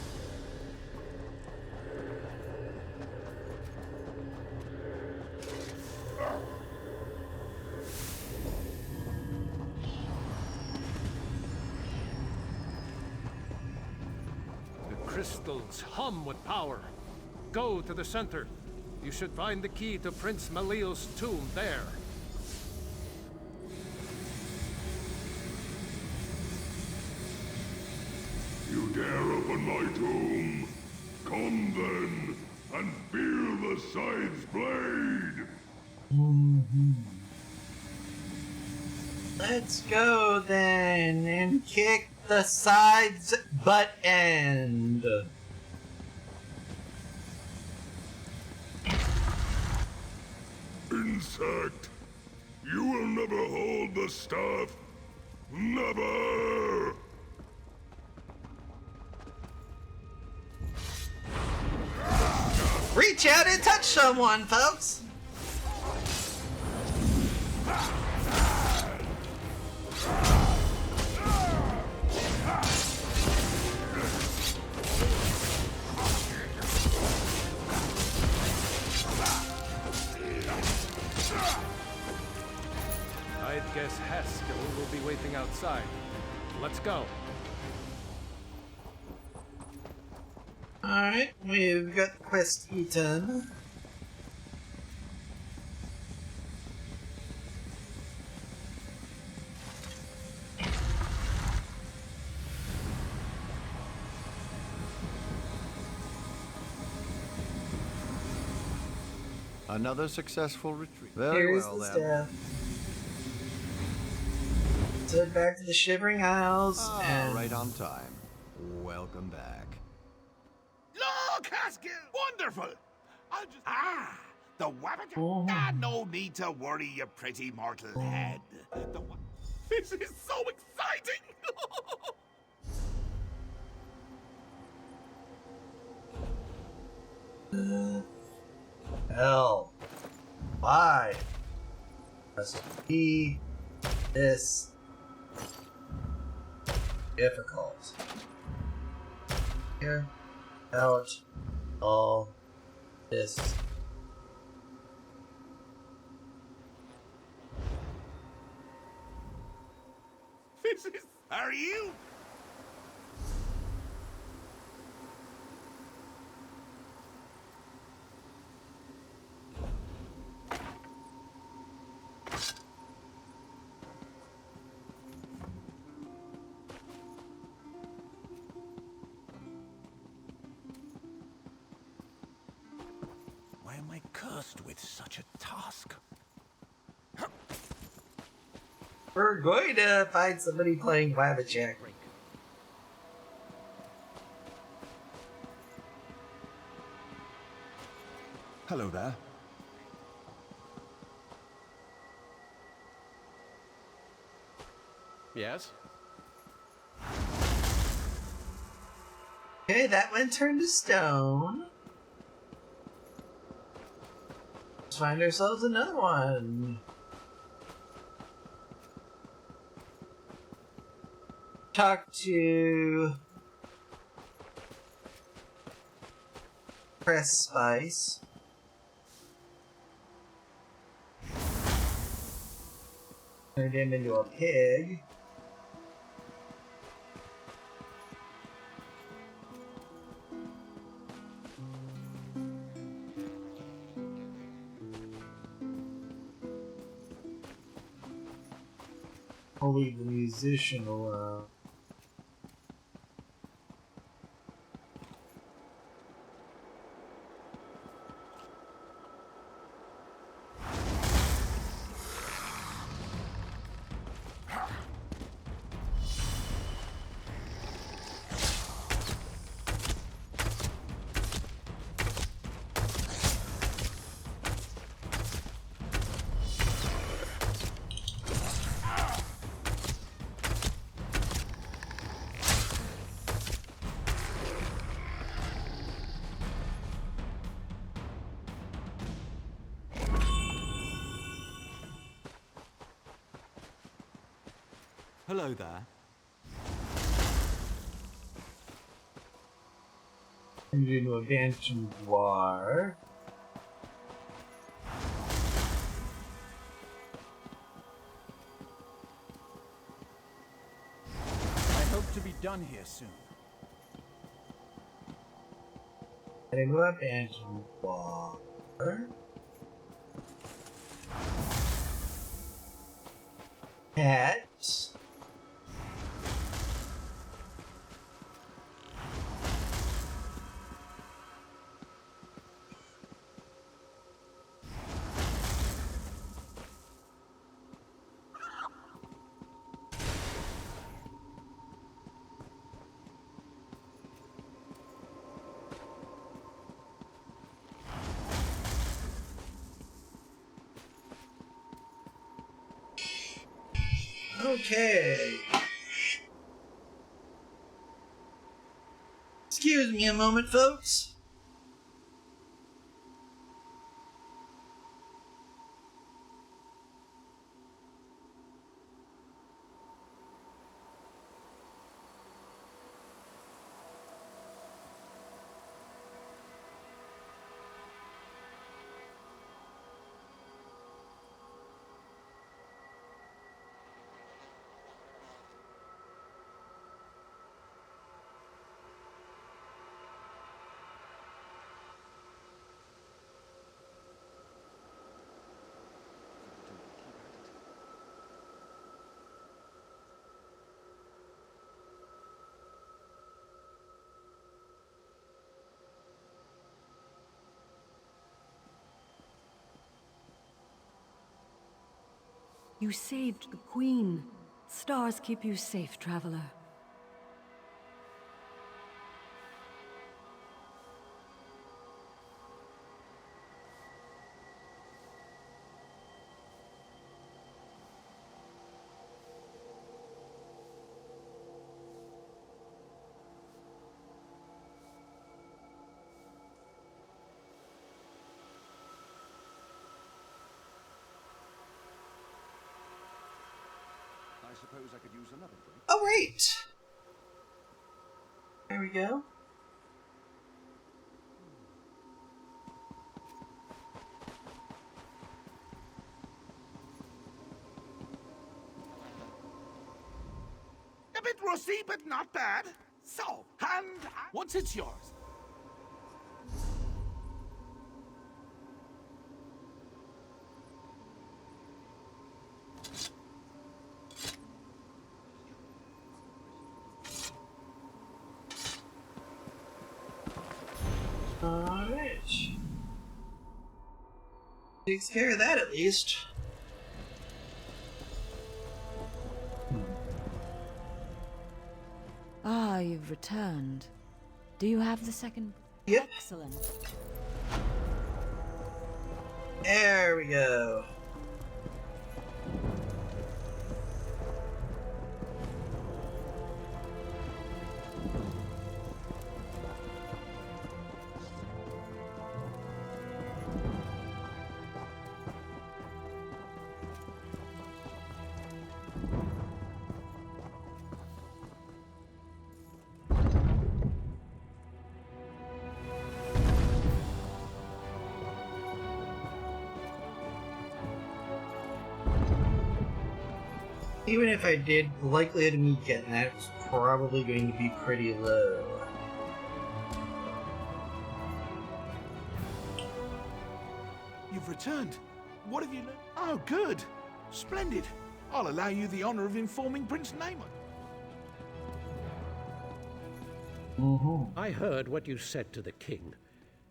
The crystals hum with power. Go to the center. You should find the key to Prince Malil's tomb there. You dare open my tomb? Come then, and feel the scythe's blade! Let's go then and kick the side's butt end. Insect! You will never hold the staff! Never! Reach out and touch someone, folks! I'd guess Haskell will be waiting outside. Let's go. Alright, we've got the quest eaten. Another successful retreat. Very Here's well the then. staff. Head back to the Shivering Isles and... Right on time. Welcome back. Look, Haskell! Wonderful! I'll just... the wabbit... no need to worry, you pretty mortal head. This is so exciting! Hell. Why must be this difficult? Here out all this. This is... Are you? Why am I cursed with such a task? We're going to find somebody playing Wabbajack. Hello there. Yes? Okay, that one turned to stone. Let's find ourselves another one. Talk to Press Spice. Turned him into a pig. I'll leave the musician alone. Hello there. Turned into a Banshee War. I hope to be done here soon. Into a Banshee War. Cat. Okay. Excuse me a moment, folks. You saved the Queen. Stars keep you safe, traveler. I suppose I could use another drink. Oh, wait! There we go. A bit rusty, but not bad. So, once it's yours. Alright. Takes care of that at least. you've returned. Do you have the second? Yep. Excellent. There we go. Even if I did, the likelihood of me getting that was probably going to be pretty low. You've returned. What have you learned? Oh, good. Splendid. I'll allow you the honor of informing Prince Naemon. I heard what you said to the king.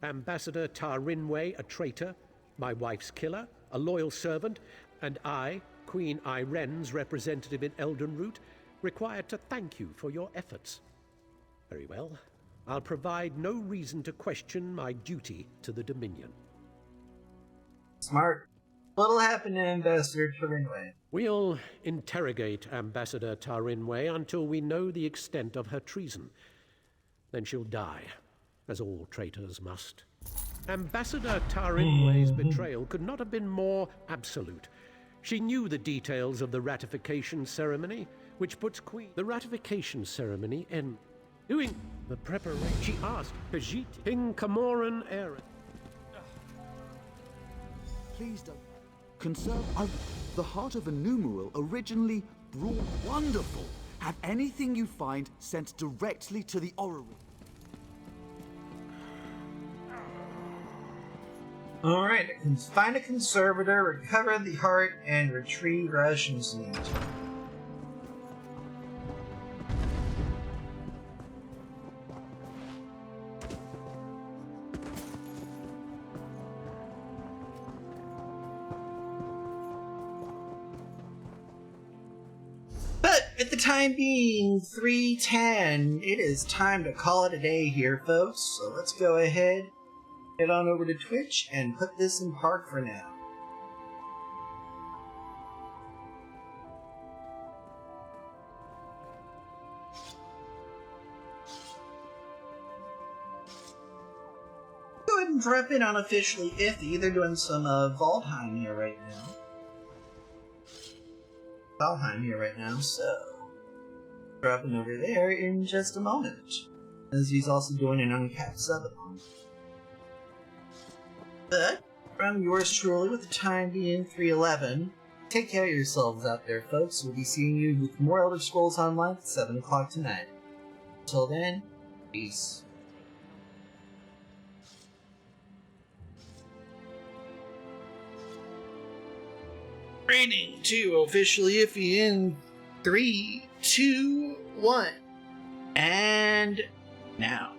Ambassador Tarinway, a traitor, my wife's killer, a loyal servant, and I, Queen Iren's representative in Eldenroot, required to thank you for your efforts. Very well. I'll provide no reason to question my duty to the Dominion. Smart. What'll happen to Ambassador Tarinway? We'll interrogate Ambassador Tarinway until we know the extent of her treason. Then she'll die, as all traitors must. Ambassador Tarinway's betrayal could not have been more absolute. She knew the details of the ratification ceremony, which puts The ratification ceremony and doing the preparation. She asked Khajiit, King Camoran Aaron. Please don't. The heart of a numeral originally brought wonderful. Have anything you find sent directly to the orrery. Alright, find a conservator, recover the heart, and retrieve rations needed. But at the time being 3:10, it is time to call it a day here, folks. So let's go ahead, head on over to Twitch, and put this in park for now. Go ahead and drop in unofficially Iffy. They're doing some Valheim here right now. So dropping over there in just a moment, as he's also doing an uncapped subathon. But from yours truly, with the time being 3:11, take care of yourselves out there, folks. We'll be seeing you with more Elder Scrolls Online at 7 o'clock tonight. Until then, peace. Training to officially Iffy in 3, 2, 1. And now.